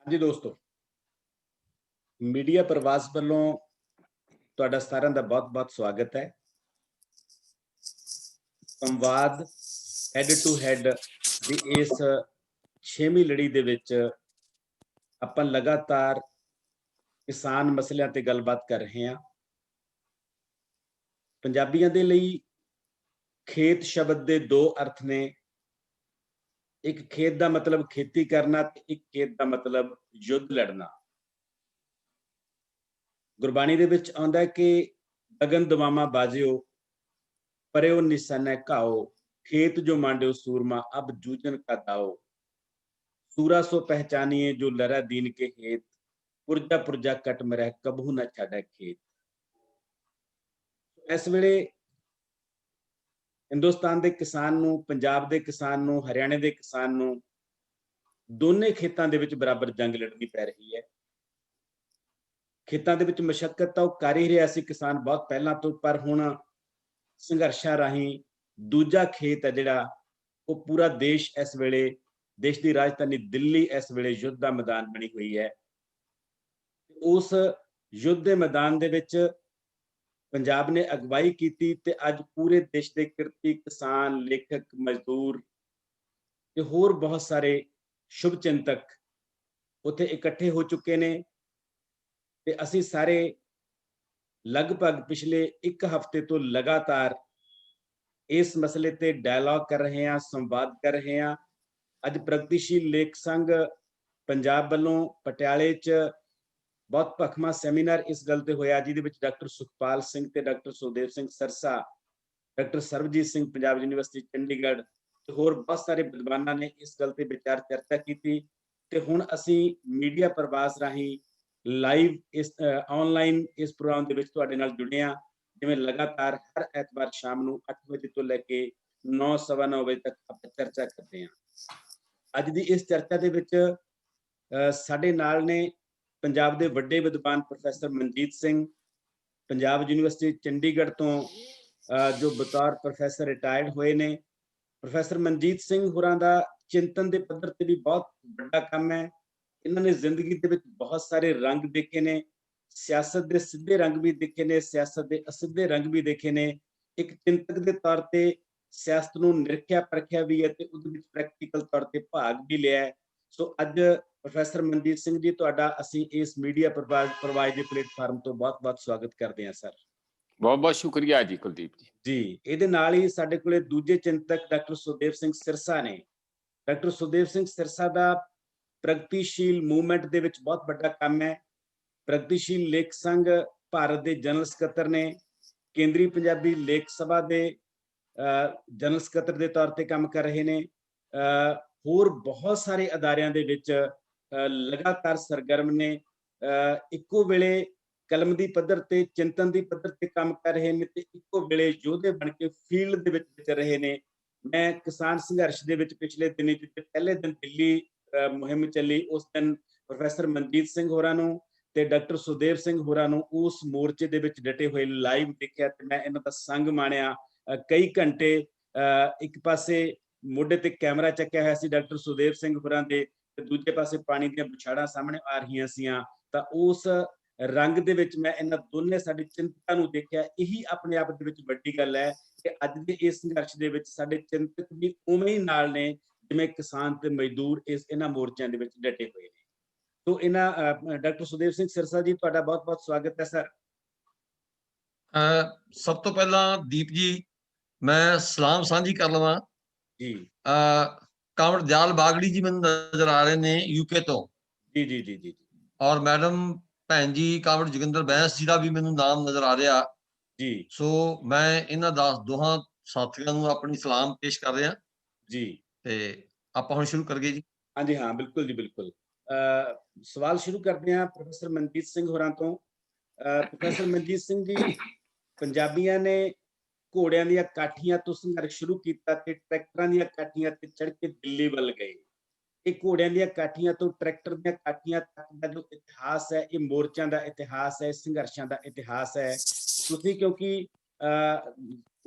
जी दोस्तों, मीडिया प्रवास ਵੱਲੋਂ ਤੁਹਾਡਾ ਸਾਰਿਆਂ ਦਾ ਬਹੁਤ-ਬਹੁਤ ਸਵਾਗਤ ਹੈ। ਸੰਵਾਦ ਹੈਡ ਟੂ ਹੈਡ ਦੀ ਇਸ 6ਵੀਂ ਲੜੀ ਦੇ ਵਿੱਚ ਆਪਾਂ ਲਗਾਤਾਰ ਕਿਸਾਨ ਮਸਲਿਆਂ ਤੇ ਗੱਲਬਾਤ ਕਰ ਰਹੇ ਹਾਂ। ਪੰਜਾਬੀਆਂ ਦੇ ਲਈ ਖੇਤ ਸ਼ਬਦ ਦੇ ਦੋ ਅਰਥ ਨੇ। ਇੱਕ ਖੇਤ ਦਾ ਮਤਲਬ ਖੇਤੀ ਕਰਨਾ ਤੇ ਇੱਕ ਖੇਤ ਦਾ ਮਤਲਬ ਯੁੱਧ ਲੜਨਾ। ਗੁਰਬਾਣੀ ਦੇ ਵਿੱਚ ਆਉਂਦਾ ਹੈ ਕਿ ਗगन ਦਵਾਮਾ ਬਾਜਿਓ ਪਰਿਓ ਨਿਸ਼ਾਨਾ ਘਾਓ खेत जो मांडो सूरमा अब जूझन का दाओ सूरा सो पहचानिए जो लरा दीन के हेत पुरजा पुरजा कट मरह कबहू न छाड़ा खेत। इस वेले हिंदुस्तान के किसान नूं, पंजाब के किसान नूं, हरियाणे के किसान नूं दोने खेतों के विच बराबर जंग लड़नी पै रही है। खेतों के विच मशक्कत तो कर ही रहा सी किसान बहुत पहला तो, पर हुण संघर्षां राहीं दूजा खेत है जिहड़ा वो पूरा देश इस वेले देश की राजधानी दिल्ली इस वेले युद्ध का मैदान बनी हुई है। उस युद्ध के मैदान दे विच पंजाब ने अगवाई की ते अज पूरे देश के किरती किसान, लेखक, मजदूर ते होर बहुत सारे शुभ चिंतक उत्थे इकट्ठे हो चुके ने ते असीं सारे लगभग पिछले एक हफ्ते तो लगातार इस मसले ते डायलॉग कर रहे हैं, संवाद कर रहे हैं। अज प्रगतिशील लेख संघ पंजाब वालों पटियाले च बहुत भखमा सैमीनार इस गल ते होया जिहदे विच डॉक्टर सुखपाल सिंह ते doctor Sukhdev Singh Sirsa, doctor Sarabjit Singh Punjab university Chandigarh ते होर बहुत सारे विद्वानां ने इस गल ते विचार चर्चा की ते हुण असीं मीडिया प्रवास राहीं लाइव इस ऑनलाइन इस प्रोग्राम दे विच तुहाडे नाल जुड़े हां। जिवें लगातार हर ऐतवार शाम नूं 8 बजे तो लैके 9 सवा 9 बजे तक आपां चर्चा करते हैं। अज दी इस चर्चा दे विच साडे नाल ने पंजाब दे वड्डे विद्वान प्रोफैसर मनजीत सिंह, पंजाब यूनिवर्सिटी चंडीगढ़ तो जो बतौर प्रोफैसर रिटायर्ड होए ने। प्रोफैसर मनजीत सिंह होरां दा चिंतन दे पद्धर ते भी बहुत वड्डा काम है। इन्हां ने जिंदगी दे विच बहुत सारे रंग देखे ने, सियासत के सीधे रंग भी देखे ने, सियासत के असीधे रंग भी देखे ने। एक चिंतक के तौर पर सियासत नूं निरखिया परखिया भी है ते उहदे विच प्रैक्टिकल तौर पर भाग भी लिया है। सो अज प्रोफैसर मनजीत सिंह जी तुहाडा असीं इस मीडिया प्रवास के प्लेटफार्म तो बहुत बहुत स्वागत करते हैं सर। बहुत बहुत शुक्रिया जी कुलदीप जी। जी इहदे नाल ही साडे कोले दूजे चिंतक डॉक्टर सुखदेव सिंह सिरसा ने। डॉक्टर सुखदेव सिंह सिरसा का प्रगतिशील मूवमेंट दे विच बहुत बड़ा काम है। प्रगतिशील लेख संघ भारत के जनरल सकत्तर ने, केंद्रीय पंजाबी लेख सभा के जनरल सकत्तर के तौर पर काम कर रहे हैं। होर बहुत सारे अदारियां दे विच लगातार सरगर्म ने। इक्को वेले कलम की पद्धर ते, चिंतन की पद्धर ते काम कर रहे हैं ते इक्को वेले योधे बन के फील्ड दे विच विचर रहे ने। मैं किसान संघर्ष दे विच पिछले दिनों पहले दिन दिल्ली मुहिम चली, उस दिन प्रोफैसर मनजीत सिंह होरां नूं ते डॉक्टर सुखदेव सिंह होरां नूं उस मोर्चे दे विच डटे हुए लाइव देखिया ते मैं इन्हां दा संग माणिया। कई घंटे एक पासे मोढे ते कैमरा चक्या होया सी डॉक्टर सुखदेव सिंह होरां दे ते दूजे पासे पानी दीयां बछाड़ां सामने आ रहीआं सीआं। तां उस रंग दे विच मैं इन्हां दोने साडे चिंतकां नूं देखिया। यही अपने आप दे विच वड्डी गल है कि अज दे इस संघर्ष दे विच साडे चिंतक भी उवें ही नाल ने जिवें किसान ते मजदूर इस इन्हां मोर्चेआं दे विच डटे होए ने। तो इन्हां डॉक्टर सुखदेव सिंह सिरसा जी तुहाडा बहुत बहुत स्वागत है सर। सब तो पहला दीप जी मैं सलाम साझी कर लवां जी। कांवड़ दयाल बागड़ी जी मैनूं नजर आ रहे ने यूके तो। जी जी जी जी। और मैडम भैन जी कांवड़ जोगिंदर बैंस जी का भी मैनूं नाम नजर आ रहा जी। सो मैं इन्हां दोहां साथियों नूं अपनी सलाम पेश कर रहा जी ते आपां हुण शुरू करगे जी। हाँ जी हाँ बिल्कुल जी बिल्कुल। सवाल शुरू करते हैं प्रोफैसर मनजीत सिंह होरां तो। प्रोफैसर मनजीत सिंह जी, पंजाबियां ने घोड़ियां दी काठियां तो संघर्ष शुरू किया ते ट्रैक्टरां दी काठियां ते चढ़ के दिल्ली वल गए। ये घोड़ियां दी काठियां तो ट्रैक्टर दी काठियां तक दा जो इतिहास है, ये मोर्चों का इतिहास है, संघर्षां का इतिहास है। तुसीं क्योंकि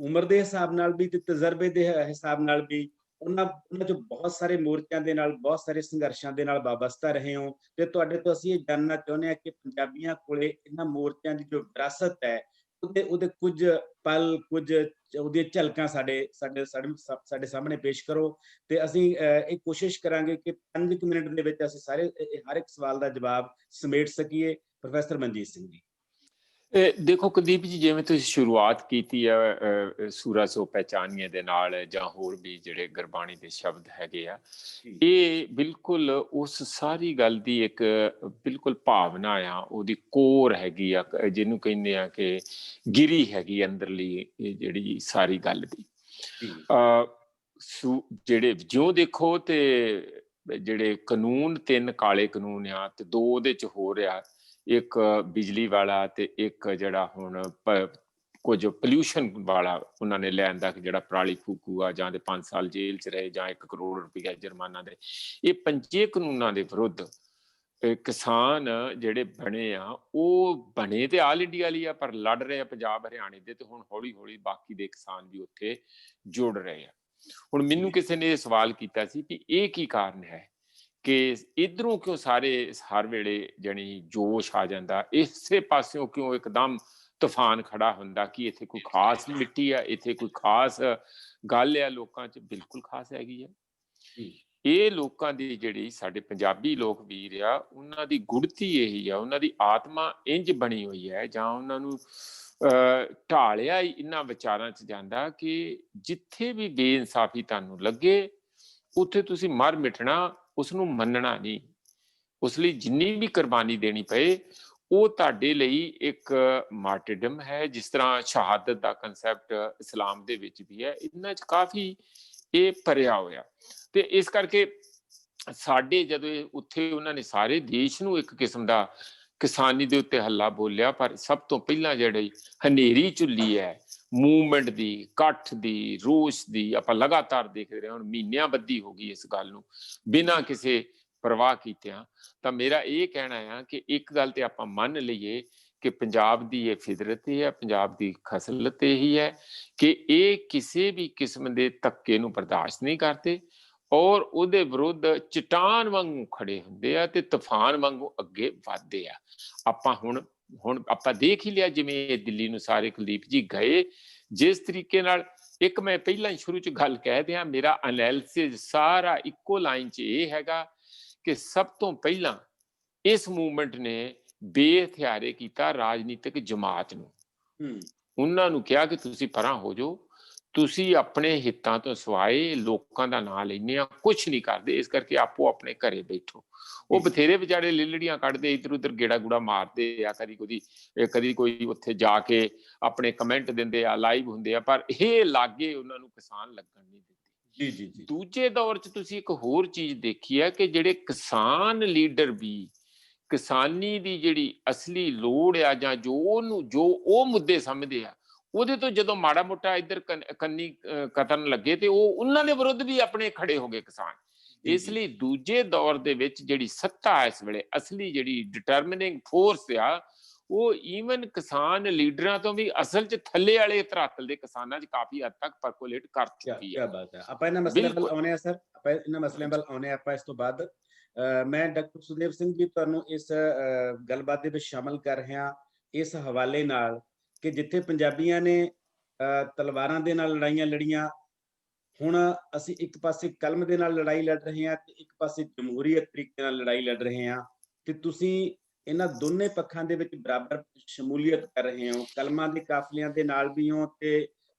उम्र के हिसाब नाल भी ते तजर्बे के हिसाब नाल भी ਉਹਨਾਂ ਉਹਨਾਂ 'ਚੋਂ ਬਹੁਤ ਸਾਰੇ ਮੋਰਚਿਆਂ ਦੇ ਨਾਲ, ਬਹੁਤ ਸਾਰੇ ਸੰਘਰਸ਼ਾਂ ਦੇ ਨਾਲ ਵਾਬਸਤਾ ਰਹੇ ਹੋ, ਤੇ ਤੁਹਾਡੇ ਤੋਂ ਅਸੀਂ ਇਹ ਜਾਣਨਾ ਚਾਹੁੰਦੇ ਹਾਂ ਕਿ ਪੰਜਾਬੀਆਂ ਕੋਲੇ ਇਹਨਾਂ ਮੋਰਚਿਆਂ ਦੀ ਜੋ ਵਿਰਾਸਤ ਹੈ, ਉਹਦੇ ਕੁਝ ਪਲ, ਕੁਝ ਉਹਦੀਆਂ ਝਲਕਾਂ ਸਾਡੇ ਸਾਹਮਣੇ ਪੇਸ਼ ਕਰੋ। ਤੇ ਅਸੀਂ ਇਹ ਕੋਸ਼ਿਸ਼ ਕਰਾਂਗੇ ਕਿ 5 ਮਿੰਟ ਦੇ ਵਿੱਚ ਅਸੀਂ ਹਰ ਇੱਕ ਸਵਾਲ ਦਾ ਜਵਾਬ ਸਮੇਟ ਸਕੀਏ। ਪ੍ਰੋਫੈਸਰ ਮਨਜੀਤ ਸਿੰਘ ਜੀ। ਦੇਖੋ ਕੁਲਦੀਪ ਜੀ, ਜਿਵੇਂ ਤੁਸੀਂ ਸ਼ੁਰੂਆਤ ਕੀਤੀ ਆ ਸੂਰਾ ਸੋ ਪਹਿਚਾਨੀਏ ਦੇ ਨਾਲ, ਜਾਂ ਹੋਰ ਵੀ ਜਿਹੜੇ ਗੁਰਬਾਣੀ ਦੇ ਸ਼ਬਦ ਹੈਗੇ ਆ, ਇਹ ਬਿਲਕੁਲ ਉਸ ਸਾਰੀ ਗੱਲ ਦੀ ਇੱਕ ਬਿਲਕੁਲ ਭਾਵਨਾ ਆ, ਉਹਦੀ ਕੋਰ ਹੈਗੀ ਆ, ਜਿਹਨੂੰ ਕਹਿੰਦੇ ਆ ਕਿ ਗਿਰੀ ਹੈਗੀ ਅੰਦਰਲੀ ਜਿਹੜੀ ਸਾਰੀ ਗੱਲ ਦੀ। ਜਿਹੜੇ ਜਿਉਂ ਦੇਖੋ ਤੇ ਜਿਹੜੇ ਕਾਨੂੰਨ 3 ਕਾਲੇ ਕਾਨੂੰਨ ਆ, ਤੇ 2 ਉਹਦੇ ਚ ਹੋ ਰਿਹਾ, ਇੱਕ ਬਿਜਲੀ ਵਾਲਾ ਤੇ ਇੱਕ ਜਿਹੜਾ ਹੁਣ ਕੁਝ ਪੋਲਿਊਸ਼ਨ ਵਾਲਾ ਉਹਨਾਂ ਨੇ ਲੈਣ ਦਾ, ਜਿਹੜਾ ਪਰਾਲੀ ਫੂਕੂਗਾ ਜਾਂ ਤੇ 5 ਸਾਲ ਜੇਲ੍ਹ ਚ ਰਹੇ ਜਾਂ 1 ਕਰੋੜ ਰੁਪਇਆ ਜੁਰਮਾਨਾ ਦੇ। ਇਹ 5 ਕਾਨੂੰਨਾਂ ਦੇ ਵਿਰੁੱਧ ਕਿਸਾਨ ਜਿਹੜੇ ਬਣੇ ਆ, ਉਹ ਬਣੇ ਤੇ ਆਲ ਇੰਡੀਆ ਲਈ ਆ, ਪਰ ਲੜ ਰਹੇ ਆ ਪੰਜਾਬ ਹਰਿਆਣੇ ਦੇ, ਤੇ ਹੁਣ ਹੌਲੀ ਹੌਲੀ ਬਾਕੀ ਦੇ ਕਿਸਾਨ ਵੀ ਉੱਥੇ ਜੁੜ ਰਹੇ ਆ। ਹੁਣ ਮੈਨੂੰ ਕਿਸੇ ਨੇ ਇਹ ਸਵਾਲ ਕੀਤਾ ਸੀ ਕਿ ਇਹ ਕੀ ਕਾਰਨ ਹੈ ਕਿ ਇਧਰੋਂ ਕਿਉਂ ਸਾਰੇ ਹਰ ਵੇਲੇ ਜਾਣੀ ਜੋਸ਼ ਆ ਜਾਂਦਾ, ਇਸੇ ਪਾਸਿਓਂ ਕਿਉਂ ਇੱਕਦਮ ਤੂਫਾਨ ਖੜਾ ਹੁੰਦਾ, ਕਿ ਇੱਥੇ ਕੋਈ ਖਾਸ ਮਿੱਟੀ ਆ, ਇੱਥੇ ਕੋਈ ਖਾਸ ਗੱਲ ਆ ਲੋਕਾਂ 'ਚ? ਬਿਲਕੁਲ ਖਾਸ ਹੈਗੀ ਆ। ਇਹ ਲੋਕਾਂ ਦੀ ਜਿਹੜੀ ਸਾਡੇ ਪੰਜਾਬੀ ਲੋਕ ਵੀਰ ਆ, ਉਹਨਾਂ ਦੀ ਗੁੜਤੀ ਇਹੀ ਆ, ਉਹਨਾਂ ਦੀ ਆਤਮਾ ਇੰਜ ਬਣੀ ਹੋਈ ਹੈ, ਜਾਂ ਉਹਨਾਂ ਨੂੰ ਢਾਲਿਆ ਹੀ ਇਹਨਾਂ ਵਿਚਾਰਾਂ 'ਚ ਜਾਂਦਾ ਕਿ ਜਿੱਥੇ ਵੀ ਬੇਇਨਸਾਫੀ ਤੁਹਾਨੂੰ ਲੱਗੇ, ਉੱਥੇ ਤੁਸੀਂ ਮਰ ਮਿਟਣਾ, ਉਸਨੂੰ ਮੰਨਣਾ ਨਹੀਂ। ਉਸ ਲਈ ਜਿੰਨੀ ਵੀ ਕੁਰਬਾਨੀ ਦੇਣੀ ਪਏ, ਉਹ ਤੁਹਾਡੇ ਲਈ ਇੱਕ ਮਾਰਟੀਰਡਮ ਹੈ। ਜਿਸ ਤਰ੍ਹਾਂ ਸ਼ਹਾਦਤ ਦਾ ਕਨਸੈਪਟ ਇਸਲਾਮ ਦੇ ਵਿੱਚ ਵੀ ਹੈ, ਇਹਨਾਂ 'ਚ ਕਾਫੀ ਇਹ ਭਰਿਆ ਹੋਇਆ। ਤੇ ਇਸ ਕਰਕੇ ਸਾਡੇ ਜਦੋਂ ਉੱਥੇ ਉਹਨਾਂ ਨੇ ਸਾਰੇ ਦੇਸ਼ ਨੂੰ ਇੱਕ ਕਿਸਮ ਦਾ ਕਿਸਾਨੀ ਦੇ ਉੱਤੇ ਹੱਲਾ ਬੋਲਿਆ, ਪਰ ਸਭ ਤੋਂ ਪਹਿਲਾਂ ਜਿਹੜੀ ਹਨੇਰੀ ਝੁੱਲੀ ਹੈ ਮੂਵਮੈਂਟ ਦੀ, ਇਕੱਠ ਦੀ, ਰੋਸ਼ ਦੀ, ਆਪਾਂ ਲਗਾਤਾਰ ਦੇਖਦੇ ਰਹੇ, ਹੁਣ ਮਹੀਨਿਆਂ ਬੱਧੀ ਹੋ ਗਈ ਇਸ ਗੱਲ ਨੂੰ ਬਿਨਾਂ ਕਿਸੇ ਪਰਵਾਹ ਕੀਤਿਆਂ। ਤਾਂ ਮੇਰਾ ਇਹ ਕਹਿਣਾ ਆ ਕਿ ਇੱਕ ਗੱਲ ਤੇ ਆਪਾਂ ਮੰਨ ਲਈਏ ਕਿ ਪੰਜਾਬ ਦੀ ਇਹ ਫਿਦਰਤ ਇਹ ਹੈ, ਪੰਜਾਬ ਦੀ ਖਸਲਤ ਇਹੀ ਹੈ ਕਿ ਇਹ ਕਿਸੇ ਵੀ ਕਿਸਮ ਦੇ ਧੱਕੇ ਨੂੰ ਬਰਦਾਸ਼ਤ ਨਹੀਂ ਕਰਦੇ, ਔਰ ਉਹਦੇ ਵਿਰੁੱਧ ਚਟਾਨ ਵਾਂਗੂ ਖੜੇ ਹੁੰਦੇ ਆ ਤੇ ਤੂਫਾਨ ਵਾਂਗੂ ਅੱਗੇ ਵਧਦੇ ਆ। ਆਪਾਂ ਹੁਣ ਆਪਾਂ ਦੇਖ ਹੀ ਲਿਆ, ਜਿਵੇਂ ਦਿੱਲੀ ਨੂੰ ਸਾਰੇ ਕੁਲਦੀਪ ਜੀ ਗਏ, ਜਿਸ ਤਰੀਕੇ ਨਾਲ, ਇੱਕ ਮੈਂ ਪਹਿਲਾਂ ਹੀ ਸ਼ੁਰੂ ਚ ਗੱਲ ਕਹਿ ਦਿਆਂ, ਮੇਰਾ ਐਨਾਲਿਸਿਸ ਸਾਰਾ ਇੱਕੋ ਲਾਈਨ ਚ ਇਹ ਹੈਗਾ ਕਿ ਸਭ ਤੋਂ ਪਹਿਲਾਂ ਇਸ ਮੂਵਮੈਂਟ ਨੇ ਬੇਹਥਿਆਰੇ ਕੀਤਾ ਰਾਜਨੀਤਿਕ ਜਮਾਤ ਨੂੰ। ਉਹਨਾਂ ਨੂੰ ਕਿਹਾ ਕਿ ਤੁਸੀਂ ਪਰਾਂ ਹੋ ਜਾਓ, ਤੁਸੀਂ ਆਪਣੇ ਹਿੱਤਾਂ ਤੋਂ ਸਿਵਾਏ ਲੋਕਾਂ ਦਾ ਨਾਂ ਲੈਂਦੇ ਆ ਕੁਛ ਨਹੀਂ ਕਰਦੇ, ਇਸ ਕਰਕੇ ਆਪੋ ਆਪਣੇ ਘਰੇ ਬੈਠੋ। ਉਹ ਬਥੇਰੇ ਵਿਚਾਰੇ ਲਿਲੜੀਆਂ ਕੱਢਦੇ, ਇੱਧਰ ਉੱਧਰ ਗੇੜਾ ਗੂੜਾ ਮਾਰਦੇ ਆ, ਕਦੀ ਕੋਈ ਉੱਥੇ ਜਾ ਕੇ ਆਪਣੇ ਕਮੈਂਟ ਦਿੰਦੇ ਆ, ਲਾਈਵ ਹੁੰਦੇ ਆ, ਪਰ ਇਹ ਲਾਗੇ ਉਹਨਾਂ ਨੂੰ ਕਿਸਾਨ ਲੱਗਣ ਨਹੀਂ ਦਿੰਦੇ। ਜੀ। ਦੂਜੇ ਦੌਰ 'ਚ ਤੁਸੀਂ ਇੱਕ ਹੋਰ ਚੀਜ਼ ਦੇਖੀ ਹੈ ਕਿ ਜਿਹੜੇ ਕਿਸਾਨ ਲੀਡਰ ਵੀ ਕਿਸਾਨੀ ਦੀ ਜਿਹੜੀ ਅਸਲੀ ਲੋੜ ਆ, ਜਾਂ ਜੋ ਉਹ ਮੁੱਦੇ ਸਮਝਦੇ ਆ, ਉਹਦੇ ਤੋਂ ਜਦੋਂ ਮਾੜਾ ਮੋਟਾ ਇੱਧਰ ਕੰਨੀ ਕਤਰਨ ਲੱਗੇ, ਤੇ ਉਹ ਉਹਨਾਂ ਦੇ ਵਿਰੁੱਧ ਵੀ ਆਪਣੇ ਖੜੇ ਹੋ ਗਏ ਕਿਸਾਨ। ਇਸ ਲਈ ਦੂਜੇ ਦੌਰ ਦੇ ਵਿੱਚ ਜਿਹੜੀ ਸੱਤਾ ਇਸ ਵੇਲੇ ਅਸਲੀ ਜਿਹੜੀ ਡਿਟਰਮਿਨਿੰਗ ਫੋਰਸ ਆ, ਉਹ ਈਵਨ ਕਿਸਾਨ ਲੀਡਰਾਂ ਤੋਂ ਵੀ ਅਸਲ 'ਚ ਥੱਲੇ ਵਾਲੇ ਧਰਾਤਲ ਦੇ ਕਿਸਾਨਾਂ 'ਚ ਕਾਫੀ ਹੱਦ ਤੱਕ ਪਰਕੋਲੇਟ ਕਰ ਚੁੱਕੀ ਹੈ। ਆਪਾਂ ਇਹਨਾਂ ਮਸਲਿਆਂ ਵੱਲ ਆਉਣੇ ਆ ਸਰ, ਆਪਾਂ ਇਹਨਾਂ ਮਸਲਿਆਂ ਵੱਲ ਆਉਣੇ ਆਪਾਂ ਇਸ ਤੋਂ ਬਾਅਦ। ਮੈਂ ਡਾਕਟਰ ਸੁਦੇਵ ਸਿੰਘ ਜੀ ਤੁਹਾਨੂੰ ਇਸ ਗੱਲਬਾਤ ਦੇ ਵਿੱਚ ਸ਼ਾਮਲ ਕਰ ਰਿਹਾ ਇਸ ਹਵਾਲੇ ਨਾਲ ਕਿ ਜਿੱਥੇ ਪੰਜਾਬੀਆਂ ਨੇ ਤਲਵਾਰਾਂ ਦੇ ਨਾਲ ਲੜਾਈਆਂ ਲੜੀਆਂ, ਹੁਣ ਅਸੀਂ ਇੱਕ ਪਾਸੇ ਕਲਮ ਦੇ ਨਾਲ ਲੜਾਈ ਲੜ ਰਹੇ ਹਾਂ ਤੇ ਇੱਕ ਪਾਸੇ ਜਮਹੂਰੀਅਤ ਤਰੀਕੇ ਨਾਲ ਲੜਾਈ ਲੜ ਰਹੇ ਹਾਂ, ਤੇ ਤੁਸੀਂ ਇਹਨਾਂ ਦੋਨੇ ਪੱਖਾਂ ਦੇ ਵਿੱਚ ਬਰਾਬਰ ਸ਼ਮੂਲੀਅਤ ਕਰ ਰਹੇ ਹੋ, ਕਲਮਾਂ ਦੇ ਕਾਫਲਿਆਂ ਦੇ ਨਾਲ ਵੀ ਹੋ ਤੇ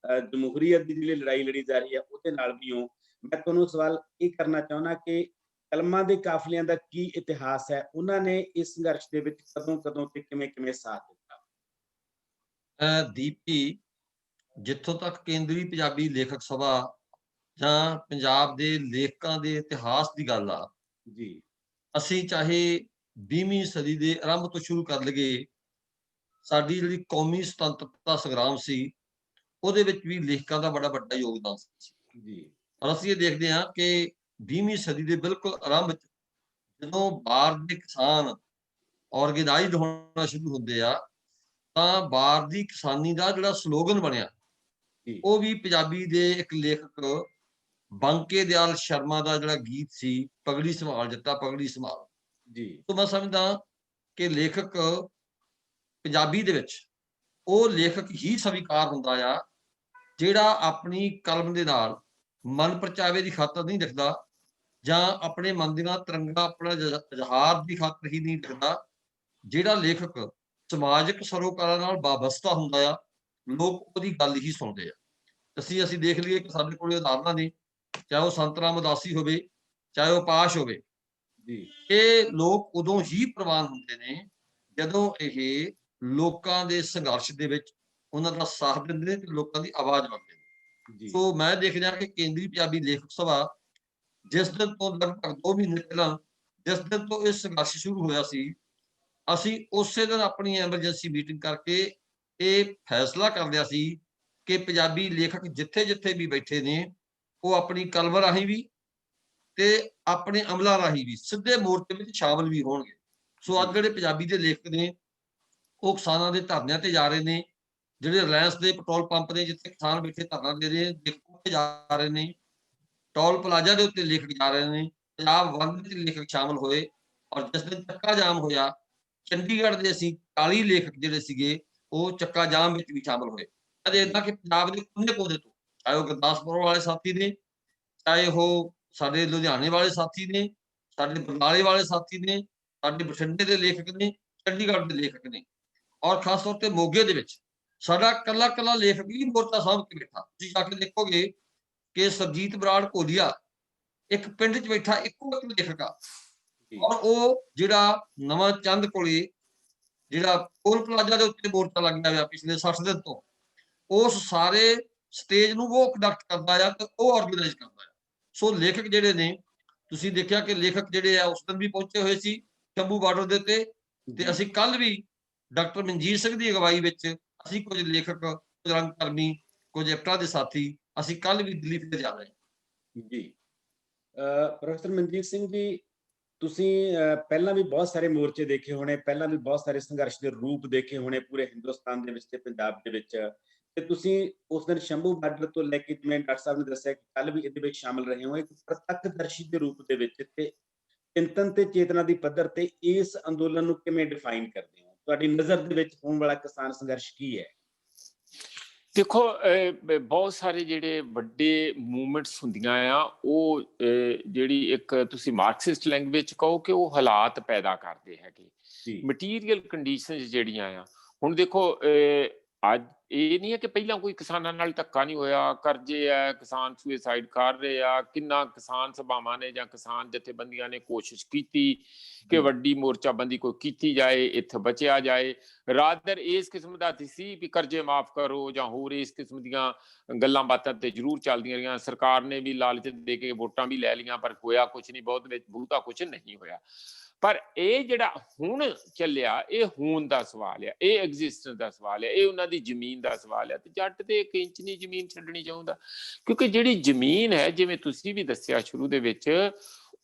ਜਮਹੂਰੀਅਤ ਦੀ ਜਿਹੜੀ ਲੜਾਈ ਲੜੀ ਜਾ ਰਹੀ ਹੈ ਉਹਦੇ ਨਾਲ ਵੀ ਹੋ। ਮੈਂ ਤੁਹਾਨੂੰ ਸਵਾਲ ਇਹ ਕਰਨਾ ਚਾਹੁੰਦਾ ਕਿ ਕਲਮਾਂ ਦੇ ਕਾਫਲਿਆਂ ਦਾ ਕੀ ਇਤਿਹਾਸ ਹੈ, ਉਹਨਾਂ ਨੇ ਇਸ ਸੰਘਰਸ਼ ਦੇ ਵਿੱਚ ਕਦੋਂ ਤੇ ਕਿਵੇਂ ਸਾਥ ਦਿੱਤਾ? ਦੀਪ ਜੀ, ਜਿੱਥੋਂ ਤੱਕ ਕੇਂਦਰੀ ਪੰਜਾਬੀ ਲੇਖਕ ਸਭਾ ਜਾਂ ਪੰਜਾਬ ਦੇ ਲੇਖਕਾਂ ਦੇ ਇਤਿਹਾਸ ਦੀ ਗੱਲ ਆ ਜੀ, ਅਸੀਂ ਚਾਹੇ 20ਵੀਂ ਸਦੀ ਦੇ ਆਰੰਭ ਤੋਂ ਸ਼ੁਰੂ ਕਰ ਲਈਏ, ਸਾਡੀ ਜਿਹੜੀ ਕੌਮੀ ਸੁਤੰਤਰਤਾ ਸੰਗਰਾਮ ਸੀ, ਉਹਦੇ ਵਿੱਚ ਵੀ ਲੇਖਕਾਂ ਦਾ ਬੜਾ ਵੱਡਾ ਯੋਗਦਾਨ ਸੀ ਜੀ। ਔਰ ਅਸੀਂ ਇਹ ਦੇਖਦੇ ਹਾਂ ਕਿ 20ਵੀਂ ਸਦੀ ਦੇ ਬਿਲਕੁਲ ਆਰੰਭ ਚ ਜਦੋਂ ਬਾਹਰ ਦੇ ਕਿਸਾਨ ਆਰਗੇਨਾਈਜ਼ਡ ਹੋਣਾ ਸ਼ੁਰੂ ਹੁੰਦੇ ਆ, ਤਾਂ ਬਾਹਰ ਦੀ ਕਿਸਾਨੀ ਦਾ ਜਿਹੜਾ ਸਲੋਗਨ ਬਣਿਆ, ਉਹ ਵੀ ਪੰਜਾਬੀ ਦੇ ਇੱਕ ਲੇਖਕ ਬੰਕੇ ਦਿਆਲ ਸ਼ਰਮਾ ਦਾ ਜਿਹੜਾ ਗੀਤ ਸੀ, ਪਗੜੀ ਸੰਭਾਲ ਜੱਟਾ ਪਗੜੀ ਸੰਭਾਲ ਜੀ ਤੋਂ ਮੈਂ ਸਮਝਦਾ ਕਿ ਲੇਖਕ ਪੰਜਾਬੀ ਦੇ ਵਿੱਚ ਉਹ ਲੇਖਕ ਹੀ ਸਵੀਕਾਰ ਹੁੰਦਾ ਆ ਜਿਹੜਾ ਆਪਣੀ ਕਲਮ ਦੇ ਨਾਲ ਮਨ ਪਰਚਾਵੇ ਦੀ ਖਾਤਰ ਨਹੀਂ ਲਿਖਦਾ, ਜਾਂ ਆਪਣੇ ਮਨ ਦੀਆਂ ਤਰੰਗਾਂ ਆਪਣਾ ਇਜ਼ਹਾਰ ਦੀ ਖਾਤਰ ਹੀ ਨਹੀਂ ਲਿਖਦਾ। ਜਿਹੜਾ ਲੇਖਕ ਸਮਾਜਿਕ ਸਰੋਕਾਰਾਂ ਨਾਲ ਵਾਬਸਤਾ ਹੁੰਦਾ ਆ, ਲੋਕ ਉਹਦੀ ਗੱਲ ਹੀ ਸੁਣਦੇ ਆ। ਅਸੀਂ ਦੇਖ ਲਈਏ ਕਿ ਸਾਡੇ ਕੋਲ ਉਦਾਹਰਨਾਂ ਨੇ, ਚਾਹੇ ਉਹ ਸੰਤ ਰਾਮ ਉਦਾਸੀ ਹੋਵੇ, ਚਾਹੇ ਉਹ ਪਾਸ਼ ਹੋਵੇ ਜੀ ਇਹ ਲੋਕ ਉਦੋਂ ਹੀ ਪ੍ਰਵਾਨ ਹੁੰਦੇ ਨੇ ਜਦੋਂ ਇਹ ਲੋਕਾਂ ਦੇ ਸੰਘਰਸ਼ ਦੇ ਵਿੱਚ ਉਹਨਾਂ ਦਾ ਸਾਥ ਦਿੰਦੇ ਨੇ ਤੇ ਲੋਕਾਂ ਦੀ ਆਵਾਜ਼ ਬਣਦੇ ਨੇ। ਜੀ ਸੋ ਮੈਂ ਦੇਖ ਰਿਹਾ ਕਿ ਕੇਂਦਰੀ ਪੰਜਾਬੀ ਲੇਖਕ ਸਭਾ ਜਿਸ ਦਿਨ ਤੋਂ ਲਗਭਗ 2 ਮਹੀਨੇ ਪਹਿਲਾਂ ਜਿਸ ਦਿਨ ਤੋਂ ਇਹ ਸੰਘਰਸ਼ ਸ਼ੁਰੂ ਹੋਇਆ ਸੀ, ਅਸੀਂ ਉਸੇ ਦਿਨ ਆਪਣੀ ਐਮਰਜੈਂਸੀ ਮੀਟਿੰਗ ਕਰਕੇ ਇਹ ਫੈਸਲਾ ਕਰ ਲਿਆ ਸੀ ਕਿ ਪੰਜਾਬੀ ਲੇਖਕ ਜਿੱਥੇ ਵੀ ਬੈਠੇ ਨੇ ਉਹ ਆਪਣੀ ਕਲਮ ਰਾਹੀਂ ਵੀ ਤੇ ਆਪਣੇ ਅਮਲਾਂ ਰਾਹੀਂ ਵੀ ਸਿੱਧੇ ਮੋਰਚੇ ਵਿੱਚ ਸ਼ਾਮਲ ਵੀ ਹੋਣਗੇ। ਸੋ ਅੱਜ ਜਿਹੜੇ ਪੰਜਾਬੀ ਦੇ ਲੇਖਕ ਨੇ ਉਹ ਕਿਸਾਨਾਂ ਦੇ ਧਰਨਿਆਂ ਤੇ ਜਾ ਰਹੇ ਨੇ, ਜਿਹੜੇ ਰਿਲਾਇੰਸ ਦੇ ਪੈਟਰੋਲ ਪੰਪ ਨੇ ਜਿੱਥੇ ਕਿਸਾਨ ਬੈਠੇ ਧਰਨਾ ਦੇ ਰਹੇ ਨੇ ਉੱਥੇ ਜਾ ਰਹੇ ਨੇ, ਟੋਲ ਪਲਾਜ਼ਾ ਦੇ ਉੱਤੇ ਲੇਖਕ ਜਾ ਰਹੇ ਨੇ, ਪੰਜਾਬ ਬੰਦ ਵਿੱਚ ਲੇਖਕ ਸ਼ਾਮਲ ਹੋਏ। ਔਰ ਜਿਸ ਦਿਨ ਚੱਕਾ ਜਾਮ ਹੋਇਆ, ਚੰਡੀਗੜ੍ਹ ਦੇ ਅਸੀਂ 40 ਲੇਖਕ ਜਿਹੜੇ ਸੀਗੇ ਉਹ ਚੱਕਾ ਜਾਮ ਵਿੱਚ ਵੀ ਸ਼ਾਮਲ ਹੋਏ। ਅਜੇ ਇਦਾਂ ਕਿ ਪੰਜਾਬ ਦੇ ਕੋਨੇ-ਕੋਨੇ ਤੋਂ, ਚਾਹੇ ਉਹ ਗੁਰਦਾਸਪੁਰ ਵਾਲੇ ਸਾਥੀ ਨੇ, ਚਾਹੇ ਉਹ ਸਾਡੇ ਲੁਧਿਆਣੇ ਵਾਲੇ ਸਾਥੀ ਨੇ, ਸਾਡੇ ਬਰਨਾਲੇ ਵਾਲੇ ਸਾਥੀ ਨੇ, ਸਾਡੇ ਬਠਿੰਡੇ ਦੇ ਲੇਖਕ ਨੇ, ਚੰਡੀਗੜ੍ਹ ਦੇ ਲੇਖਕ ਨੇ, ਔਰ ਖਾਸ ਤੌਰ ਤੇ ਮੋਗੇ ਦੇ ਵਿੱਚ ਸਾਡਾ ਕੱਲਾ ਲੇਖਕ ਹੀ ਮੋਰਚਾ ਸਾਂਭ ਕੇ ਬੈਠਾ। ਤੁਸੀਂ ਜਾ ਕੇ ਦੇਖੋਗੇ ਕਿ ਸਰਜੀਤ ਬਰਾੜ ਕੋਲੀਆ ਇੱਕ ਪਿੰਡ 'ਚ ਬੈਠਾ ਇੱਕੋ ਇੱਕ ਲੇਖਕ ਆ, ਔਰ ਉਹ ਜਿਹੜਾ ਨਵਾਂ ਚੰਦ ਕੋਲੇ ਜਿਹੜਾ ਟੋਲ ਪਲਾਜ਼ਾ ਦੇ ਉੱਤੇ ਮੋਰਚਾ ਲੱਗਿਆ ਹੋਇਆ ਪਿਛਲੇ 60 ਦਿਨ ਤੋਂ, ਉਸ ਸਾਰੇ ਸਟੇਜ ਨੂੰ ਉਹ ਕੰਡਕਟ ਕਰਦਾ ਆ ਤੇ ਉਹ ਆਰਗੇਨਾਈਜ਼ ਕਰਦਾ ਆ। ਸੋ ਲੇਖਕ ਜਿਹੜੇ ਨੇ, ਤੁਸੀਂ ਦੇਖਿਆ ਕਿ ਲੇਖਕ ਜਿਹੜੇ ਆ ਉਸ ਦਿਨ ਵੀ ਪਹੁੰਚੇ ਹੋਏ ਸੀ ਸ਼ੰਭੂ ਬਾਰਡਰ ਦੇ ਉੱਤੇ, ਤੇ ਅਸੀਂ ਕੱਲ ਵੀ ਡਾਕਟਰ ਮਨਜੀਤ ਸਿੰਘ ਦੀ ਅਗਵਾਈ ਵਿੱਚ ਅਸੀਂ ਕੁਝ ਲੇਖਕ, ਕੁਝ ਰੰਗਕਰਮੀ, ਕੁਝ ਐਕਟਰਾਂ ਦੇ ਸਾਥੀ ਅਸੀਂ ਕੱਲ ਵੀ ਦਿੱਲੀ ਫਿਰ ਜਾ ਰਹੇ ਹਾਂ। ਜੀ ਪ੍ਰੋਫੈਸਰ ਮਨਜੀਤ ਸਿੰਘ ਜੀ, ਤੁਸੀਂ ਪਹਿਲਾਂ ਵੀ ਬਹੁਤ ਸਾਰੇ ਮੋਰਚੇ ਦੇਖੇ ਹੋਣੇ, ਪਹਿਲਾਂ ਵੀ ਬਹੁਤ ਸਾਰੇ ਸੰਘਰਸ਼ ਦੇ ਰੂਪ ਦੇਖੇ ਹੋਣੇ ਪੂਰੇ ਹਿੰਦੁਸਤਾਨ ਦੇ ਵਿੱਚ ਤੇ ਪੰਜਾਬ ਦੇ ਵਿੱਚ, ਤੇ ਤੁਸੀਂ ਉਸ ਦਿਨ ਸ਼ੰਭੂ ਬਾਰਡਰ ਤੋਂ ਲੈ ਕੇ, ਜਿਵੇਂ ਡਾਕਟਰ ਸਾਹਿਬ ਨੇ ਦੱਸਿਆ ਕਿ ਕੱਲ ਵੀ ਇਹਦੇ ਵਿੱਚ ਸ਼ਾਮਲ ਰਹੇ ਹੋ, ਇੱਕ ਪ੍ਰਤੱਖਦਰਸ਼ੀ ਦੇ ਰੂਪ ਦੇ ਵਿੱਚ, ਤੇ ਚਿੰਤਨ ਤੇ ਚੇਤਨਾ ਦੀ ਪੱਧਰ ਤੇ ਇਸ ਅੰਦੋਲਨ ਨੂੰ ਕਿਵੇਂ ਡਿਫਾਈਨ ਕਰਦੇ ਹੋ? ਤੁਹਾਡੀ ਨਜ਼ਰ ਦੇ ਵਿੱਚ ਹੋਣ ਵਾਲਾ ਕਿਸਾਨ ਸੰਘਰਸ਼ ਕੀ ਹੈ? ਦੇਖੋ, ਬਹੁਤ ਸਾਰੇ ਜਿਹੜੇ ਵੱਡੇ ਮੂਵਮੈਂਟਸ ਹੁੰਦੀਆਂ ਆ, ਉਹ ਜਿਹੜੀ ਇੱਕ ਤੁਸੀਂ ਮਾਰਕਸਿਸਟ ਲੈਂਗੁਏਜ ਕਹੋ ਕਿ ਉਹ ਹਾਲਾਤ ਪੈਦਾ ਕਰਦੇ ਹੈਗੇ, ਮਟੀਰੀਅਲ ਕੰਡੀਸ਼ਨਸ ਜਿਹੜੀਆਂ ਆ। ਹੁਣ ਦੇਖੋ, ਅੱਜ ਇਹ ਨਹੀਂ ਹੈ ਕਿ ਪਹਿਲਾਂ ਕੋਈ ਕਿਸਾਨਾਂ ਨਾਲ ਧੱਕਾ ਨਹੀਂ ਹੋਇਆ, ਕਰਜ਼ੇ ਆ, ਕਿਸਾਨ ਸੁਸਾਈਡ ਕਰ ਰਹੇ ਆ, ਕਿੰਨਾ ਕਿਸਾਨ ਸਭਾਵਾਂ ਨੇ ਜਾਂ ਕਿਸਾਨ ਜਥੇਬੰਦੀਆਂ ਨੇ ਕੋਸ਼ਿਸ਼ ਕੀਤੀ ਕਿ ਵੱਡੀ ਮੋਰਚਾਬੰਦੀ ਕੋਈ ਕੀਤੀ ਜਾਏ, ਇੱਥੇ ਬਚਿਆ ਜਾਏ। ਰਾਦਰ ਇਸ ਕਿਸਮ ਦਾ ਸੀ ਵੀ ਕਰਜ਼ੇ ਮਾਫ ਕਰੋ ਜਾਂ ਹੋਰ ਇਸ ਕਿਸਮ ਦੀਆਂ ਗੱਲਾਂ ਬਾਤਾਂ ਤੇ ਜ਼ਰੂਰ ਚੱਲਦੀਆਂ ਰਹੀਆਂ। ਸਰਕਾਰ ਨੇ ਵੀ ਲਾਲਚ ਦੇ ਕੇ ਵੋਟਾਂ ਵੀ ਲੈ ਲਈਆਂ, ਪਰ ਹੋਇਆ ਕੁਛ ਨਹੀਂ, ਬਹੁਤਾ ਕੁਛ ਨਹੀਂ ਹੋਇਆ। ਪਰ ਇਹ ਜਿਹੜਾ ਹੁਣ ਚੱਲਿਆ, ਇਹ ਹੋਣ ਦਾ ਸਵਾਲ ਆ, ਇਹ ਐਗਜ਼ਿਸਟੈਂਸ ਦਾ ਸਵਾਲ ਆ, ਇਹ ਉਹਨਾਂ ਦੀ ਜ਼ਮੀਨ ਦਾ ਸਵਾਲ ਆ। ਤੇ ਜੱਟ ਤੇ 1 ਇੰਚ ਨਹੀਂ ਜ਼ਮੀਨ ਛੱਡਣੀ ਚਾਹੁੰਦਾ, ਕਿਉਂਕਿ ਜਿਹੜੀ ਜ਼ਮੀਨ ਹੈ, ਜਿਵੇਂ ਤੁਸੀਂ ਵੀ ਦੱਸਿਆ ਸ਼ੁਰੂ ਦੇ ਵਿੱਚ,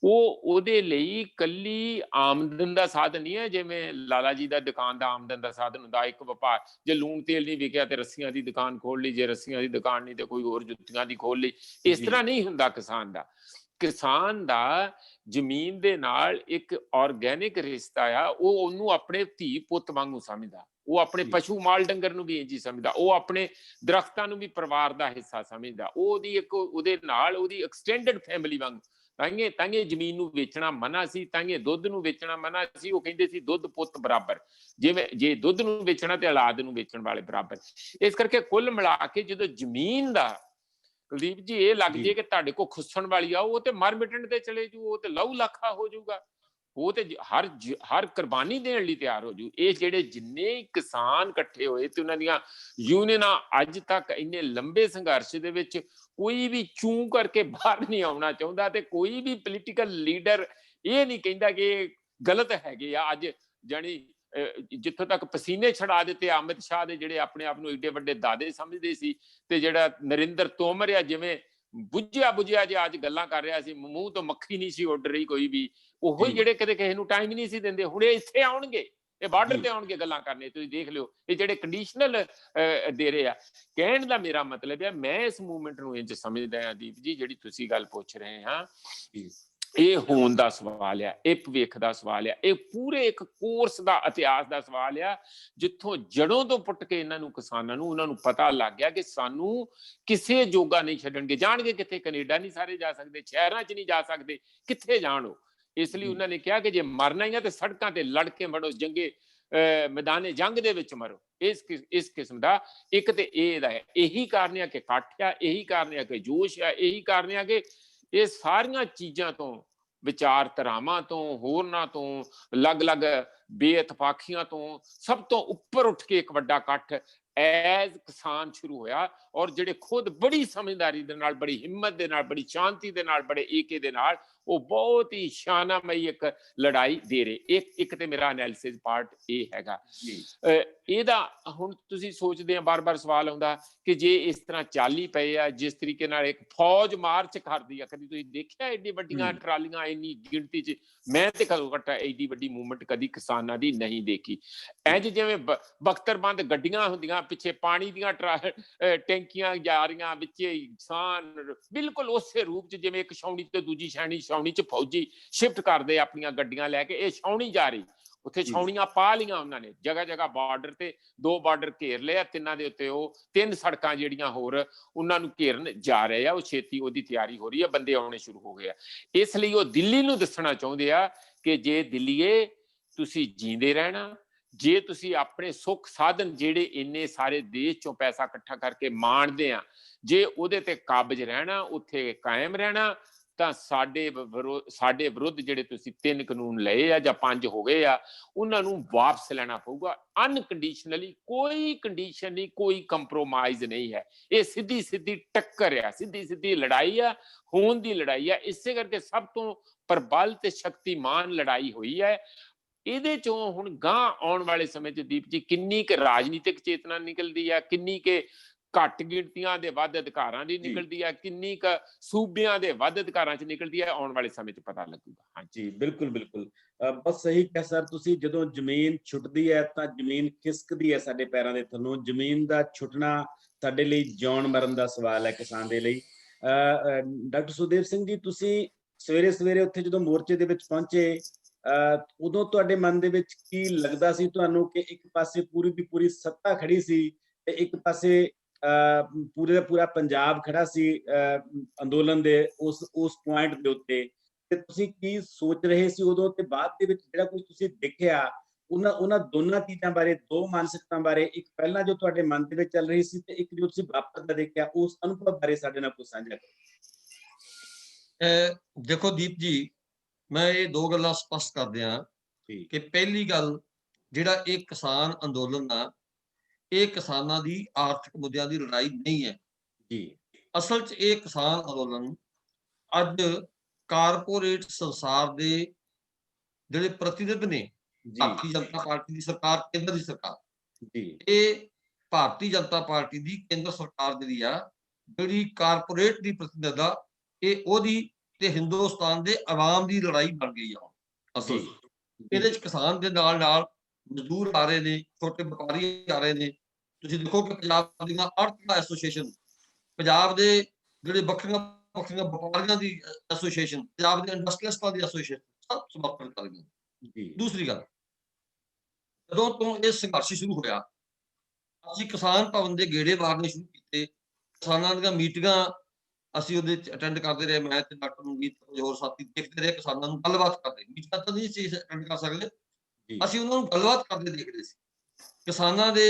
ਉਹਦੇ ਲਈ ਕੱਲੀ ਆਮਦਨ ਦਾ ਸਾਧਨ ਨਹੀਂ ਹੈ। ਜਿਵੇਂ ਲਾਲਾ ਜੀ ਦਾ ਦੁਕਾਨ ਦਾ ਆਮਦਨ ਦਾ ਸਾਧਨ ਹੁੰਦਾ, ਇੱਕ ਵਪਾਰ, ਜੇ ਲੂਣ ਤੇਲ ਨਹੀਂ ਵਿਕਿਆ ਤੇ ਰੱਸੀਆਂ ਦੀ ਦੁਕਾਨ ਖੋਲ ਲਈ, ਜੇ ਰੱਸੀਆਂ ਦੀ ਦੁਕਾਨ ਨਹੀਂ ਤੇ ਕੋਈ ਹੋਰ ਜੁੱਤੀਆਂ ਦੀ ਖੋਲ ਲਈ। ਇਸ ਤਰ੍ਹਾਂ ਨਹੀਂ ਹੁੰਦਾ ਕਿਸਾਨ ਦਾ। ਕਿਸਾਨ ਦਾ ਜ਼ਮੀਨ ਦੇ ਨਾਲ ਇੱਕ ਆਰਗੈਨਿਕ ਰਿਸ਼ਤਾ ਆ, ਉਹ ਉਹਨੂੰ ਆਪਣੇ ਧੀ ਪੁੱਤ ਵਾਂਗੂ ਸਮਝਦਾ, ਉਹ ਆਪਣੇ ਪਸ਼ੂ ਮਾਲ ਡੰਗਰ ਨੂੰ ਵੀ ਇੰਝ ਹੀ ਸਮਝਦਾ, ਉਹ ਆਪਣੇ ਦਰਖਤਾਂ ਨੂੰ ਵੀ ਪਰਿਵਾਰ ਦਾ ਹਿੱਸਾ ਸਮਝਦਾ, ਉਹਦੀ ਇੱਕ ਉਹਦੇ ਨਾਲ ਉਹਦੀ ਐਕਸਟੈਂਡਡ ਫੈਮਿਲੀ ਵਾਂਗੂ। ਤਾਂਗੇ ਜ਼ਮੀਨ ਨੂੰ ਵੇਚਣਾ ਮਨਾ ਸੀ, ਤਾਂਗੇ ਦੁੱਧ ਨੂੰ ਵੇਚਣਾ ਮਨਾ ਸੀ। ਉਹ ਕਹਿੰਦੇ ਸੀ ਦੁੱਧ ਪੁੱਤ ਬਰਾਬਰ, ਜਿਵੇਂ ਜੇ ਦੁੱਧ ਨੂੰ ਵੇਚਣਾ ਤੇ ਔਲਾਦ ਨੂੰ ਵੇਚਣ ਵਾਲੇ ਬਰਾਬਰ। ਇਸ ਕਰਕੇ ਕੁੱਲ ਮਿਲਾ ਕੇ ਜਦੋਂ ਜ਼ਮੀਨ ਦਾ, ਕੁਲਦੀਪ ਜੀ, ਇਹ ਲੱਗ ਜੇ ਕਿ ਤੁਹਾਡੇ ਕੋਲ ਖੁੱਸਣ ਵਾਲੀ ਆ, ਉਹ ਤੇ ਮਰ ਮਿਟਣ ਤੇ ਚਲੇ ਜੂ, ਉਹ ਤੇ ਲਹੂ ਲੱਖਾ ਹੋ ਜਾਊਗਾ, ਉਹ ਤੇ ਹਰ ਕੁਰਬਾਨੀ ਦੇਣ ਲਈ ਤਿਆਰ ਹੋ ਜੂ। ਇਹ ਜਿਹੜੇ ਜਿੰਨੇ ਕਿਸਾਨ ਇਕੱਠੇ ਹੋਏ ਤੇ ਉਹਨਾਂ ਦੀਆਂ ਯੂਨੀਅਨਾਂ ਅੱਜ ਤੱਕ ਇੰਨੇ ਲੰਬੇ ਸੰਘਰਸ਼ ਦੇ ਵਿੱਚ ਕੋਈ ਵੀ ਚੂੰ ਕਰਕੇ ਬਾਹਰ ਨਹੀਂ ਆਉਣਾ ਚਾਹੁੰਦਾ, ਤੇ ਕੋਈ ਵੀ ਪੋਲੀਟੀਕਲ ਲੀਡਰ ਇਹ ਨਹੀਂ ਕਹਿੰਦਾ ਕਿ ਇਹ ਗਲਤ ਹੈਗੇ ਆ। ਅੱਜ ਜਾਣੀ ਜਿੱਥੋਂ ਤੱਕ ਪਸੀਨੇ ਛਡਾ ਦਿੱਤੇ ਅਮਿਤ ਸ਼ਾਹ ਦੇ, ਜਿਹੜੇ ਆਪਣੇ ਆਪ ਨੂੰ ਏਡੇ ਵੱਡੇ ਦਾਦੇ ਸਮਝਦੇ ਸੀ, ਤੇ ਜਿਹੜਾ ਨਰਿੰਦਰ ਤੋਮਰ ਆ, ਜਿਵੇਂ ਬੁੱਝਿਆ ਜੇ ਅੱਜ ਗੱਲਾਂ ਕਰ ਰਿਹਾ ਸੀ, ਮੂੰਹ ਤੋਂ ਮੱਖੀ ਨਹੀਂ ਸੀ ਉੱਡ ਰਹੀ ਕੋਈ ਵੀ, ਉਹੀ ਜਿਹੜੇ ਕਦੇ ਕਿਸੇ ਨੂੰ ਟਾਈਮ ਹੀ ਨਹੀਂ ਸੀ ਦਿੰਦੇ, ਹੁਣ ਇਹ ਇੱਥੇ ਆਉਣਗੇ, ਇਹ ਬਾਰਡਰ ਤੇ ਆਉਣਗੇ ਗੱਲਾਂ ਕਰਨੇ, ਤੁਸੀਂ ਦੇਖ ਲਿਓ। ਇਹ ਜਿਹੜੇ ਕੰਡੀਸ਼ਨਲ ਡੇਰੇ ਆ, ਕਹਿਣ ਦਾ ਮੇਰਾ ਮਤਲਬ ਹੈ ਮੈਂ ਇਸ ਮੂਵਮੈਂਟ ਨੂੰ ਇੰਜ ਸਮਝਦਾ ਹਾਂ ਦੀਪ ਜੀ, ਜਿਹੜੀ ਤੁਸੀਂ ਗੱਲ ਪੁੱਛ ਰਹੇ ਹਾਂ, ਇਹ ਹੋਣ ਦਾ ਸਵਾਲ ਆ, ਇਹ ਭਵਿੱਖ ਦਾ ਸਵਾਲ ਆ, ਇਹ ਪੂਰੇ ਇੱਕ ਕੋਰਸ ਦਾ ਇਤਿਹਾਸ ਦਾ ਸਵਾਲ ਆ, ਜਿੱਥੋਂ ਜੜੋਂ ਤੋਂ ਪੁੱਟ ਕੇ ਇਹਨਾਂ ਨੂੰ, ਕਿਸਾਨਾਂ ਨੂੰ, ਉਹਨਾਂ ਨੂੰ ਪਤਾ ਲੱਗ ਗਿਆ ਕਿ ਸਾਨੂੰ ਕਿਸੇ ਜੋਗਾ ਨਹੀਂ ਛੱਡਣਗੇ। ਜਾਣਗੇ ਕਿੱਥੇ? ਕੈਨੇਡਾ ਨਹੀਂ ਸਾਰੇ ਜਾ ਸਕਦੇ, ਸ਼ਹਿਰਾਂ 'ਚ ਨਹੀਂ ਜਾ ਸਕਦੇ, ਕਿੱਥੇ ਜਾਣ ਉਹ? ਇਸ ਲਈ ਉਹਨਾਂ ਨੇ ਕਿਹਾ ਕਿ ਜੇ ਮਰਨਾ ਹੀ ਆ ਤੇ ਸੜਕਾਂ ਤੇ ਲੜ ਕੇ ਮਰੋ, ਜੰਗੇ ਮੈਦਾਨੇ ਜੰਗ ਦੇ ਵਿੱਚ ਮਰੋ। ਇਸ ਕਿਸਮ ਦਾ ਇੱਕ ਤੇ ਇਹਦਾ ਹੈ, ਇਹੀ ਕਾਰਨ ਆ ਕਿ ਇਕੱਠ ਆ, ਇਹੀ ਕਾਰਨ ਆ ਕਿ ਜੋਸ਼ ਆ, ਇਹੀ ਕਾਰਨ ਆ ਕਿ ਇਹ ਸਾਰੀਆਂ ਚੀਜ਼ਾਂ ਤੋਂ, ਵਿਚਾਰਧਾਰਾਵਾਂ ਤੋਂ, ਹੋਰਨਾਂ ਤੋਂ, ਅਲੱਗ-ਅਲੱਗ ਬੇਇਤਫਾਕੀਆਂ ਤੋਂ, ਸਭ ਤੋਂ ਉੱਪਰ ਉੱਠ ਕੇ ਇੱਕ ਵੱਡਾ ਇਕੱਠ ਐਜ਼ ਕਿਸਾਨ ਸ਼ੁਰੂ ਹੋਇਆ। ਔਰ ਜਿਹੜੇ ਖੁਦ ਬੜੀ ਸਮਝਦਾਰੀ ਦੇ ਨਾਲ, ਬੜੀ ਹਿੰਮਤ ਦੇ ਨਾਲ, ਬੜੀ ਸ਼ਾਂਤੀ ਦੇ ਨਾਲ, ਬੜੇ ਏਕੇ ਦੇ ਨਾਲ ਉਹ ਬਹੁਤ ਹੀ ਸ਼ਾਨਾਮਈ ਇੱਕ ਲੜਾਈ ਦੇ ਰਹੇ। ਇੱਕ ਤੇ ਮੇਰਾ ਐਨਾਲਿਸਿਸ ਪਾਰਟ ਇਹ ਹੈਗਾ। ਇਹਦਾ ਹੁਣ ਤੁਸੀਂ ਸੋਚਦੇ ਆ, ਬਾਰ-ਬਾਰ ਸਵਾਲ ਆਉਂਦਾ ਕਿ ਜੇ ਇਸ ਤਰ੍ਹਾਂ ਚੱਲ ਹੀ ਪਏ ਆ, ਜਿਸ ਤਰੀਕੇ ਨਾਲ ਇੱਕ ਫੌਜ ਮਾਰਚ ਕਰਦੀ ਆ, ਕਦੀ ਤੁਸੀਂ ਦੇਖਿਆ ਐਡੀ ਵੱਡੀਆਂ ਟਰਾਲੀਆਂ ਇੰਨੀ ਗਿਣਤੀ 'ਚ? ਮੈਂ ਤੇ ਘੱਟੋ ਘੱਟ ਐਡੀ ਵੱਡੀ ਮੂਵਮੈਂਟ ਕਦੀ ਕਿਸਾਨਾਂ ਦੀ ਨਹੀਂ ਦੇਖੀ। ਇੰਝ ਜਿਵੇਂ ਬਖਤਰਬੰਦ ਗੱਡੀਆਂ ਹੁੰਦੀਆਂ, ਪਿੱਛੇ ਪਾਣੀ ਦੀਆਂ ਟੈਂਕੀਆਂ ਜਾ ਰਹੀਆਂ, ਵਿੱਚੇ ਕਿਸਾਨ ਬਿਲਕੁਲ ਉਸੇ ਰੂਪ 'ਚ ਜਿਵੇਂ ਇੱਕ ਛਾਉਣੀ ਤੇ ਦੂਜੀ ਛਾਉਣੀ 'ਚ ਫੌਜੀ ਸ਼ਿਫਟ ਕਰਦੇ ਆਪਣੀਆਂ ਗੱਡੀਆਂ ਲੈ ਕੇ। ਇਹ ਛਾਉਣੀ ਜਾ ਰਹੀ, ਉੱਥੇ ਛਾਉਣੀਆਂ ਪਾ ਲਈਆਂ ਉਹਨਾਂ ਨੇ, ਜਗ੍ਹਾ ਜਗ੍ਹਾ ਬਾਰਡਰ ਤੇ 2 ਬਾਰਡਰ ਘੇਰ ਲਿਆ, 3 ਦੇ ਉੱਤੇ ਉਹ 3 ਸੜਕਾਂ ਜਿਹੜੀਆਂ ਹੋਰ ਉਹਨਾਂ ਨੂੰ ਘੇਰਨ ਜਾ ਰਹੇ ਆ। ਉਹ ਛੇਤੀ ਉਹਦੀ ਤਿਆਰੀ ਹੋ ਰਹੀ ਹੈ, ਬੰਦੇ ਆਉਣੇ ਸ਼ੁਰੂ ਹੋ ਗਏ ਆ। ਇਸ ਲਈ ਉਹ ਦਿੱਲੀ ਨੂੰ ਦੱਸਣਾ ਚਾਹੁੰਦੇ ਆ ਕਿ ਜੇ ਦਿੱਲੀਏ ਤੁਸੀਂ ਜੀਂਦੇ ਰਹਿਣਾ, ਜੇ ਤੁਸੀਂ ਆਪਣੇ ਸੁੱਖ ਸਾਧਨ ਜਿਹੜੇ ਇੰਨੇ ਸਾਰੇ ਦੇਸ਼ ਚੋਂ ਪੈਸਾ ਇਕੱਠਾ ਕਰਕੇ ਮਾਣਦੇ ਆ, ਜੇ ਉਹਦੇ ਤੇ ਕਾਬਜ ਰਹਿਣਾ, ਉੱਥੇ ਕਾਇਮ ਰਹਿਣਾ, ਤਾਂ ਸਾਡੇ ਵਿਰੁੱਧ ਜਿਹੜੇ ਤੁਸੀਂ 3 ਕਾਨੂੰਨ ਲਏ ਆ ਜਾਂ 5 ਹੋ ਗਏ ਆ, ਉਹਨਾਂ ਨੂੰ ਵਾਪਸ ਲੈਣਾ ਪਊਗਾ ਅਨਕੰਡੀਸ਼ਨਲੀ। ਕੋਈ ਕੰਡੀਸ਼ਨ ਨਹੀਂ, ਕੋਈ ਕੰਪਰੋਮਾਈਜ਼ ਨਹੀਂ ਹੈ। ਇਹ ਸਿੱਧੀ ਟੱਕਰ ਆ, ਸਿੱਧੀ ਲੜਾਈ ਆ, ਹੋਣ ਦੀ ਲੜਾਈ ਆ। ਇਸੇ ਕਰਕੇ ਸਭ ਤੋਂ ਪ੍ਰਬਲ ਤੇ ਸ਼ਕਤੀਮਾਨ ਲੜਾਈ ਹੋਈ ਹੈ। ਇਹਦੇ ਚੋਂ ਹੁਣ ਗਾਂ ਆਉਣ ਵਾਲੇ ਸਮੇਂ 'ਚ ਦੀਪ ਜੀ ਕਿੰਨੀ ਕੁ ਰਾਜਨੀਤਿਕ ਚੇਤਨਾ ਨਿਕਲਦੀ ਆ, ਕਿੰਨੀ ਕੁ ਘੱਟ ਗਿਣਤੀਆਂ ਦੇ ਵੱਧ ਅਧਿਕਾਰਾਂ ਦੀ ਨਿਕਲਦੀ ਹੈ, ਕਿੰਨੀ ਕੁ ਸੂਬਿਆਂ ਦੇ ਵੱਧ ਅਧਿਕਾਰਾਂ 'ਚ ਨਿਕਲਦੀ ਹੈ, ਆਉਣ ਵਾਲੇ ਸਮੇਂ 'ਚ ਪਤਾ ਲੱਗੂਗਾ। ਹਾਂਜੀ, ਬਿਲਕੁਲ। ਬਸ ਸਹੀ ਕਿਹਾ ਸਰ ਤੁਸੀਂ। ਜਦੋਂ ਜ਼ਮੀਨ ਛੁੱਟਦੀ ਹੈ ਤਾਂ ਜ਼ਮੀਨ ਖਿਸਕਦੀ ਹੈ ਸਾਡੇ ਪੈਰਾਂ ਦੇ ਥੱਲੋਂ। ਜ਼ਮੀਨ ਦਾ ਛੁੱਟਣਾ ਸਾਡੇ ਲਈ ਜਿਉਣ ਮਰਨ ਦਾ ਸਵਾਲ ਹੈ, ਕਿਸਾਨ ਦੇ ਲਈ। ਡਾਕਟਰ ਸੁਖਦੇਵ ਸਿੰਘ ਜੀ, ਤੁਸੀਂ ਸਵੇਰੇ ਉੱਥੇ ਜਦੋਂ ਮੋਰਚੇ ਦੇ ਵਿੱਚ ਪਹੁੰਚੇ, ਉਦੋਂ ਤੁਹਾਡੇ ਮਨ ਦੇ ਵਿੱਚ ਕੀ ਲੱਗਦਾ ਸੀ ਤੁਹਾਨੂੰ ਕਿ ਇੱਕ ਪਾਸੇ ਪੂਰੀ ਦੀ ਪੂਰੀ ਸੱਤਾ ਖੜੀ ਸੀ ਤੇ ਇੱਕ ਪਾਸੇ ਪੂਰਾ ਪੰਜਾਬ ਖੜਾ ਸੀ ਅੰਦੋਲਨ ਦੇ ਉਸ ਪੁਆਇੰਟ ਦੇ ਉੱਤੇ, ਤੇ ਤੁਸੀਂ ਕੀ ਸੋਚ ਰਹੇ ਸੀ ਉਦੋਂ ਤੇ ਬਾਅਦ ਦੇ ਵਿੱਚ ਜਿਹੜਾ ਕੁਝ ਤੁਸੀਂ ਦੇਖਿਆ ਉਹਨਾਂ ਦੋਨਾਂ ਚੀਜ਼ਾਂ ਬਾਰੇ, 2 ਮਾਨਸਿਕਤਾਂ ਬਾਰੇ, ਇੱਕ ਪਹਿਲਾਂ ਜੋ ਤੁਹਾਡੇ ਮਨ ਦੇ ਵਿੱਚ ਚੱਲ ਰਹੀ ਸੀ ਤੇ ਇੱਕ ਜੋ ਤੁਸੀਂ ਵਾਪਰਦਾ ਦੇਖਿਆ, ਉਸ ਅਨੁਭਵ ਬਾਰੇ ਸਾਡੇ ਨਾਲ ਕੁਝ ਸਾਂਝਾ ਕਰੋ। ਦੇਖੋ ਦੀਪ ਜੀ, ਮੈਂ ਇਹ 2 ਗੱਲਾਂ ਸਪਸ਼ਟ ਕਰ ਦਿਆਂ ਕਿ ਪਹਿਲੀ ਗੱਲ, ਜਿਹੜਾ ਇਹ ਕਿਸਾਨ ਅੰਦੋਲਨ ਆ, ਇਹ ਕਿਸਾਨਾਂ ਦੀ ਆਰਥਿਕ ਮੁੱਦਿਆਂ ਦੀ ਲੜਾਈ ਨਹੀਂ ਹੈ ਜੀ। ਅਸਲ 'ਚ ਇਹ ਕਿਸਾਨ ਅੰਦੋਲਨ ਅੱਜ ਕਾਰਪੋਰੇਟ ਸੰਸਾਰ ਦੇ ਜਿਹੜੇ ਪ੍ਰਤੀਨਿਧ ਨੇ, ਭਾਰਤੀ ਜਨਤਾ ਪਾਰਟੀ ਦੀ ਸਰਕਾਰ, ਕੇਂਦਰ ਦੀ ਸਰਕਾਰ, ਇਹ ਭਾਰਤੀ ਜਨਤਾ ਪਾਰਟੀ ਦੀ ਕੇਂਦਰ ਸਰਕਾਰ ਜਿਹੜੀ ਆ, ਜਿਹੜੀ ਕਾਰਪੋਰੇਟ ਦੀ ਪ੍ਰਤੀਨਿਧ ਆ, ਇਹ ਉਹਦੀ ਤੇ ਹਿੰਦੁਸਤਾਨ ਦੇ ਆਵਾਮ ਦੀ ਲੜਾਈ ਬਣ ਗਈ ਆ ਅਸਲ। ਇਹਦੇ 'ਚ ਕਿਸਾਨ ਦੇ ਨਾਲ ਮਜ਼ਦੂਰ ਆ ਰਹੇ ਨੇ, ਛੋਟੇ ਵਪਾਰੀ ਆ ਰਹੇ ਨੇ। ਤੁਸੀਂ ਦੇਖੋ ਕਿ ਪੰਜਾਬ ਦੀਆਂ ਆੜ੍ਹਤੀਆਂ ਐਸੋਸੀਏਸ਼ਨ, ਪੰਜਾਬ ਦੇ ਜਿਹੜੇ ਵੱਖਰੀਆਂ ਵਪਾਰੀਆਂ ਦੀ ਐਸੋਸੀਏਸ਼ਨ, ਪੰਜਾਬ ਦੇ ਇੰਡਸਟਰੀਅਲਿਸਟਾਂ ਦੀ ਐਸੋਸੀਏਸ਼ਨ, ਸਭ ਸਮਰਥਨ ਕਰ ਗਈਆਂ। ਦੂਸਰੀ ਗੱਲ, ਜਦੋਂ ਤੋਂ ਇਹ ਸੰਘਰਸ਼ ਸ਼ੁਰੂ ਹੋਇਆ, ਅਸੀਂ ਕਿਸਾਨ ਭਵਨ ਦੇ ਗੇੜੇ ਮਾਰਨੇ ਸ਼ੁਰੂ ਕੀਤੇ। ਕਿਸਾਨਾਂ ਦੀਆਂ ਮੀਟਿੰਗਾਂ ਅਸੀਂ ਉਹਦੇ 'ਚ ਅਟੈਂਡ ਕਰਦੇ ਰਹੇ। ਮੈਂ ਤੇ ਡਾਕਟਰ ਮਨਜੀਤ, ਹੋਰ ਸਾਥੀ ਦੇਖਦੇ ਰਹੇ, ਕਿਸਾਨਾਂ ਨੂੰ ਗੱਲਬਾਤ ਕਰਦੇ। ਮੀਟਿੰਗਾਂ ਤਾਂ ਨਹੀਂ ਸੀ ਅਟੈਂਡ ਕਰ ਸਕਦੇ, ਅਸੀਂ ਉਹਨਾਂ ਨੂੰ ਗੱਲਬਾਤ ਕਰਦੇ ਦੇਖਦੇ ਸੀ। ਕਿਸਾਨਾਂ ਦੇ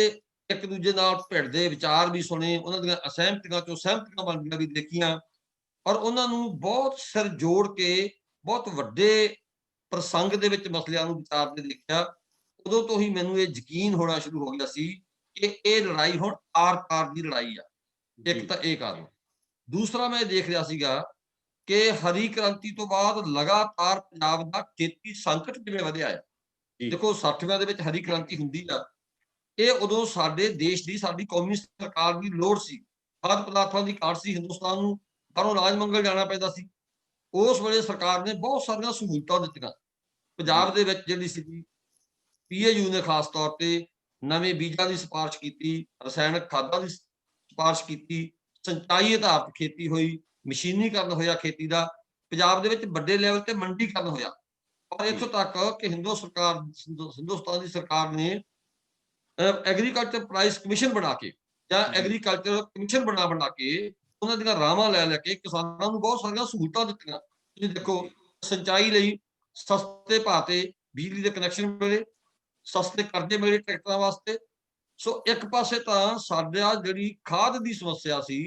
ਇੱਕ ਦੂਜੇ ਨਾਲ ਭਿੜਦੇ ਵਿਚਾਰ ਵੀ ਸੁਣੇ, ਉਹਨਾਂ ਦੀਆਂ ਅਸਹਿਮਤੀਆਂ 'ਚੋਂ ਸਹਿਮਤੀਆਂ ਬਣਦੀਆਂ ਵੀ ਦੇਖੀਆਂ, ਔਰ ਉਹਨਾਂ ਨੂੰ ਬਹੁਤ ਸਿਰ ਜੋੜ ਕੇ ਬਹੁਤ ਵੱਡੇ ਪ੍ਰਸੰਗ ਦੇ ਵਿੱਚ ਮਸਲਿਆਂ ਨੂੰ ਵਿਚਾਰਦੇ ਦੇਖਿਆ। ਉਦੋਂ ਤੋਂ ਹੀ ਮੈਨੂੰ ਇਹ ਯਕੀਨ ਹੋਣਾ ਸ਼ੁਰੂ ਹੋ ਗਿਆ ਸੀ ਕਿ ਇਹ ਲੜਾਈ ਹੁਣ ਆਰ-ਪਾਰ ਦੀ ਲੜਾਈ ਆ। ਇੱਕ ਤਾਂ ਇਹ ਕਾਰਨ। ਦੂਸਰਾ, ਮੈਂ ਦੇਖ ਰਿਹਾ ਸੀਗਾ ਕਿ ਹਰੀ ਕ੍ਰਾਂਤੀ ਤੋਂ ਬਾਅਦ ਲਗਾਤਾਰ ਪੰਜਾਬ ਦਾ ਖੇਤੀ ਸੰਕਟ ਕਿਵੇਂ ਵਧਿਆ ਆ। ਦੇਖੋ 60ਵਿਆਂ ਦੇ ਵਿੱਚ ਹਰੀ ਕ੍ਰਾਂਤੀ ਹੁੰਦੀ ਆ, ਇਹ ਉਦੋਂ ਸਾਡੇ ਦੇਸ਼ ਦੀ, ਸਾਡੀ ਕੌਮੀ ਸਰਕਾਰ ਦੀ ਲੋੜ ਸੀ। ਖਾਦ ਪਦਾਰਥਾਂ ਦੀ ਘਾਟ ਸੀ, ਹਿੰਦੁਸਤਾਨ ਨੂੰ ਬਾਹਰੋਂ ਅਨਾਜ ਮੰਗਣ ਜਾਣਾ ਪੈਂਦਾ ਸੀ। ਉਸ ਵੇਲੇ ਸਰਕਾਰ ਨੇ ਬਹੁਤ ਸਾਰੀਆਂ ਸਹੂਲਤਾਂ ਦਿੱਤੀਆਂ ਪੰਜਾਬ ਦੇ ਵਿੱਚ, ਜਿਹੜੀ ਸੀ PAU ਨੇ ਖਾਸ ਤੌਰ ਤੇ ਨਵੇਂ ਬੀਜਾਂ ਦੀ ਸਿਫਾਰਿਸ਼ ਕੀਤੀ, ਰਸਾਇਣਕ ਖਾਦਾਂ ਦੀ ਸਿਫਾਰਿਸ਼ ਕੀਤੀ, ਸਿੰਚਾਈ ਆਧਾਰਿਤ ਖੇਤੀ ਹੋਈ, ਮਸ਼ੀਨੀਕਰਨ ਹੋਇਆ ਖੇਤੀ ਦਾ, ਪੰਜਾਬ ਦੇ ਵਿੱਚ ਵੱਡੇ ਲੈਵਲ ਤੇ ਮੰਡੀਕਰਨ ਹੋਇਆ। ਔਰ ਇੱਥੋਂ ਤੱਕ ਕਿ ਹਿੰਦੁਸਤਾਨ ਦੀ ਸਰਕਾਰ ਨੇ ਐਗਰੀਕਲਚਰ ਪ੍ਰਾਈਸ ਕਮਿਸ਼ਨ ਬਣਾ ਕੇ ਜਾਂ ਐਗਰੀਕਲਚਰ ਕਮਿਸ਼ਨ ਬਣਾ ਕੇ ਉਹਨਾਂ ਦੀਆਂ ਰਾਵਾਂ ਲੈ ਕੇ ਕਿਸਾਨਾਂ ਨੂੰ ਬਹੁਤ ਸਾਰੀਆਂ ਸਹੂਲਤਾਂ ਦਿੱਤੀਆਂ। ਤੁਸੀਂ ਦੇਖੋ, ਸਿੰਚਾਈ ਲਈ ਸਸਤੇ ਭਾਅ ਤੇ ਬਿਜਲੀ ਦੇ ਕਨੈਕਸ਼ਨ ਮਿਲੇ, ਸਸਤੇ ਕਰਜ਼ੇ ਮਿਲੇ ਟਰੈਕਟਰਾਂ ਵਾਸਤੇ। ਸੋ ਇੱਕ ਪਾਸੇ ਤਾਂ ਸਾਡਾ ਜਿਹੜੀ ਖਾਦ ਦੀ ਸਮੱਸਿਆ ਸੀ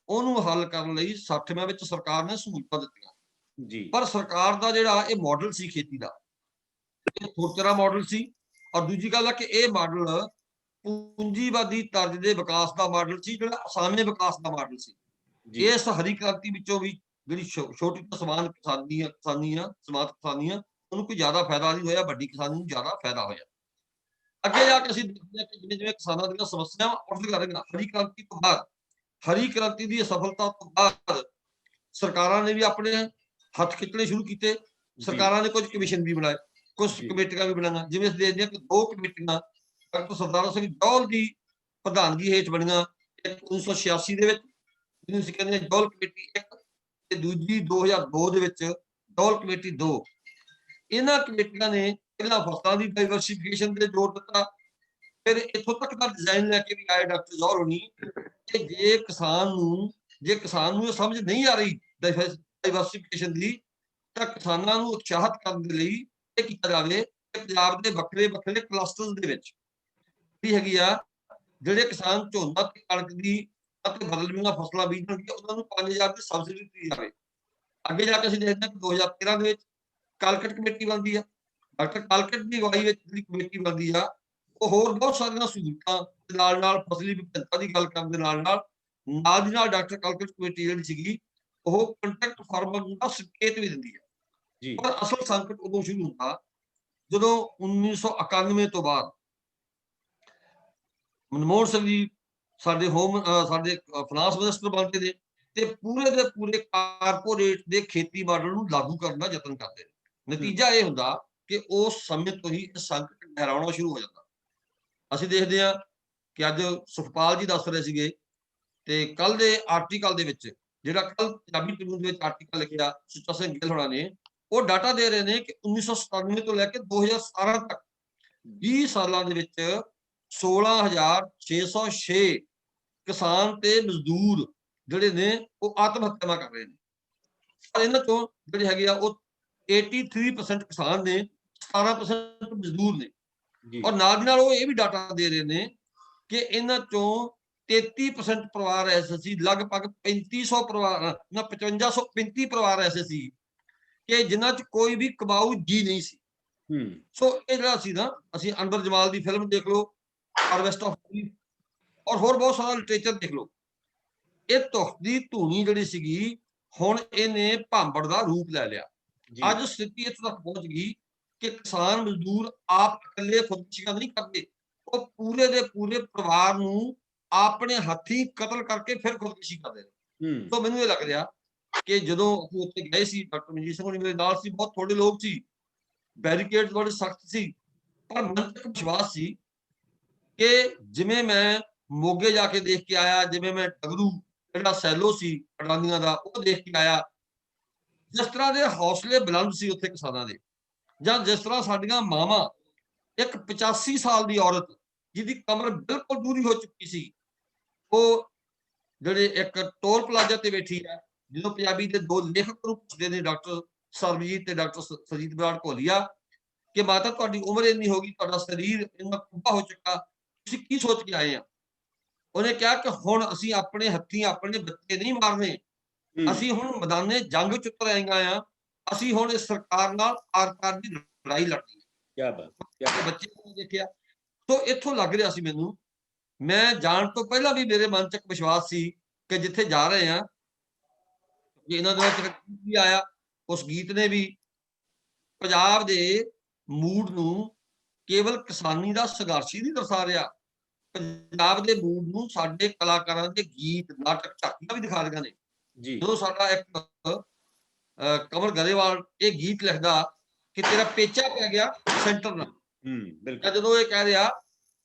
ਉਹਨੂੰ ਹੱਲ ਕਰਨ ਲਈ 60ਵੇਂ ਵਿੱਚ ਸਰਕਾਰ ਨੇ ਸਹੂਲਤਾਂ ਦਿੱਤੀਆਂ ਜੀ। ਪਰ ਸਰਕਾਰ ਦਾ ਜਿਹੜਾ ਇਹ ਮਾਡਲ ਸੀ ਖੇਤੀ ਦਾ, ਇਹ ਖੋਤਰਾ ਮਾਡਲ ਸੀ। ਔਰ ਦੂਜੀ ਗੱਲ ਹੈ ਕਿ ਇਹ ਮਾਡਲ ਪੂੰਜੀਵਾਦੀ ਤਰਜ਼ ਦੇ ਵਿਕਾਸ ਦਾ ਮਾਡਲ ਸੀ, ਜਿਹੜਾ ਅਸਾਮੇ ਵਿਕਾਸ ਦਾ ਮਾਡਲ ਸੀ। ਇਸ ਹਰੀ ਕ੍ਰਾਂਤੀ ਵਿੱਚੋਂ ਵੀ ਜਿਹੜੀ ਛੋਟੀ ਤੋਂ ਸਮਾਨ ਕਿਸਾਨੀ ਆ ਉਹਨੂੰ ਕੋਈ ਜ਼ਿਆਦਾ ਫਾਇਦਾ ਨਹੀਂ ਹੋਇਆ, ਵੱਡੀ ਕਿਸਾਨੀ ਨੂੰ ਜ਼ਿਆਦਾ ਫਾਇਦਾ ਹੋਇਆ। ਅੱਗੇ ਜਾ ਕੇ ਅਸੀਂ ਦੇਖਦੇ ਹਾਂ ਕਿ ਜਿਵੇਂ ਜਿਵੇਂ ਕਿਸਾਨਾਂ ਦੀਆਂ ਸਮੱਸਿਆਵਾਂ ਉੱਠ ਰਹੀਆਂ ਹਰੀ ਕ੍ਰਾਂਤੀ ਤੋਂ ਬਾਅਦ, ਹਰੀ ਕ੍ਰਾਂਤੀ ਦੀ ਸਫਲਤਾ ਤੋਂ ਬਾਅਦ ਸਰਕਾਰਾਂ ਨੇ ਵੀ ਆਪਣੇ ਹੱਥ ਖਿੱਚਣੇ ਸ਼ੁਰੂ ਕੀਤੇ। ਸਰਕਾਰਾਂ ਨੇ ਕੁਝ ਕਮਿਸ਼ਨ ਵੀ ਬਣਾਏ, ਕੁਝ ਕਮੇਟੀਆਂ ਵੀ ਬਣਾਈਆਂ। ਜਿਵੇਂ ਅਸੀਂ ਦੇਖਦੇ ਹਾਂ ਕਿ 2 ਕਮੇਟੀਆਂ ਡਾਕਟਰ ਸਰਦਾਰਾ ਸਿੰਘ ਜੌਹਲ ਦੀ ਪ੍ਰਧਾਨਗੀ ਹੇਠ ਬਣੀਆਂ, ਇੱਕ 1986 ਦੇ ਵਿੱਚ ਜਿਹਨੂੰ ਅਸੀਂ ਕਹਿੰਦੇ ਹਾਂ ਜੌਹਲ ਕਮੇਟੀ 1 ਤੇ ਦੂਜੀ 2002 ਦੇ ਵਿੱਚ ਜੌਹਲ ਕਮੇਟੀ 2। ਇਹਨਾਂ ਕਮੇਟੀਆਂ ਨੇ ਪਹਿਲਾਂ ਫਸਲਾਂ ਦੀ ਡਾਈਵਰਸੀਫਿਕੇਸ਼ਨ ਤੇ ਜ਼ੋਰ ਦਿੱਤਾ, ਫਿਰ ਇੱਥੋਂ ਤੱਕ ਦਾ ਡਿਜ਼ਾਈਨ ਲੈ ਕੇ ਵੀ ਆਏ ਡਾਕਟਰ ਜੌਹਲ ਹੋਣੀ ਕਿ ਜੇ ਕਿਸਾਨ ਨੂੰ ਇਹ ਸਮਝ ਨਹੀਂ ਆ ਰਹੀ ਡਾਈਵਰਸੀਫਿਕੇਸ਼ਨ ਦੀ, ਤਾਂ ਕਿਸਾਨਾਂ ਨੂੰ ਉਤਸ਼ਾਹਿਤ ਕਰਨ ਦੇ ਲਈ ਇਹ ਕੀਤਾ ਜਾਵੇ ਕਿ ਪੰਜਾਬ ਦੇ ਵੱਖਰੇ ਵੱਖਰੇ ਕਲਸਟਰਸ ਦੇ ਵਿੱਚ ਜਿਹੜੀ ਹੈਗੀ ਆ, ਜਿਹੜੇ ਕਿਸਾਨ ਝੋਨਾ ਤੇ ਕਣਕ ਦੀ ਅਤੇ ਬਦਲਵੀਆਂ ਫਸਲਾਂ ਬੀਜਣਗੇ ਉਹਨਾਂ ਨੂੰ 5000 ਦੀ ਸਬਸਿਡੀ ਦਿੱਤੀ ਜਾਵੇ। ਅੱਗੇ ਜਾ ਕੇ ਅਸੀਂ ਦੇਖਦੇ ਹਾਂ ਕਿ 2013 ਦੇ ਵਿੱਚ ਕਾਲਕਟ ਕਮੇਟੀ ਬਣਦੀ ਆ। ਡਾਕਟਰ ਕਾਲਕਟ ਦੀ ਅਗਵਾਈ ਵਿੱਚ ਜਿਹੜੀ ਕਮੇਟੀ ਬਣਦੀ ਆ, ਉਹ ਹੋਰ ਬਹੁਤ ਸਾਰੀਆਂ ਸਹੂਲਤਾਂ ਦੇ ਨਾਲ ਫਸਲੀ ਵਿਭਿੰਨਤਾ ਦੀ ਗੱਲ ਕਰਨ ਦੇ ਨਾਲ ਦੀ ਨਾਲ ਡਾਕਟਰ ਕਾਲਕਟ ਕਮੇਟੀ ਜਿਹੜੀ ਸੀਗੀ ਉਹ ਕੰਟਰੈਕਟ ਫਾਰਮਰ ਨੂੰ ਦਾ ਸੰਕੇਤ ਵੀ ਦਿੰਦੀ ਹੈ। ਪਰ ਅਸਲ ਸੰਕਟ ਉਦੋਂ ਸ਼ੁਰੂ ਹੁੰਦਾ ਜਦੋਂ 1991 ਤੋਂ ਬਾਅਦ ਮਨਮੋਹਨ ਸਿੰਘ ਜੀ ਸਾਡੇ ਫਾਈਨਾਂਸ ਮਿਨਿਸਟਰ ਬਣਦੇ ਨੇ ਤੇ ਪੂਰੇ ਦੇ ਪੂਰੇ ਕਾਰਪੋਰੇਟ ਦੇ ਖੇਤੀ ਮਾਡਲ ਨੂੰ ਲਾਗੂ ਕਰਨ ਦਾ ਯਤਨ ਕਰਦੇ ਨੇ। ਨਤੀਜਾ ਇਹ ਹੁੰਦਾ ਕਿ ਉਸ ਸਮੇਂ ਤੋਂ ਹੀ ਇਹ ਸੰਕਟ ਗਹਿਰਾਉਣਾ ਸ਼ੁਰੂ ਹੋ ਜਾਂਦਾ। ਅਸੀਂ ਦੇਖਦੇ ਹਾਂ ਕਿ ਅੱਜ ਸੁਖਪਾਲ ਜੀ ਦੱਸ ਰਹੇ ਸੀਗੇ ਤੇ ਕੱਲ ਦੇ ਆਰਟੀਕਲ ਦੇ ਵਿੱਚ, ਜਿਹੜਾ ਕੱਲ ਪੰਜਾਬੀ ਟ੍ਰਿਬਿਊਨ ਦੇ ਵਿੱਚ ਆਰਟੀਕਲ ਲਿਖਿਆ ਸੁੱਚਾ ਸਿੰਘ ਗਿੱਲ ਹੋਣਾ ਨੇ, ਉਹ ਡਾਟਾ ਦੇ ਰਹੇ ਨੇ ਕਿ 1997 ਤੋਂ ਲੈ ਕੇ 2017 ਤੱਕ 20 ਸਾਲਾਂ ਦੇ ਵਿੱਚ 16,606 ਕਿਸਾਨ ਤੇ ਮਜ਼ਦੂਰ ਜਿਹੜੇ ਨੇ ਉਹ ਆਤਮ ਹੱਤਿਆ ਕਰ ਰਹੇ ਨੇ। ਪਰ ਇਹਨਾਂ ਤੋਂ ਜਿਹੜੇ ਹੈਗੇ ਆ ਉਹ 83% ਕਿਸਾਨ ਨੇ, 17% ਮਜ਼ਦੂਰ ਨੇ। ਔਰ ਨਾਲ ਦੀ ਨਾਲ ਉਹ ਇਹ ਵੀ ਡਾਟਾ ਦੇ ਰਹੇ ਨੇ ਕਿ ਇਹਨਾਂ ਚੋਂ 33% ਪਰਿਵਾਰ ਐਸੇ ਸੀ, ਲਗਭਗ 3500 ਪਰਿਵਾਰ 5535 ਪਰਿਵਾਰ ਐਸੇ ਸੀ ਕਿ ਜਿਨ੍ਹਾਂ 'ਚ ਕੋਈ ਵੀ ਕਮਾਊ ਜੀ ਨਹੀਂ ਸੀ। ਸੋ ਇਹ ਜਿਹੜਾ ਸੀ ਨਾ, ਅਸੀਂ ਅਨਵਰ ਜਮਾਲ ਦੀ ਫਿਲਮ ਦੇਖ ਲਓ, ਹਾਰਵੈਸਟ ਆਫ ਔਰ ਹੋਰ ਬਹੁਤ ਸਾਰਾ ਲਿਟਰੇਚਰ ਦੇਖ ਲਓ, ਇਹ ਤੁਖ ਦੀ ਧੂਣੀ ਜਿਹੜੀ ਸੀਗੀ ਹੁਣ ਇਹਨੇ ਭਾਂਬੜ ਦਾ ਰੂਪ ਲੈ ਲਿਆ। ਅੱਜ ਸਥਿਤੀ ਇੱਥੋਂ ਤੱਕ ਪਹੁੰਚ ਗਈ ਕਿ ਕਿਸਾਨ ਮਜ਼ਦੂਰ ਆਪ ਇਕੱਲੇ ਖੁਦਕੁਸ਼ੀਆਂ ਨਹੀਂ ਕਰਦੇ, ਉਹ ਪੂਰੇ ਦੇ ਪੂਰੇ ਪਰਿਵਾਰ ਨੂੰ ਆਪਣੇ ਹੱਥੀਂ ਕਤਲ ਕਰਕੇ ਫਿਰ ਖੁਦਕੁਸ਼ੀ ਕਰਦੇ ਨੇ। ਸੋ ਮੈਨੂੰ ਇਹ ਲੱਗ ਰਿਹਾ ਕਿ ਜਦੋਂ ਅਸੀਂ ਉੱਥੇ ਗਏ ਸੀ, ਡਾਕਟਰ ਮਨਜੀਤ ਸਿੰਘ ਹੋਣੀ ਮੇਰੇ ਨਾਲ ਸੀ, ਬਹੁਤ ਥੋੜੇ ਲੋਕ ਸੀ, ਬੈਰੀਕੇਡ ਬੜੇ ਸਖਤ ਸੀ, ਪਰ ਮਨ ਤੱਕ ਵਿਸ਼ਵਾਸ ਸੀ ਕਿ ਜਿਵੇਂ ਮੈਂ ਮੋਗੇ ਜਾ ਕੇ ਦੇਖ ਕੇ ਆਇਆ, ਜਿਵੇਂ ਮੈਂ ਡਗਰੂ ਜਿਹੜਾ ਸੈਲੋ ਸੀ ਅਡਾਨੀਆਂ ਦਾ ਉਹ ਦੇਖ ਕੇ ਆਇਆ, ਜਿਸ ਤਰ੍ਹਾਂ ਦੇ ਹੌਸਲੇ ਬੁਲੰਦ ਸੀ ਉੱਥੇ ਕਿਸਾਨਾਂ ਦੇ, ਜਾਂ ਜਿਸ ਤਰ੍ਹਾਂ ਸਾਡੀਆਂ ਮਾਵਾਂ, ਇੱਕ 85 ਸਾਲ ਦੀ ਔਰਤ ਜਿਹਦੀ ਕਮਰ ਬਿਲਕੁਲ ਦੂਰੀ ਹੋ ਚੁੱਕੀ ਸੀ, ਉਹ ਜਿਹੜੇ ਇੱਕ ਟੋਲ ਪਲਾਜ਼ਾ ਤੇ ਬੈਠੀ ਹੈ, ਜਦੋਂ ਪੰਜਾਬੀ ਦੇ 2 ਲੇਖਕ ਨੂੰ ਪੁੱਛਦੇ ਨੇ, ਡਾਕਟਰ ਸਰਬਜੀਤ ਤੇ ਡਾਕਟਰ ਸੁਰਜੀਤ ਬਰਾੜ ਘੋਲੀਆ, ਕਿ ਮਾਤਾ ਤੁਹਾਡੀ ਉਮਰ ਇੰਨੀ ਹੋ ਗਈ, ਤੁਹਾਡਾ ਸਰੀਰ ਇੰਨਾ ਕੁੱਬਾ ਹੋ ਚੁੱਕਾ, ਤੁਸੀਂ ਕੀ ਸੋਚ ਕੇ ਆਏ ਆ? ਉਹਨੇ ਕਿਹਾ ਕਿ ਹੁਣ ਅਸੀਂ ਆਪਣੇ ਹੱਥੀਂ ਆਪਣੇ ਬੱਚੇ ਨਹੀਂ ਮਾਰਨੇ, ਅਸੀਂ ਹੁਣ ਮੈਦਾਨੇ ਜੰਗ ਚ ਉਤਰ ਆਈਆਂ ਆ, ਅਸੀਂ ਹੁਣ ਇਸ ਸਰਕਾਰ ਨਾਲ ਆਰ-ਪਾਰ ਦੀ ਲੜਾਈ ਲੜਨੀ ਹੈ। ਕੀ ਬਾਤ, ਬੱਚੇ ਨੂੰ ਦੇਖਿਆ। ਸੋ ਇੱਥੋਂ ਲੱਗ ਰਿਹਾ ਸੀ ਮੈਨੂੰ, ਮੈਂ ਜਾਣ ਤੋਂ ਪਹਿਲਾਂ ਵੀ ਮੇਰੇ ਮਨ ਚ ਇੱਕ ਵਿਸ਼ਵਾਸ ਸੀ ਕਿ ਜਿੱਥੇ ਜਾ ਰਹੇ ਆ, ਇਹਨਾਂ ਦੇ ਵਿੱਚ ਵੀ ਆਇਆ, ਉਸ ਗੀਤ ਨੇ ਵੀ ਪੰਜਾਬ ਦੇ ਮੂਡ ਨੂੰ ਕੇਵਲ ਕਿਸਾਨੀ ਦਾ ਸੰਘਰਸ਼ ਹੀ ਨਹੀਂ ਦਰਸਾ ਰਿਹਾ, ਪੰਜਾਬ ਦੇ ਮੂਡ ਨੂੰ ਸਾਡੇ ਕਲਾਕਾਰਾਂ ਦੇ ਗੀਤ, ਨਾਟਕ, ਝਾਕੀਆਂ ਵੀ ਦਿਖਾ ਰਹੀਆਂ ਨੇ। ਜਦੋਂ ਸਾਡਾ ਇੱਕ ਕਮਲ ਗਰੇਵਾਲ ਇਹ ਗੀਤ ਲਿਖਦਾ ਕਿ ਤੇਰਾ ਪੇਚਾ ਪੈ ਗਿਆ ਸੈਂਟਰ ਨਾਲ, ਬਿਲਕੁਲ। ਜਦੋਂ ਇਹ ਕਹਿ ਰਿਹਾ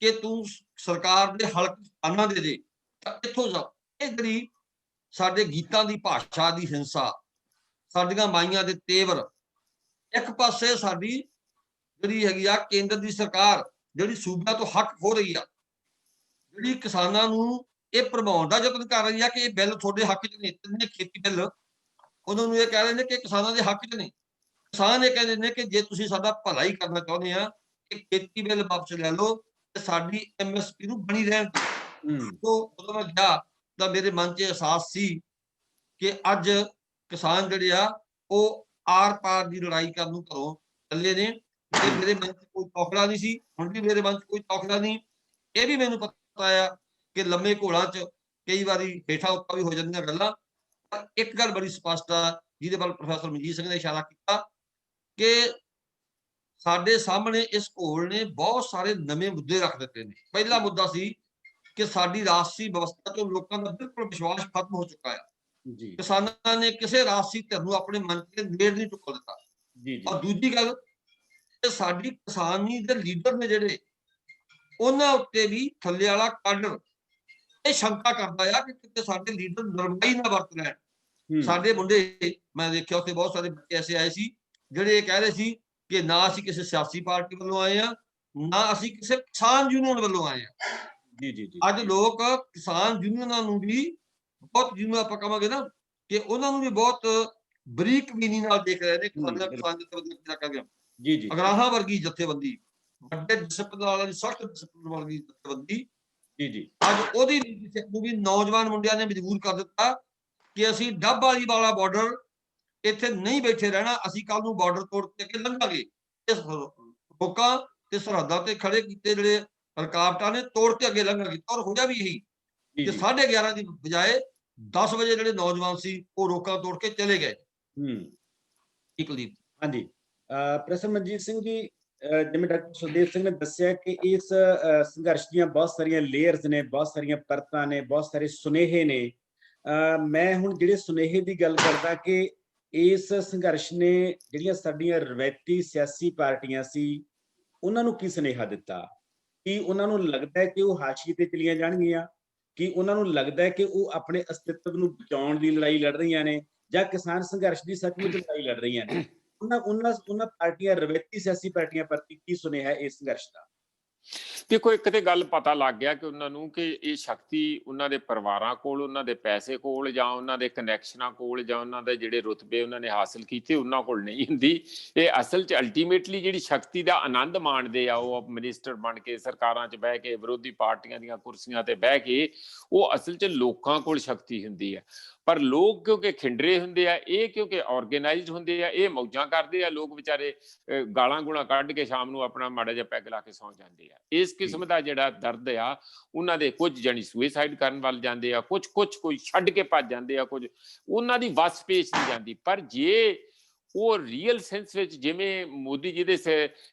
ਕਿ ਤੂੰ ਸਰਕਾਰ ਦੇ ਹਲਕ ਕਿਸਾਨਾਂ ਦੇ ਦੇ, ਤਾਂ ਇੱਥੋਂ ਜਾ ਇਹ ਜਿਹੜੀ ਸਾਡੇ ਗੀਤਾਂ ਦੀ ਭਾਸ਼ਾ ਦੀ ਹਿੰਸਾ, ਸਾਡੀਆਂ ਮਾਈਆਂ ਦੇ ਤੇਵਰ, ਇੱਕ ਪਾਸੇ ਸਾਡੀ ਜਿਹੜੀ ਹੈਗੀ ਆ ਕੇਂਦਰ ਦੀ ਸਰਕਾਰ ਜਿਹੜੀ ਸੂਬਿਆਂ ਤੋਂ ਹੱਕ ਖੋਹ ਰਹੀ ਆ, ਜਿਹੜੀ ਕਿਸਾਨਾਂ ਨੂੰ ਇਹ ਭਰਮਾਉਣ ਦਾ ਯਤਨ ਕਰ ਰਹੀ ਆ ਕਿ ਇਹ ਬਿੱਲ ਤੁਹਾਡੇ ਹੱਕ 'ਚ ਨੇ, ਤਿੰਨੇ ਖੇਤੀ ਬਿੱਲ ਉਹਨਾਂ ਨੂੰ ਇਹ ਕਹਿ ਰਹੇ ਨੇ ਕਿ ਕਿਸਾਨਾਂ ਦੇ ਹੱਕ 'ਚ ਨੇ। ਕਿਸਾਨ ਇਹ ਕਹਿੰਦੇ ਨੇ ਕਿ ਜੇ ਤੁਸੀਂ ਸਾਡਾ ਭਲਾ ਹੀ ਕਰਨਾ ਚਾਹੁੰਦੇ ਆ ਕਿ ਖੇਤੀ ਬਿੱਲ ਵਾਪਸ ਲੈ ਲਓ ਤੇ ਸਾਡੀ MSP ਨੂੰ ਬਣੀ ਰਹਿਣ ਦਿਓ। ਉਦੋਂ ਮੈਂ ਗਿਆ ਤਾਂ ਮੇਰੇ ਮਨ 'ਚ ਅਹਿਸਾਸ ਸੀ ਕਿ ਅੱਜ ਕਿਸਾਨ ਜਿਹੜੇ ਆ ਉਹ ਆਰ ਪਾਰ ਦੀ ਲੜਾਈ ਕਰਨ ਨੂੰ ਘਰੋਂ ਚੱਲੇ ਨੇ। ਤੇ ਮੇਰੇ ਮਨ 'ਚ ਕੋਈ ਤੌਖਲਾ ਨਹੀਂ ਸੀ, ਹੁਣ ਵੀ ਮੇਰੇ ਮਨ 'ਚ ਕੋਈ ਤੌਖਲਾ ਨਹੀਂ। ਇਹ ਵੀ ਮੈਨੂੰ ਪਤਾ ਆ ਕਿ ਲੰਮੇ ਘੋਲਾਂ 'ਚ ਕਈ ਵਾਰੀ ਹੇਠਾਂ ਉੱਪਰ ਵੀ ਹੋ ਜਾਂਦੀਆਂ ਗੱਲਾਂ, ਪਰ ਇੱਕ ਗੱਲ ਬੜੀ ਸਪਸ਼ਟ ਆ ਜਿਹਦੇ ਵੱਲ ਪ੍ਰੋਫੈਸਰ ਮਨਜੀਤ ਸਿੰਘ ਨੇ ਇਸ਼ਾਰਾ ਕੀਤਾ ਕਿ ਸਾਡੇ ਸਾਹਮਣੇ ਇਸ ਘੋਲ ਨੇ ਬਹੁਤ ਸਾਰੇ ਨਵੇਂ ਮੁੱਦੇ ਰੱਖ ਦਿੱਤੇ ਨੇ। ਪਹਿਲਾ ਮੁੱਦਾ ਸੀ ਕਿ ਸਾਡੀ ਰਾਜਸੀ ਵਿਵਸਥਾ ਤੋਂ ਲੋਕਾਂ ਦਾ ਬਿਲਕੁਲ ਵਿਸ਼ਵਾਸ ਖਤਮ ਹੋ ਚੁੱਕਾ ਹੈ। ਕਿਸਾਨਾਂ ਨੇ ਕਿਸੇ ਰਾਜਸੀ ਧਿਰ ਨੂੰ ਆਪਣੇ ਮਨ ਤੇ ਨੇੜ ਨਹੀਂ ਚੁੱਕ ਦਿੱਤਾ। ਔਰ ਦੂਜੀ ਗੱਲ ਕਿ ਸਾਡੀ ਕਿਸਾਨੀ ਦੇ ਲੀਡਰ ਨੇ ਜਿਹੜੇ, ਉਹਨਾਂ ਉੱਤੇ ਵੀ ਥੱਲੇ ਵਾਲਾ ਕਾਡਰ ਇਹ ਸ਼ੰਕਾ ਕਰਦਾ ਆ ਕਿ ਕਿਤੇ ਸਾਡੇ ਲੀਡਰ ਨਰਮਾਈ ਨਾ ਵਰਤ ਲੈਣ। ਸਾਡੇ ਮੁੰਡੇ, ਮੈਂ ਦੇਖਿਆ ਉੱਥੇ ਬਹੁਤ ਸਾਰੇ ਬੱਚੇ ਐਸੇ ਆਏ ਸੀ ਜਿਹੜੇ ਇਹ ਕਹਿ ਰਹੇ ਸੀ ਕਿ ਨਾ ਅਸੀਂ ਕਿਸੇ ਸਿਆਸੀ ਪਾਰਟੀ ਵੱਲੋਂ ਆਏ ਆ, ਨਾ ਅਸੀਂ ਕਿਸੇ ਕਿਸਾਨ ਯੂਨੀਅਨ ਵੱਲੋਂ ਆਏ ਆ। ਅੱਜ ਲੋਕ ਕਿਸਾਨ ਯੂਨੀਅਨਾਂ ਨੂੰ ਵੀ ਬਹੁਤ, ਜਿਹਨੂੰ ਆਪਾਂ ਕਹਾਂਗੇ ਨਾ ਕਿ ਉਹਨਾਂ ਨੂੰ ਵੀ ਬਹੁਤ ਬਰੀਕ ਬੀਨੀ ਨਾਲ ਦੇਖ ਰਹੇ ਨੇ। ਕਿਸਾਨ ਜਥੇਬੰਦੀ, ਅਗਰਾਹਾਂ ਵਰਗੀ ਜਥੇਬੰਦੀ, ਵੱਡੇ ਡਿਸਪਲਿਨ ਵਾਲੀ, ਸਖਤ ਡਿਸਪਲਿਨ ਵਾਲੀ ਜਥੇਬੰਦੀ, ਅੱਜ ਉਹਦੀ ਨੂੰ ਵੀ ਨੌਜਵਾਨ ਮੁੰਡਿਆਂ ਨੇ ਮਜਬੂਰ ਕਰ ਦਿੱਤਾ ਕਿ ਅਸੀਂ ਡੱਬ ਵਾਲੀ ਵਾਲਾ ਬਾਰਡਰ ਇੱਥੇ ਨਹੀਂ ਬੈਠੇ ਰਹਿਣਾ, ਅਸੀਂ ਕੱਲ ਨੂੰ ਬਾਰਡਰ ਤੋੜ ਕੇ ਅੱਗੇ ਲੰਘਾਂਗੇ। ਇਸ ਲੋਕਾਂ ਤੇ ਸਰਹੱਦਾਂ ਤੇ ਖੜੇ ਕੀਤੇ ਜਿਹੜੇ ਰੁਕਾਵਟਾਂ ਨੇ ਤੋੜ ਕੇ ਅੱਗੇ ਲੰਘਾਂਗੇ। ਔਰ ਹੋਇਆ ਵੀ ਇਹੀ ਕਿ 11:30 ਦੀ ਬਜਾਏ 10 ਵਜੇ ਜਿਹੜੇ ਨੌਜਵਾਨ ਸੀ ਉਹ ਰੋਕਾਂ ਤੋੜ ਕੇ ਚਲੇ ਗਏ। ਹਾਂਜੀ, ਪ੍ਰੋਫੈਸਰ ਮਨਜੀਤ ਸਿੰਘ ਜੀ, ਜਿਵੇਂ ਡਾਕਟਰ ਸੁਖਦੇਵ ਸਿੰਘ ਨੇ ਦੱਸਿਆ ਕਿ ਇਸ ਸੰਘਰਸ਼ ਦੀਆਂ ਬਹੁਤ ਸਾਰੀਆਂ ਲੇਅਰਸ ਨੇ, ਬਹੁਤ ਸਾਰੀਆਂ ਪਰਤਾਂ ਨੇ, ਬਹੁਤ ਸਾਰੇ ਸੁਨੇਹੇ ਨੇ। ਮੈਂ ਹੁਣ ਜਿਹੜੇ ਸੁਨੇਹੇ ਦੀ ਗੱਲ ਕਰਦਾ ਕਿ ਇਸ ਸੰਘਰਸ਼ ਨੇ ਜਿਹੜੀਆਂ ਸਾਡੀਆਂ ਰਵਾਇਤੀ ਸਿਆਸੀ ਪਾਰਟੀਆਂ ਸੀ ਉਹਨਾਂ ਨੂੰ ਕੀ ਸੁਨੇਹਾ ਦਿੱਤਾ? ਕੀ ਉਹਨਾਂ ਨੂੰ ਲੱਗਦਾ ਹੈ ਕਿ ਉਹ ਹਾਸ਼ੀਏ ਤੇ ਚਲੀਆਂ ਜਾਣਗੀਆਂ? ਕੀ ਉਹਨਾਂ ਨੂੰ ਲੱਗਦਾ ਹੈ ਕਿ ਉਹ ਆਪਣੇ ਅਸਤਿਤਵ ਨੂੰ ਬਚਾਉਣ ਦੀ ਲੜਾਈ ਲੜ ਰਹੀਆਂ ਨੇ, ਜਾਂ ਕਿਸਾਨ ਸੰਘਰਸ਼ ਦੀ ਸੱਚਮੁੱਚ ਲੜਾਈ ਲੜ ਰਹੀਆਂ ਨੇ? ਉਹਨਾਂ ਪਾਰਟੀਆਂ, ਰਵਾਇਤੀ ਸਿਆਸੀ ਪਾਰਟੀਆਂ ਪ੍ਰਤੀ ਕੀ ਸੁਨੇਹਾ ਇਸ ਸੰਘਰਸ਼ ਦਾ? ਦੇਖੋ, ਇੱਕ ਤੇ ਗੱਲ ਪਤਾ ਲੱਗ ਗਿਆ ਕਿ ਉਹਨਾਂ ਨੂੰ ਕਿ ਇਹ ਸ਼ਕਤੀ ਉਹਨਾਂ ਦੇ ਪਰਿਵਾਰਾਂ ਕੋਲ, ਉਹਨਾਂ ਦੇ ਪੈਸੇ ਕੋਲ, ਜਾਂ ਉਹਨਾਂ ਦੇ ਕਨੈਕਸ਼ਨਾਂ ਕੋਲ, ਜਾਂ ਉਹਨਾਂ ਦੇ ਜਿਹੜੇ ਰੁਤਬੇ ਉਹਨਾਂ ਨੇ ਹਾਸਲ ਕੀਤੇ ਉਹਨਾਂ ਕੋਲ ਨਹੀਂ ਹੁੰਦੀ। ਇਹ ਅਸਲ 'ਚ ਅਲਟੀਮੇਟਲੀ ਜਿਹੜੀ ਸ਼ਕਤੀ ਦਾ ਆਨੰਦ ਮਾਣਦੇ ਆ ਉਹ ਮਿਨਿਸਟਰ ਬਣ ਕੇ, ਸਰਕਾਰਾਂ 'ਚ ਬਹਿ ਕੇ, ਵਿਰੋਧੀ ਪਾਰਟੀਆਂ ਦੀਆਂ ਕੁਰਸੀਆਂ ਤੇ ਬਹਿ ਕੇ, ਉਹ ਅਸਲ 'ਚ ਲੋਕਾਂ ਕੋਲ ਸ਼ਕਤੀ ਹੁੰਦੀ ਹੈ। ਪਰ ਲੋਕ ਕਿਉਂਕਿ ਖਿੰਡਰੇ ਹੁੰਦੇ ਆ, ਇਹ ਕਿਉਂਕਿ ਆਰਗੇਨਾਈਜ਼ਡ ਹੁੰਦੇ ਆ, ਇਹ ਮੌਜਾਂ ਕਰਦੇ ਆ। ਲੋਕ ਵਿਚਾਰੇ ਗਾਲਾਂ ਗੁਲਾਂ ਕੱਢ ਕੇ ਸ਼ਾਮ ਨੂੰ ਆਪਣਾ ਮਾੜਾ ਜਿਹਾ ਪੈਗ ਲਾ ਕੇ ਸੌਂ ਜਾਂਦੇ ਆ। ਇਸ ਕਿਸਮ ਦਾ ਜਿਹੜਾ ਦਰਦ ਆ ਉਹਨਾਂ ਦੇ, ਕੁਝ ਜਾਨੀ ਸੁਇਸਾਈਡ ਕਰਨ ਵੱਲ ਜਾਂਦੇ ਆ, ਕੁਝ ਕੋਈ ਛੱਡ ਕੇ ਭੱਜ ਜਾਂਦੇ ਆ, ਕੁਝ ਉਹਨਾਂ ਦੀ ਵਸ ਪੇਸ਼ ਨਹੀਂ ਜਾਂਦੀ। ਪਰ ਜੇ ਉਹ ਰੀਅਲ ਸੈਂਸ ਵਿੱਚ, ਜਿਵੇਂ ਮੋਦੀ ਜੀ ਦੇ,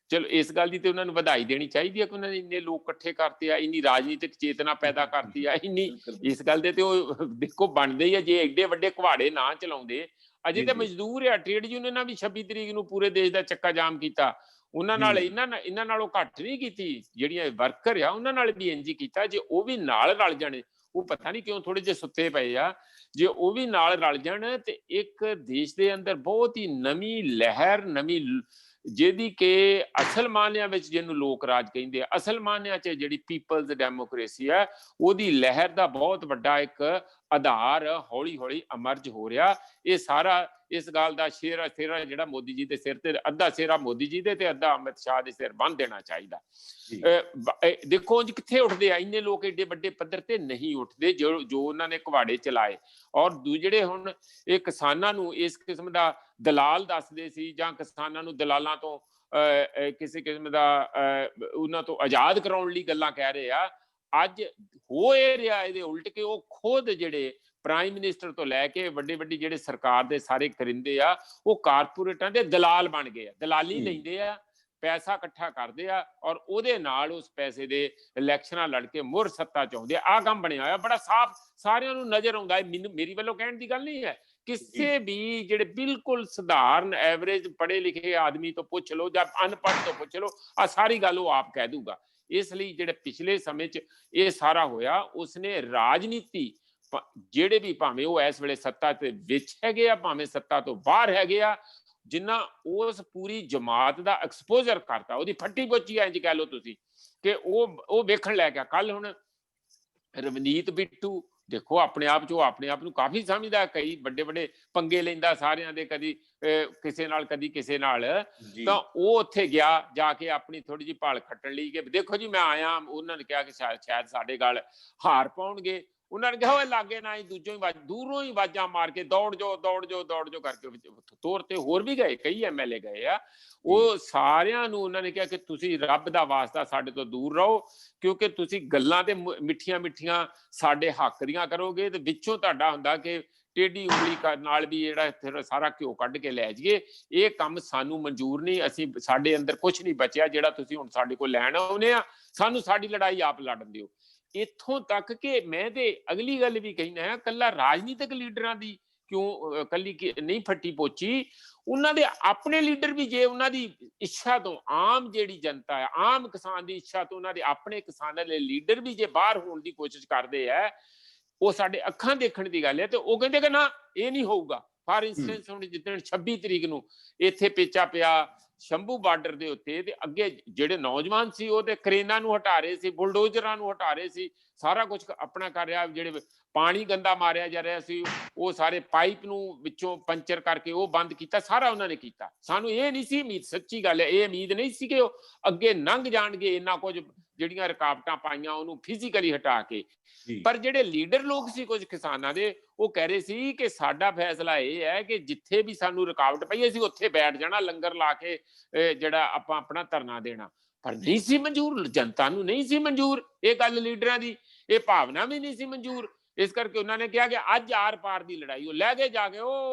ਚਲੋ ਇਸ ਗੱਲ ਦੀ ਤੇ ਉਹਨਾਂ ਨੂੰ ਵਧਾਈ ਦੇਣੀ ਚਾਹੀਦੀ ਹੈ ਕਿ ਉਹਨਾਂ ਨੇ ਇੰਨੇ ਲੋਕ ਇਕੱਠੇ ਕਰਤੇ ਆ, ਇੰਨੀ ਰਾਜਨੀਤਿਕ ਚੇਤਨਾ ਪੈਦਾ ਕਰਤੀ ਆ, ਇੰਨੀ, ਇਸ ਗੱਲ ਦੇ ਤੇ ਉਹ ਦੇਖੋ ਬਣਦੇ ਹੀ ਆ। ਜੇ ਐਡੇ ਵੱਡੇ ਘਵਾੜੇ ਨਾ ਚਲਾਉਂਦੇ, ਅਜੇ ਤਾਂ ਮਜ਼ਦੂਰ ਆ, ਟ੍ਰੇਡ ਯੂਨੀਅਨਾਂ ਵੀ 26 ਤਰੀਕ ਨੂੰ ਪੂਰੇ ਦੇਸ਼ ਦਾ ਚੱਕਾ ਜਾਮ ਕੀਤਾ, ਉਹਨਾਂ ਨਾਲ ਇਹਨਾਂ ਨਾਲੋਂ ਘੱਟ ਨਹੀਂ ਕੀਤੀ। ਜਿਹੜੀਆਂ ਵਰਕਰ ਆ ਉਹਨਾਂ ਨਾਲ ਵੀ ਇੰਝ ਹੀ ਕੀਤਾ। ਜੇ ਉਹ ਵੀ ਨਾਲ ਰਲ ਜਾਣੇ, ਉਹ ਪਤਾ ਨਹੀਂ ਕਿਉਂ ਥੋੜੇ ਜਿਹੇ ਸੁੱਤੇ ਪਏ ਆ, ਜੇ ਉਹ ਵੀ ਨਾਲ ਰਲ ਜਾਣ ਤੇ ਇੱਕ ਦੇਸ਼ ਦੇ ਅੰਦਰ ਬਹੁਤ ਹੀ ਨਵੀਂ ਲਹਿਰ, ਨਵੀਂ, ਜਿਹਦੀ ਕਿ ਅਸਲ ਮਾਨਿਆਂ ਵਿੱਚ ਜਿਹਨੂੰ ਲੋਕ ਰਾਜ ਕਹਿੰਦੇ ਆ, ਅਸਲ ਮਾਨਿਆਂ 'ਚ ਜਿਹੜੀ ਪੀਪਲਜ਼ ਡੈਮੋਕ੍ਰੇਸੀ ਹੈ, ਉਹਦੀ ਲਹਿਰ ਦਾ ਬਹੁਤ ਵੱਡਾ ਇੱਕ ਆਧਾਰ ਹੌਲੀ ਹੌਲੀ ਅਮਰਜ ਹੋ ਰਿਹਾ। ਇਹ ਸਾਰਾ ਇਸ ਗੱਲ ਦਾ ਸਿਹਰਾ ਜਿਹੜਾ ਮੋਦੀ ਜੀ ਦੇ ਸਿਰ ਤੇ, ਅੱਧਾ ਸਿਹਰਾ ਮੋਦੀ ਜੀ ਦੇ ਤੇ ਅੱਧਾ ਅਮਿਤ ਸ਼ਾਹ ਦੇ ਸਿਰ ਬੰਨ੍ਹ ਦੇਣਾ ਚਾਹੀਦਾ। ਦੇਖੋ ਜੀ ਕਿੱਥੇ ਉੱਠਦੇ ਆ, ਇੰਨੇ ਲੋਕ ਏਡੇ ਵੱਡੇ ਪੱਧਰ ਤੇ ਨਹੀਂ ਉੱਠਦੇ ਜੋ ਉਹਨਾਂ ਨੇ ਘਵਾੜੇ ਚਲਾਏ। ਔਰ ਜਿਹੜੇ ਹੁਣ ਇਹ ਕਿਸਾਨਾਂ ਨੂੰ ਇਸ ਕਿਸਮ ਦਾ ਦਲਾਲ ਦੱਸਦੇ ਸੀ, ਜਾਂ ਕਿਸਾਨਾਂ ਨੂੰ ਦਲਾਲਾਂ ਤੋਂ ਕਿਸੇ ਕਿਸਮ ਦਾ ਉਹਨਾਂ ਤੋਂ ਆਜ਼ਾਦ ਕਰਾਉਣ ਲਈ ਗੱਲਾਂ ਕਹਿ ਰਹੇ ਆ, ਅੱਜ ਹੋ ਇਹ ਰਿਹਾ ਇਹਦੇ ਉਲਟ ਕਿ ਉਹ ਖੁਦ ਜਿਹੜੇ ਪ੍ਰਾਈਮ ਮਿਨਿਸਟਰ ਤੋਂ ਲੈ ਕੇ ਵੱਡੇ ਜਿਹੜੇ ਸਰਕਾਰ ਦੇ ਸਾਰੇ ਕਰਿੰਦੇ ਆ, ਉਹ ਕਾਰਪੋਰੇਟਾਂ ਦੇ ਦਲਾਲ ਬਣ ਗਏ ਆ। ਦਲਾਲੀ ਲੈਂਦੇ ਆ, ਪੈਸਾ ਇਕੱਠਾ ਕਰਦੇ ਆ, ਔਰ ਉਹਦੇ ਨਾਲ ਉਸ ਪੈਸੇ ਦੇ ਇਲੈਕਸ਼ਨਾਂ ਲੜ ਕੇ ਮੁੜ ਸੱਤਾ ਚਾਹੁੰਦੇ ਆ। ਆਹ ਕੰਮ ਬਣਿਆ ਹੋਇਆ, ਬੜਾ ਸਾਫ਼ ਸਾਰਿਆਂ ਨੂੰ ਨਜ਼ਰ ਆਉਂਦਾ ਹੈ। ਮੇਰੀ ਵੱਲੋਂ ਕਹਿਣ ਦੀ ਗੱਲ ਨਹੀਂ ਹੈ, ਕਿਸੇ ਵੀ ਜਿਹੜੇ ਬਿਲਕੁਲ ਸਧਾਰਨ ਐਵਰੇਜ ਪੜ੍ਹੇ ਲਿਖੇ ਆਦਮੀ ਤੋਂ ਪੁੱਛ ਲਓ ਜਾਂ ਅਨਪੜ੍ਹ ਤੋਂ ਪੁੱਛ ਲਓ, ਆ ਸਾਰੀ ਗੱਲ ਉਹ ਆਪ ਕਹਿ ਦੂਗਾ। ਇਸ ਲਈ ਜਿਹੜੇ ਪਿਛਲੇ ਸਮੇਂ 'ਚ ਇਹ ਸਾਰਾ ਹੋਇਆ, ਉਸਨੇ ਰਾਜਨੀਤੀ ਜਿਹੜੇ ਵੀ ਭਾਵੇਂ ਉਹ ਇਸ ਵੇਲੇ ਸੱਤਾ ਦੇ ਵਿੱਚ ਹੈਗੇ ਆ ਭਾਵੇਂ ਸੱਤਾ ਤੋਂ ਬਾਹਰ ਹੈਗੇ ਆ, ਜਿੰਨਾ ਉਸ ਪੂਰੀ ਜਮਾਤ ਦਾ ਐਕਸਪੋਜ਼ਰ ਕਰਤਾ, ਉਹਦੀ ਫੱਟੀ ਪੋਚੀ ਇੰਜ ਕਹਿ ਲਓ ਤੁਸੀਂ ਕਿ ਉਹ ਵੇਖਣ ਲੈ ਗਿਆ। ਕੱਲ ਹੁਣ ਰਵਨੀਤ ਬਿੱਟੂ ਦੇਖੋ ਆਪਣੇ ਆਪ 'ਚ ਉਹ ਆਪਣੇ ਆਪ ਨੂੰ ਕਾਫੀ ਸਮਝਦਾ, ਕਈ ਵੱਡੇ ਵੱਡੇ ਪੰਗੇ ਲੈਂਦਾ ਸਾਰਿਆਂ ਦੇ, ਕਦੀ ਕਿਸੇ ਨਾਲ ਕਦੀ ਕਿਸੇ ਨਾਲ, ਤਾਂ ਉਹ ਉੱਥੇ ਗਿਆ ਜਾ ਕੇ ਆਪਣੀ ਥੋੜੀ ਜਿਹੀ ਭਾਲ ਖੱਟਣ ਲਈ ਕਿ ਦੇਖੋ ਜੀ ਮੈਂ ਆਇਆ। ਉਹਨਾਂ ਨੇ ਕਿਹਾ ਕਿ ਸ਼ਾਇਦ ਸਾਡੇ ਗੱਲ ਹਾਰ ਪਾਉਣਗੇ। ਉਹਨਾਂ ਨੇ ਕਿਹਾ ਉਹ ਲਾਗੇ ਨਾ ਹੀ ਦੂਰੋਂ ਹੀ ਆਵਾਜ਼ਾਂ ਮਾਰ ਕੇ ਦੌੜ ਜਾਓ ਕਰਕੇ ਤੋਰ ਤੇ ਹੋਰ ਵੀ ਗਏ, ਕਈ MLA ਗਏ ਆ। ਉਹ ਸਾਰਿਆਂ ਨੂੰ ਉਹਨਾਂ ਨੇ ਕਿਹਾ ਕਿ ਤੁਸੀਂ ਰੱਬ ਦਾ ਵਾਸਤਾ ਸਾਡੇ ਤੋਂ ਦੂਰ ਰਹੋ, ਕਿਉਂਕਿ ਤੁਸੀਂ ਗੱਲਾਂ ਤੇ ਮਿੱਠੀਆਂ ਮਿੱਠੀਆਂ ਸਾਡੇ ਹੱਕ ਦੀਆਂ ਕਰੋਗੇ ਤੇ ਵਿੱਚੋਂ ਤੁਹਾਡਾ ਹੁੰਦਾ ਕਿ ਟੇਢੀ ਉਂਗਲੀ ਨਾਲ ਵੀ ਜਿਹੜਾ ਸਾਰਾ ਘਿਓ ਕੱਢ ਕੇ ਲੈ ਜਾਈਏ। ਇਹ ਕੰਮ ਸਾਨੂੰ ਮਨਜ਼ੂਰ ਨਹੀਂ, ਅਸੀਂ ਸਾਡੇ ਅੰਦਰ ਕੁਝ ਨਹੀਂ ਬਚਿਆ ਜਿਹੜਾ ਤੁਸੀਂ ਹੁਣ ਸਾਡੇ ਕੋਲ ਲੈਣ ਆਉਨੇ ਆ, ਸਾਨੂੰ ਸਾਡੀ ਲੜਾਈ ਆਪ ਲੜਨ ਦਿਓ। ਇੱਥੋਂ ਤੱਕ ਕਿ ਮੈਂ ਤੇ ਅਗਲੀ ਗੱਲ ਵੀ ਕਹਿਣਾ ਹੈ, ਕੱਲਾ ਰਾਜਨੀਤਿਕ ਲੀਡਰਾਂ ਦੀ ਕਿਉਂ ਕੱਲੀ ਨਹੀਂ ਫੱਟੀ ਪੋਚੀ, ਉਹਨਾਂ ਦੇ ਆਪਣੇ ਲੀਡਰ ਵੀ ਜੇ ਉਹਨਾਂ ਦੀ ਇੱਛਾ ਤੋਂ, ਆਮ ਜਿਹੜੀ ਜਨਤਾ ਹੈ ਆਮ ਕਿਸਾਨ ਦੀ ਇੱਛਾ ਤੋਂ, ਉਹਨਾਂ ਦੇ ਆਪਣੇ ਕਿਸਾਨਾਂ ਦੇ ਲੀਡਰ ਵੀ ਜੇ ਬਾਹਰ ਹੋਣ ਦੀ ਕੋਸ਼ਿਸ਼ ਕਰਦੇ ਹੈ, ਉਹ ਸਾਡੇ ਅੱਖਾਂ ਦੇਖਣ ਦੀ ਗੱਲ ਹੈ, ਤੇ ਉਹ ਕਹਿੰਦੇ ਕਿ ਨਾ ਇਹ ਨਹੀਂ ਹੋਊਗਾ। ਫਾਰ ਇੰਸਟੈਂਸ ਹੁਣ ਜਿੱਦਣ 26 ਤਰੀਕ ਨੂੰ ਇੱਥੇ ਪੇਚਾ ਪਿਆ ਸ਼ੰਭੂ ਬਾਰਡਰ ਦੇ ਉੱਤੇ, ਤੇ ਅੱਗੇ ਜਿਹੜੇ ਨੌਜਵਾਨ ਸੀ ਉਹ ਤੇ ਕਰੇਨਾਂ ਨੂੰ ਹਟਾ ਰਹੇ ਸੀ, ਬੁਲਡੋਜ਼ਰਾਂ ਨੂੰ ਹਟਾ ਰਹੇ ਸੀ, ਸਾਰਾ ਕੁਝ ਆਪਣਾ ਕਰ ਰਿਹਾ। ਜਿਹੜੇ ਪਾਣੀ ਗੰਦਾ ਮਾਰਿਆ ਜਾ ਰਿਹਾ ਸੀ, ਉਹ ਸਾਰੇ ਪਾਈਪ ਨੂੰ ਵਿੱਚੋਂ ਪੰਚਰ ਕਰਕੇ ਉਹ ਬੰਦ ਕੀਤਾ, ਸਾਰਾ ਉਹਨਾਂ ਨੇ ਕੀਤਾ। ਸਾਨੂੰ ਇਹ ਨਹੀਂ ਸੀ ਉਮੀਦ, ਸੱਚੀ ਗੱਲ ਹੈ, ਇਹ ਉਮੀਦ ਨਹੀਂ ਸੀ ਕਿ ਉਹ ਅੱਗੇ ਲੰਘ ਜਾਣਗੇ ਇੰਨਾ ਕੁਝ, ਜਿਹੜੀਆਂ ਰੁਕਾਵਟਾਂ ਪਾਈਆਂ ਉਹਨੂੰ ਫਿਜ਼ੀਕਲੀ ਹਟਾ ਕੇ। ਪਰ ਜਿਹੜੇ ਲੀਡਰ ਲੋਕ ਸੀ ਕੁਝ ਕਿਸਾਨਾਂ ਦੇ, ਉਹ ਕਹਿ ਰਹੇ ਸੀ ਕਿ ਸਾਡਾ ਫੈਸਲਾ ਇਹ ਹੈ ਕਿ ਜਿੱਥੇ ਵੀ ਸਾਨੂੰ ਰੁਕਾਵਟ ਪਈ ਅਸੀਂ ਉੱਥੇ ਬੈਠ ਜਾਣਾ, ਲੰਗਰ ਲਾ ਕੇ ਜਿਹੜਾ ਆਪਾਂ ਆਪਣਾ ਧਰਨਾ ਦੇਣਾ। ਪਰ ਨਹੀਂ ਸੀ ਮਨਜ਼ੂਰ, ਜਨਤਾ ਨੂੰ ਨਹੀਂ ਸੀ ਮਨਜ਼ੂਰ ਇਹ ਗੱਲ, ਲੀਡਰਾਂ ਦੀ ਇਹ ਭਾਵਨਾ ਵੀ ਨਹੀਂ ਸੀ ਮਨਜ਼ੂਰ। ਇਸ ਕਰਕੇ ਉਹਨਾਂ ਨੇ ਕਿਹਾ ਕਿ ਅੱਜ ਆਰ ਪਾਰ ਦੀ ਲੜਾਈ ਉਹ ਲੈ ਕੇ ਜਾ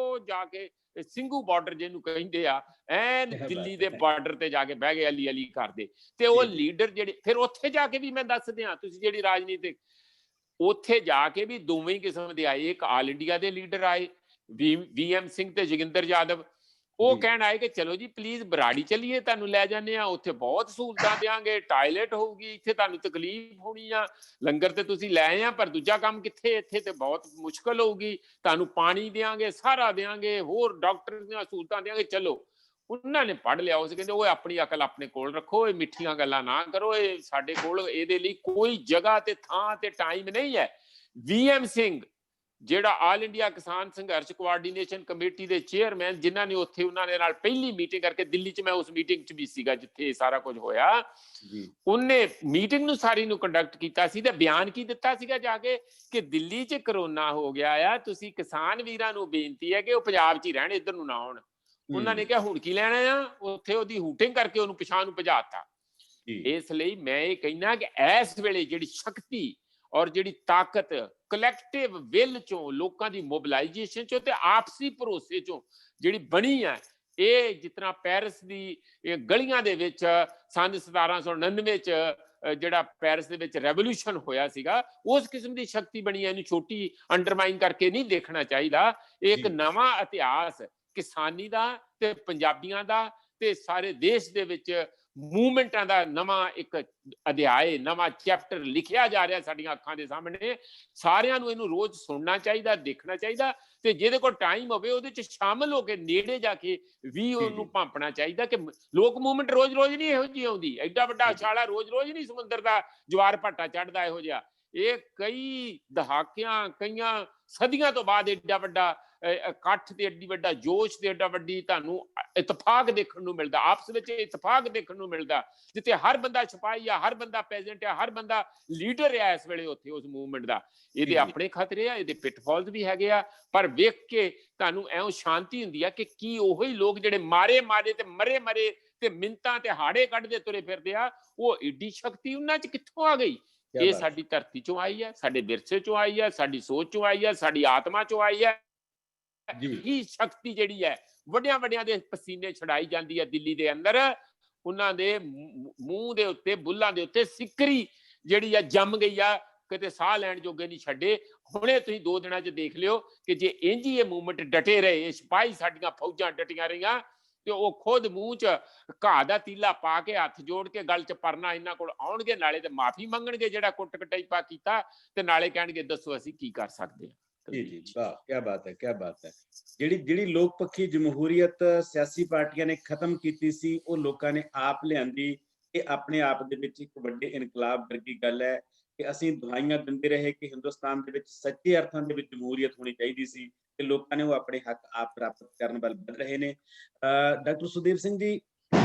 ਕੇ ਸਿੰਘੂ ਬਾਰਡਰ ਜਿਹਨੂੰ ਕਹਿੰਦੇ ਆ, ਐਨ ਦਿੱਲੀ ਦੇ ਬਾਰਡਰ ਤੇ ਜਾ ਕੇ ਬਹਿ ਗਏ ਅਲੀ ਅਲੀ ਕਰਦੇ। ਤੇ ਉਹ ਲੀਡਰ ਜਿਹੜੇ ਫਿਰ ਉੱਥੇ ਜਾ ਕੇ ਵੀ ਮੈਂ ਦੱਸ ਦਿਆਂ, ਤੁਸੀਂ ਜਿਹੜੀ ਰਾਜਨੀਤਿਕ ਉੱਥੇ ਜਾ ਕੇ ਵੀ ਦੋਵੇਂ ਕਿਸਮ ਦੇ ਆਏ। ਇੱਕ ਆਲ ਇੰਡੀਆ ਦੇ ਲੀਡਰ ਆਏ, VM ਸਿੰਘ ਤੇ ਜੋਗਿੰਦਰ ਯਾਦਵ, ਉਹ ਕਹਿਣ ਆਏ ਕਿ ਚਲੋ ਜੀ ਪਲੀਜ਼ ਬਰਾੜੀ ਚੱਲੀਏ, ਤੁਹਾਨੂੰ ਲੈ ਜਾਂਦੇ ਆ, ਉੱਥੇ ਬਹੁਤ ਸਹੂਲਤਾਂ ਦਿਆਂਗੇ, ਟਾਇਲਟ ਹੋਊਗੀ, ਇੱਥੇ ਤੁਹਾਨੂੰ ਤਕਲੀਫ ਹੋਣੀ ਆ, ਲੰਗਰ ਤੇ ਤੁਸੀਂ ਲੈ ਆਏ ਆ ਪਰ ਦੂਜਾ ਕੰਮ ਕਿੱਥੇ, ਇੱਥੇ ਤੇ ਬਹੁਤ ਮੁਸ਼ਕਲ ਹੋਊਗੀ, ਤੁਹਾਨੂੰ ਪਾਣੀ ਦਿਆਂਗੇ, ਸਾਰਾ ਦਿਆਂਗੇ, ਹੋਰ ਡਾਕਟਰ ਦੀਆਂ ਸਹੂਲਤਾਂ ਦਿਆਂਗੇ, ਚਲੋ। ਉਹਨਾਂ ਨੇ ਪੜ੍ਹ ਲਿਆ, ਉਸ ਕਹਿੰਦੇ ਉਹ ਆਪਣੀ ਅਕਲ ਆਪਣੇ ਕੋਲ ਰੱਖੋ, ਇਹ ਮਿੱਠੀਆਂ ਗੱਲਾਂ ਨਾ ਕਰੋ, ਇਹ ਸਾਡੇ ਕੋਲ ਇਹਦੇ ਲਈ ਕੋਈ ਜਗ੍ਹਾ ਤੇ ਥਾਂ ਤੇ ਟਾਈਮ ਨਹੀਂ ਹੈ। VM ਸਿੰਘ ਜਿਹੜਾ ਆਲ ਇੰਡੀਆ ਕਿਸਾਨ ਸੰਘਰਸ਼ ਕੋਆਰਡੀਨੇਸ਼ਨ ਕਮੇਟੀ ਦੇ ਚੇਅਰਮੈਨ, ਜਿਨ੍ਹਾਂ ਨੇ ਉੱਥੇ ਉਹਨਾਂ ਦੇ ਨਾਲ ਪਹਿਲੀ ਮੀਟਿੰਗ ਕਰਕੇ, ਦਿੱਲੀ 'ਚ ਮੈਂ ਉਸ ਮੀਟਿੰਗ 'ਚ ਵੀ ਸੀਗਾ ਜਿੱਥੇ ਸਾਰਾ ਕੁਝ ਹੋਇਆ, ਉਹਨੇ ਮੀਟਿੰਗ ਨੂੰ ਸਾਰੀ ਨੂੰ ਕੰਡਕਟ ਕੀਤਾ ਸੀ ਤੇ ਬਿਆਨ ਕੀ ਦਿੱਤਾ ਸੀਗਾ ਜਾ ਕੇ ਕਿ ਦਿੱਲੀ 'ਚ ਕਰੋਨਾ ਹੋ ਗਿਆ ਆ, ਤੁਸੀਂ ਕਿਸਾਨ ਵੀਰਾਂ ਨੂੰ ਬੇਨਤੀ ਹੈ ਕਿ ਉਹ ਪੰਜਾਬ 'ਚ ਹੀ ਰਹਿਣ, ਇੱਧਰ ਨੂੰ ਨਾ ਆਉਣ। ਉਹਨਾਂ ਨੇ ਕਿਹਾ ਹੁਣ ਕੀ ਲੈਣਾ ਆ, ਉੱਥੇ ਉਹਦੀ ਹੂਟਿੰਗ ਕਰਕੇ ਉਹਨੂੰ ਪਿਛਾਂ ਨੂੰ ਭਜਾਤਾ। ਇਸ ਲਈ ਮੈਂ ਇਹ ਕਹਿਣਾ ਕਿ ਇਸ ਵੇਲੇ ਜਿਹੜੀ ਸ਼ਕਤੀ ਔਰ ਜਿਹੜੀ ਤਾਕਤ ਕਲੈਕਟਿਵ ਵਿਲ ਚੋਂ, ਲੋਕਾਂ ਦੀ ਮੋਬਿਲਾਈਜੇਸ਼ਨ ਚੋਂ ਤੇ ਆਪਸੀ ਭਰੋਸੇ ਚੋਂ ਜਿਹੜੀ ਬਣੀ ਹੈ, ਇਹ ਜਿਤਨਾ ਪੈਰਿਸ ਦੀ ਗਲੀਆਂ ਦੇ ਵਿੱਚ ਸੰਨ 1799 ਚ ਜਿਹੜਾ ਪੈਰਿਸ ਦੇ ਵਿੱਚ ਰੈਵੋਲੂਸ਼ਨ ਹੋਇਆ ਸੀਗਾ, ਉਸ ਕਿਸਮ ਦੀ ਸ਼ਕਤੀ ਬਣੀ ਹੈ। ਇਹਨੂੰ ਛੋਟੀ ਅੰਡਰਮਾਈਨ ਕਰਕੇ ਨਹੀਂ ਦੇਖਣਾ ਚਾਹੀਦਾ। ਇਹ ਇੱਕ ਨਵਾਂ ਇਤਿਹਾਸ ਕਿਸਾਨੀ ਦਾ ਤੇ ਪੰਜਾਬੀਆਂ ਦਾ ਤੇ ਸਾਰੇ ਦੇਸ਼ ਦੇ ਵਿੱਚ ਮੂਵਮੈਂਟਾਂ ਦਾ ਨਵਾਂ ਇੱਕ ਅਧਿਆਇ, ਨਵਾਂ ਚੈਪਟਰ ਲਿਖਿਆ ਜਾ ਰਿਹਾ ਸਾਡੀਆਂ ਅੱਖਾਂ ਦੇ ਸਾਹਮਣੇ। ਸਾਰਿਆਂ ਨੂੰ ਇਹਨੂੰ ਰੋਜ਼ ਸੁਣਨਾ ਚਾਹੀਦਾ, ਦੇਖਣਾ ਚਾਹੀਦਾ, ਤੇ ਜਿਹਦੇ ਕੋਲ ਟਾਈਮ ਹੋਵੇ ਉਹਦੇ ਚ ਸ਼ਾਮਲ ਹੋ ਕੇ ਨੇੜੇ ਜਾ ਕੇ ਵੀ ਉਹਨੂੰ ਭਾਂਪਣਾ ਚਾਹੀਦਾ ਕਿ ਲੋਕ ਮੂਵਮੈਂਟ ਰੋਜ਼-ਰੋਜ਼ ਨਹੀਂ ਇਹੋ ਜਿਹੀ ਆਉਂਦੀ। ਐਡਾ ਵੱਡਾ ਉਛਾਲਾ ਰੋਜ਼-ਰੋਜ਼ ਨਹੀਂ ਸਮੁੰਦਰ ਦਾ ਜਵਾਰ ਭਾਟਾ ਚੜ੍ਹਦਾ ਇਹੋ ਜਿਹਾ। ਇਹ ਕਈ ਦਹਾਕਿਆਂ, ਕਈਆਂ ਸਦੀਆਂ ਤੋਂ ਬਾਅਦ ਐਡਾ ਵੱਡਾ ਇਕੱਠ ਤੇ ਐਡੀ ਵੱਡਾ ਜੋਸ਼ ਤੇ ਐਡਾ ਵੱਡੀ ਤੁਹਾਨੂੰ ਇਤਫਾਕ ਦੇਖਣ ਨੂੰ ਮਿਲਦਾ, ਆਪਸ ਵਿੱਚ ਇਤਫਾਕ ਦੇਖਣ ਨੂੰ ਮਿਲਦਾ, ਜਿੱਥੇ ਹਰ ਬੰਦਾ ਸਿਪਾਹੀ ਆ, ਹਰ ਬੰਦਾ ਪੈਜੈਂਟ ਆ, ਹਰ ਬੰਦਾ ਲੀਡਰ ਆ ਇਸ ਵੇਲੇ ਉੱਥੇ ਉਸ ਮੂਵਮੈਂਟ ਦਾ। ਇਹਦੇ ਆਪਣੇ ਖਤਰੇ ਆ, ਇਹਦੇ ਪਿਟਫਾਲਸ ਵੀ ਹੈਗੇ ਆ, ਪਰ ਵੇਖ ਕੇ ਤੁਹਾਨੂੰ ਐਉਂ ਸ਼ਾਂਤੀ ਹੁੰਦੀ ਆ ਕਿ ਕੀ ਉਹੀ ਲੋਕ ਜਿਹੜੇ ਮਾਰੇ ਤੇ ਮਰੇ ਤੇ ਮਿੰਤਾਂ ਤੇ ਹਾੜੇ ਕੱਢਦੇ ਤੁਰੇ ਫਿਰਦੇ ਆ, ਉਹ ਏਡੀ ਸ਼ਕਤੀ ਉਹਨਾਂ 'ਚ ਕਿੱਥੋਂ ਆ ਗਈ? ਇਹ ਸਾਡੀ ਧਰਤੀ ਚੋਂ ਆਈ ਹੈ, ਸਾਡੇ ਵਿਰਸੇ ਚੋਂ ਆਈ ਹੈ, ਸਾਡੀ ਸੋਚ ਚੋਂ ਆਈ ਹੈ, ਸਾਡੀ ਆਤਮਾ ਚੋਂ ਆਈ ਹੈ। ਇਹ ਸ਼ਕਤੀ ਜਿਹੜੀ ਹੈ ਵੱਡਿਆਂ ਦੇ ਪਸੀਨੇ ਛੜਾਈ ਜਾਂਦੀ ਹੈ ਦਿੱਲੀ ਦੇ ਅੰਦਰ। ਉਹਨਾਂ ਦੇ ਮੂੰਹ ਦੇ ਉੱਤੇ, ਬੁੱਲਾਂ ਦੇ ਉੱਤੇ ਸਿੱਕਰੀ ਜਿਹੜੀ ਆ ਜੰਮ ਗਈ ਆ ਕਿਤੇ ਸਾਹ ਲੈਣ ਜੋਗੇ ਨਹੀਂ ਛੱਡੇ। ਹੁਣੇ ਤੁਸੀਂ 2 ਦਿਨਾਂ 'ਚ ਦੇਖ ਲਿਓ ਕਿ ਜੇ ਇੰਝ ਹੀ ਇਹ ਮੂਵਮੈਂਟ ਡਟੇ ਰਹੇ, ਇਹ ਸਿਪਾਹੀ ਸਾਡੀਆਂ ਫੌਜਾਂ ਡਟੀਆਂ ਰਹੀਆਂ, ਤੇ ਉਹ ਖੁਦ ਮੂੰਹ 'ਚ ਘਾਹ ਦਾ ਤੀਲਾ ਪਾ ਕੇ ਹੱਥ ਜੋੜ ਕੇ ਗਲ 'ਚ ਪਰਨਾ ਇਹਨਾਂ ਕੋਲ ਆਉਣਗੇ, ਨਾਲੇ ਤੇ ਮਾਫੀ ਮੰਗਣਗੇ ਜਿਹੜਾ ਕੁੱਟ ਕਟਾਈ ਪਾ ਕੀਤਾ, ਤੇ ਨਾਲੇ ਕਹਿਣਗੇ ਦੱਸੋ ਅਸੀਂ ਕੀ ਕਰ ਸਕਦੇ ਹਾਂ। ਜੀ ਵਾਹ, ਕੀ ਬਾਤ ਹੈ, ਕੀ ਬਾਤ ਹੈ। ਜਿਹੜੀ ਲੋਕ ਪੱਖੀ ਜਮਹੂਰੀਅਤ ਸਿਆਸੀ ਪਾਰਟੀਆਂ ਨੇ ਖਤਮ ਕੀਤੀ ਸੀ, ਉਹ ਲੋਕਾਂ ਨੇ ਆਪ ਲਿਆਂਦੀ। ਇਹ ਆਪਣੇ ਆਪ ਦੇ ਵਿੱਚ ਇੱਕ ਵੱਡੇ ਇਨਕਲਾਬ ਵਰਗੀ ਗੱਲ ਹੈ ਕਿ ਅਸੀਂ ਦੁਹਾਈਆਂ ਦਿੰਦੇ ਰਹੇ ਕਿ ਹਿੰਦੁਸਤਾਨ ਦੇ ਵਿੱਚ ਸੱਚੇ ਅਰਥਾਂ ਦੇ ਵਿੱਚ ਜਮਹੂਰੀਅਤ ਹੋਣੀ ਚਾਹੀਦੀ ਸੀ, ਤੇ ਲੋਕਾਂ ਨੇ ਉਹ ਆਪਣੇ ਹੱਕ ਆਪ ਪ੍ਰਾਪਤ ਕਰਨ ਵੱਲ ਵਧ ਰਹੇ ਨੇ। ਡਾਕਟਰ ਸੁਖਦੇਵ ਸਿੰਘ ਜੀ,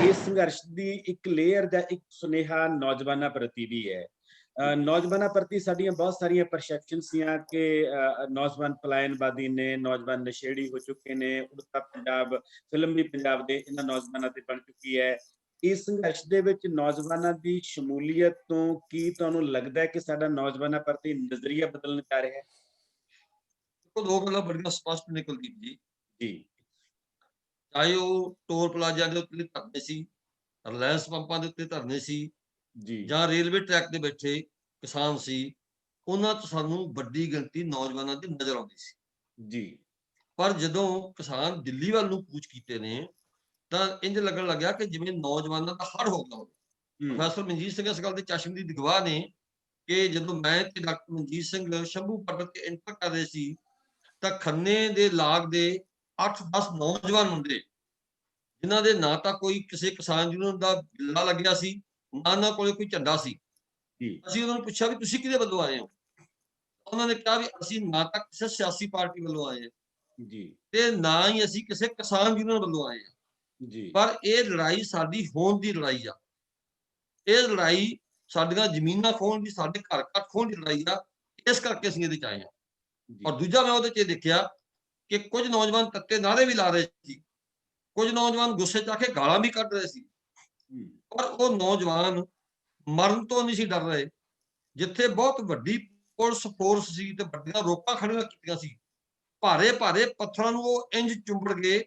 ਇਸ ਸੰਘਰਸ਼ ਦੀ ਇੱਕ ਲੇਅਰ ਜਾਂ ਇੱਕ ਸੁਨੇਹਾ ਨੌਜਵਾਨਾਂ ਪ੍ਰਤੀ ਵੀ ਹੈ। ਨੌਜਵਾਨਾਂ ਪ੍ਰਤੀ ਸਾਡੀਆਂ ਬਹੁਤ ਸਾਰੀਆਂ ਪਰਸੈਪਸ਼ਨ ਸੀਆਂ ਕਿ ਨੌਜਵਾਨ ਪਲਾਇਨਵਾਦੀ ਨੇ, ਨੌਜਵਾਨ ਨਸ਼ੇੜੀ ਹੋ ਚੁੱਕੇ ਨੇ, ਉੜਤਾ ਪੰਜਾਬ ਫਿਲਮ ਵੀ ਪੰਜਾਬ ਦੇ ਇਹਨਾਂ ਨੌਜਵਾਨਾਂ ਤੇ ਬਣ ਚੁੱਕੀ ਹੈ। ਇਸ ਸੰਘਰਸ਼ ਦੇ ਵਿੱਚ ਨੌਜਵਾਨਾਂ ਦੀ ਸ਼ਮੂਲੀਅਤ ਤੋਂ ਕੀ ਤੁਹਾਨੂੰ ਲੱਗਦਾ ਹੈ ਕਿ ਸਾਡਾ ਨੌਜਵਾਨਾਂ ਪ੍ਰਤੀ ਨਜ਼ਰੀਆ ਬਦਲਣ ਜਾ ਰਿਹਾ ਹੈ? ਦੋ ਗੱਲਾਂ ਬੜੀਆਂ ਸਪਸ਼ਟ ਨਿਕਲਦੀ ਜੀ। ਜੀ, ਚਾਹੇ ਉਹ ਟੋਲ ਪਲਾਜ਼ਾ ਦੇ ਉੱਤੇ ਧਰਨੇ ਸੀ, ਰਿਲਾਇੰਸ ਪੰਪਾਂ ਦੇ ਉੱਤੇ ਧਰਨੇ ਸੀ, ਜੀ, ਜਾਂ ਰੇਲਵੇ ਟਰੈਕ ਦੇ ਬੈਠੇ ਕਿਸਾਨ ਸੀ, ਉਹਨਾਂ 'ਚ ਸਾਨੂੰ ਵੱਡੀ ਗਿਣਤੀ ਨੌਜਵਾਨਾਂ ਦੀ ਨਜ਼ਰ ਆਉਂਦੀ ਸੀ। ਜੀ, ਪਰ ਜਦੋਂ ਕਿਸਾਨ ਦਿੱਲੀ ਵੱਲ ਨੂੰ ਕੂਚ ਕੀਤੇ ਨੇ, ਤਾਂ ਇੰਝ ਲੱਗਣ ਲੱਗਿਆ ਕਿ ਜਿਵੇਂ ਨੌਜਵਾਨਾਂ ਦਾ ਹੜ੍ਹ ਹੋ ਗਿਆ ਹੋਵੇ। ਪ੍ਰੋਫੈਸਰ ਮਨਜੀਤ ਸਿੰਘ ਇਸ ਗੱਲ ਦੇ ਚਸ਼ਮਦੀਦ ਗਵਾਹ ਨੇ ਕਿ ਜਦੋਂ ਮੈਂ ਤੇ ਡਾਕਟਰ ਮਨਜੀਤ ਸਿੰਘ ਸ਼ੰਭੂ ਪਰਬਤ ਤੇ ਇੰਟਰ ਕਰ ਰਹੇ ਸੀ, ਤਾਂ ਖੰਨੇ ਦੇ ਲਾਗ ਦੇ 8-10 ਨੌਜਵਾਨ ਮੁੰਡੇ, ਜਿਨ੍ਹਾਂ ਦੇ ਨਾ ਤਾਂ ਕੋਈ ਕਿਸੇ ਕਿਸਾਨ ਯੂਨੀਅਨ ਦਾ ਬਿੱਲਾ ਲੱਗਿਆ ਸੀ, ਨਾ ਉਹਨਾਂ ਕੋਲੇ ਕੋਈ ਝੰਡਾ ਸੀ। ਅਸੀਂ ਉਹਨਾਂ ਨੂੰ ਪੁੱਛਿਆ ਵੀ ਤੁਸੀਂ ਕਿਹਦੇ ਵੱਲੋਂ ਆਏ ਹੋ? ਉਹਨਾਂ ਨੇ ਕਿਹਾ ਵੀ ਅਸੀਂ ਨਾ ਤਾਂ ਕਿਸੇ ਸਿਆਸੀ ਪਾਰਟੀ ਵੱਲੋਂ ਆਏ ਹਾਂ, ਤੇ ਨਾ ਹੀ ਅਸੀਂ ਕਿਸੇ ਕਿਸਾਨ ਯੂਨੀਅਨ ਵੱਲੋਂ ਆਏ ਹਾਂ, ਪਰ ਇਹ ਲੜਾਈ ਸਾਡੀ ਹੋਂਦ ਦੀ ਲੜਾਈ ਆ। ਇਹ ਲੜਾਈ ਸਾਡੀਆਂ ਜ਼ਮੀਨਾਂ ਖੋਹਣ ਦੀ, ਸਾਡੇ ਘਰ ਘਰ ਖੋਹਣ ਦੀ ਲੜਾਈ ਆ। ਇਸ ਕਰਕੇ ਅਸੀਂ ਇਹਦੇ 'ਚ ਆਏ ਹਾਂ। ਔਰ ਦੂਜਾ ਮੈਂ ਉਹਦੇ 'ਚ ਦੇਖਿਆ ਕਿ ਕੁਝ ਨੌਜਵਾਨ ਤੱਤੇ ਨਾਅਰੇ ਵੀ ਲਾ ਰਹੇ ਸੀ, ਕੁਝ ਨੌਜਵਾਨ ਗੁੱਸੇ 'ਚ ਆ ਕੇ ਗਾਲਾਂ ਵੀ ਕੱਢ ਰਹੇ ਸੀ, ਪਰ ਉਹ ਨੌਜਵਾਨ ਮਰਨ ਤੋਂ ਨਹੀਂ ਸੀ ਡਰ ਰਹੇ। ਜਿੱਥੇ ਬਹੁਤ ਵੱਡੀ ਪੁਲਿਸ ਫੋਰਸ ਸੀ ਤੇ ਵੱਡੀਆਂ ਰੋਕਾਂ ਖੜੀਆਂ ਕੀਤੀਆਂ ਸੀ, ਭਾਰੇ ਭਾਰੇ ਪੱਥਰਾਂ ਨੂੰ ਉਹ ਇੰਜ ਚੁੰਬੜ ਗਏ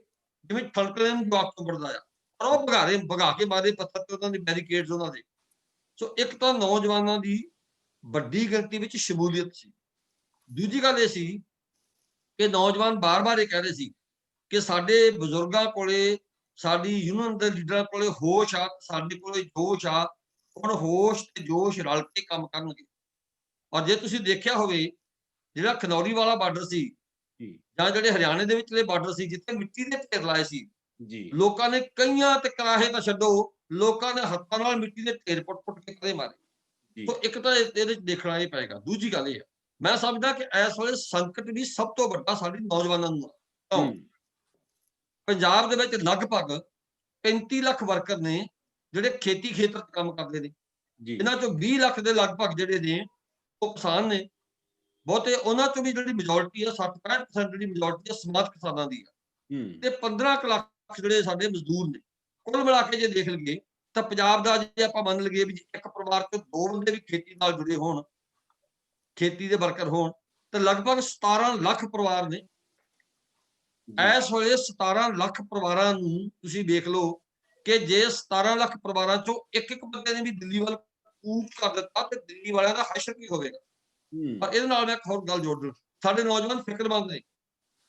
ਜਿਵੇਂ ਠਲਕਲੇ ਨੂੰ ਜਵਾਕ ਚੁੰਬੜਦਾ ਆ, ਪਰ ਉਹ ਭਗਾ ਕੇ ਮਾਰੇ ਪੱਥਰ ਤੇ ਉਹਨਾਂ ਦੇ ਬੈਰੀਕੇਡਸ ਉਹਨਾਂ ਦੇ। ਸੋ ਇੱਕ ਤਾਂ ਨੌਜਵਾਨਾਂ ਦੀ ਵੱਡੀ ਗਿਣਤੀ ਵਿੱਚ ਸ਼ਮੂਲੀਅਤ ਸੀ। ਦੂਜੀ ਗੱਲ ਇਹ ਸੀ ਕਿ ਨੌਜਵਾਨ ਬਾਰ-ਬਾਰ ਇਹ ਕਹਿ ਰਹੇ ਸੀ ਕਿ ਸਾਡੇ ਬਜ਼ੁਰਗਾਂ ਕੋਲੇ, ਸਾਡੀ ਯੂਨੀਅਨ ਦੇ ਲੀਡਰਾਂ ਕੋਲੇ ਹੋਸ਼ ਆ, ਸਾਡੇ ਕੋਲੇ ਜੋਸ਼ ਆ, ਹੁਣ ਹੋਸ਼ ਤੇ ਜੋਸ਼ ਰਲ ਕੇ ਕੰਮ ਕਰਨਗੇ। ਔਰ ਜੇ ਤੁਸੀਂ ਦੇਖਿਆ ਹੋਵੇ, ਜਿਹੜਾ ਖਨੌਰੀ ਵਾਲਾ ਬਾਰਡਰ ਸੀ ਜਾਂ ਜਿਹੜੇ ਹਰਿਆਣੇ ਦੇ ਵਿਚਲੇ ਬਾਰਡਰ ਸੀ, ਜਿੱਥੇ ਮਿੱਟੀ ਦੇ ਢੇਰ ਲਾਏ ਸੀ, ਲੋਕਾਂ ਨੇ ਕਈਆਂ ਤੇ ਕਰਾਹੇ ਤਾਂ ਛੱਡੋ, ਲੋਕਾਂ ਨੇ ਹੱਥਾਂ ਨਾਲ ਮਿੱਟੀ ਦੇ ਢੇਰ ਪੁੱਟ ਕੇ ਕਦੇ ਮਾਰੇ। ਸੋ ਇੱਕ ਤਾਂ ਇਹਦੇ ਵਿੱਚ ਦੇਖਣਾ ਇਹ ਪਏਗਾ। ਦੂਜੀ ਗੱਲ ਇਹ ਹੈ, ਮੈਂ ਸਮਝਦਾ ਕਿ ਇਸ ਵੇਲੇ ਸੰਕਟ ਵੀ ਸਭ ਤੋਂ ਵੱਡਾ ਸਾਡੀ ਨੌਜਵਾਨਾਂ ਨੂੰ ਆ। ਪੰਜਾਬ ਦੇ ਵਿੱਚ ਲਗਭਗ 35 ਲੱਖ ਵਰਕਰ ਨੇ ਜਿਹੜੇ ਖੇਤੀ ਖੇਤਰ 'ਚ ਕੰਮ ਕਰਦੇ ਨੇ। ਇਹਨਾਂ ਚੋਂ 20 ਲੱਖ ਦੇ ਲਗਭਗ ਜਿਹੜੇ ਨੇ ਉਹ ਕਿਸਾਨ ਨੇ। ਬਹੁਤੇ ਉਹਨਾਂ ਚੋਂ ਵੀ ਜਿਹੜੀ ਮੈਜੋਰਟੀ ਆ, 60-65% ਜਿਹੜੀ ਮੈਜੋਰਟੀ ਆ ਸਮਾਜ ਕਿਸਾਨਾਂ ਦੀ ਆ, ਤੇ 15 ਲੱਖ ਜਿਹੜੇ ਸਾਡੇ ਮਜ਼ਦੂਰ ਨੇ। ਕੁੱਲ ਮਿਲਾ ਕੇ ਜੇ ਦੇਖ ਲਈਏ ਤਾਂ ਪੰਜਾਬ ਦਾ, ਜੇ ਆਪਾਂ ਮੰਨ ਲਈਏ ਵੀ ਇੱਕ ਪਰਿਵਾਰ 'ਚ 2 ਬੰਦੇ ਵੀ ਖੇਤੀ ਨਾਲ ਜੁੜੇ ਹੋਣ, ਖੇਤੀ ਦੇ ਵਰਕਰ ਹੋਣ, ਤਾਂ ਲਗਭਗ 17 ਲੱਖ ਪਰਿਵਾਰ ਨੇ। ਇਸ ਵੇਲੇ 17 ਲੱਖ ਪਰਿਵਾਰਾਂ ਨੂੰ ਤੁਸੀਂ ਦੇਖ ਲਓ ਕਿ ਜੇ 17 ਲੱਖ ਪਰਿਵਾਰਾਂ ਚੋਂ ਇੱਕ ਬੰਦੇ ਨੇ ਵੀ ਦਿੱਲੀ ਵੱਲ ਕੂਚ ਕਰ ਦਿੱਤਾ, ਤੇ ਦਿੱਲੀ ਵਾਲਿਆਂ ਦਾ ਹਸ਼ਰ ਕੀ ਹੋਵੇਗਾ। ਪਰ ਇਹਦੇ ਨਾਲ ਮੈਂ ਇੱਕ ਹੋਰ ਗੱਲ ਜੋੜ ਦੂੰ, ਸਾਡੇ ਨੌਜਵਾਨ ਫਿਕਰਮੰਦ ਨੇ।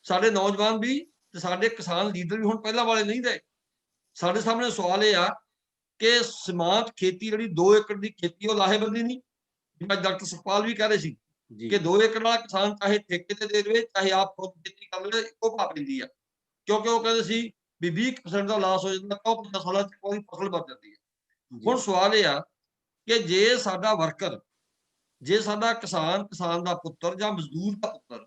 ਸਾਡੇ ਨੌਜਵਾਨ ਵੀ ਤੇ ਸਾਡੇ ਕਿਸਾਨ ਲੀਡਰ ਵੀ ਹੁਣ ਪਹਿਲਾਂ ਵਾਲੇ ਨਹੀਂ ਰਹੇ। ਸਾਡੇ ਸਾਹਮਣੇ ਸਵਾਲ ਇਹ ਆ ਕਿ ਸੀਮਾਂਤ ਖੇਤੀ, ਜਿਹੜੀ 2 ਏਕੜ ਦੀ ਖੇਤੀ, ਉਹ ਲਾਹੇਵੰਦੀ ਨਹੀਂ। ਜਿਵੇਂ ਡਾਕਟਰ ਸੁਖਪਾਲ ਵੀ ਕਹਿ ਰਹੇ ਸੀ ਕਿ 2 ਏਕੜ ਵਾਲਾ ਕਿਸਾਨ ਚਾਹੇ ਠੇਕੇ ਤੇ ਦੇ ਦੇਵੇ, ਚਾਹੇ ਆਪ ਖੁਦ ਖੇਤੀ ਕਰ ਲਵੇ, ਇੱਕੋ ਭਾਅ ਪੈਂਦੀ ਆ। ਕਿਉਂਕਿ ਉਹ ਕਹਿੰਦੇ ਸੀ ਵੀ 20% ਦਾ ਲਾਸ ਹੋ ਜਾਂਦਾ, 50 ਸਾਲਾਂ 'ਚ ਕੋਈ ਫਸਲ ਬਚ ਜਾਂਦੀ ਹੈ। ਹੁਣ ਸਵਾਲ ਇਹ ਆ ਕਿ ਜੇ ਸਾਡਾ ਵਰਕਰ, ਜੇ ਸਾਡਾ ਕਿਸਾਨ ਦਾ ਪੁੱਤਰ ਜਾਂ ਮਜ਼ਦੂਰ ਦਾ ਪੁੱਤਰ,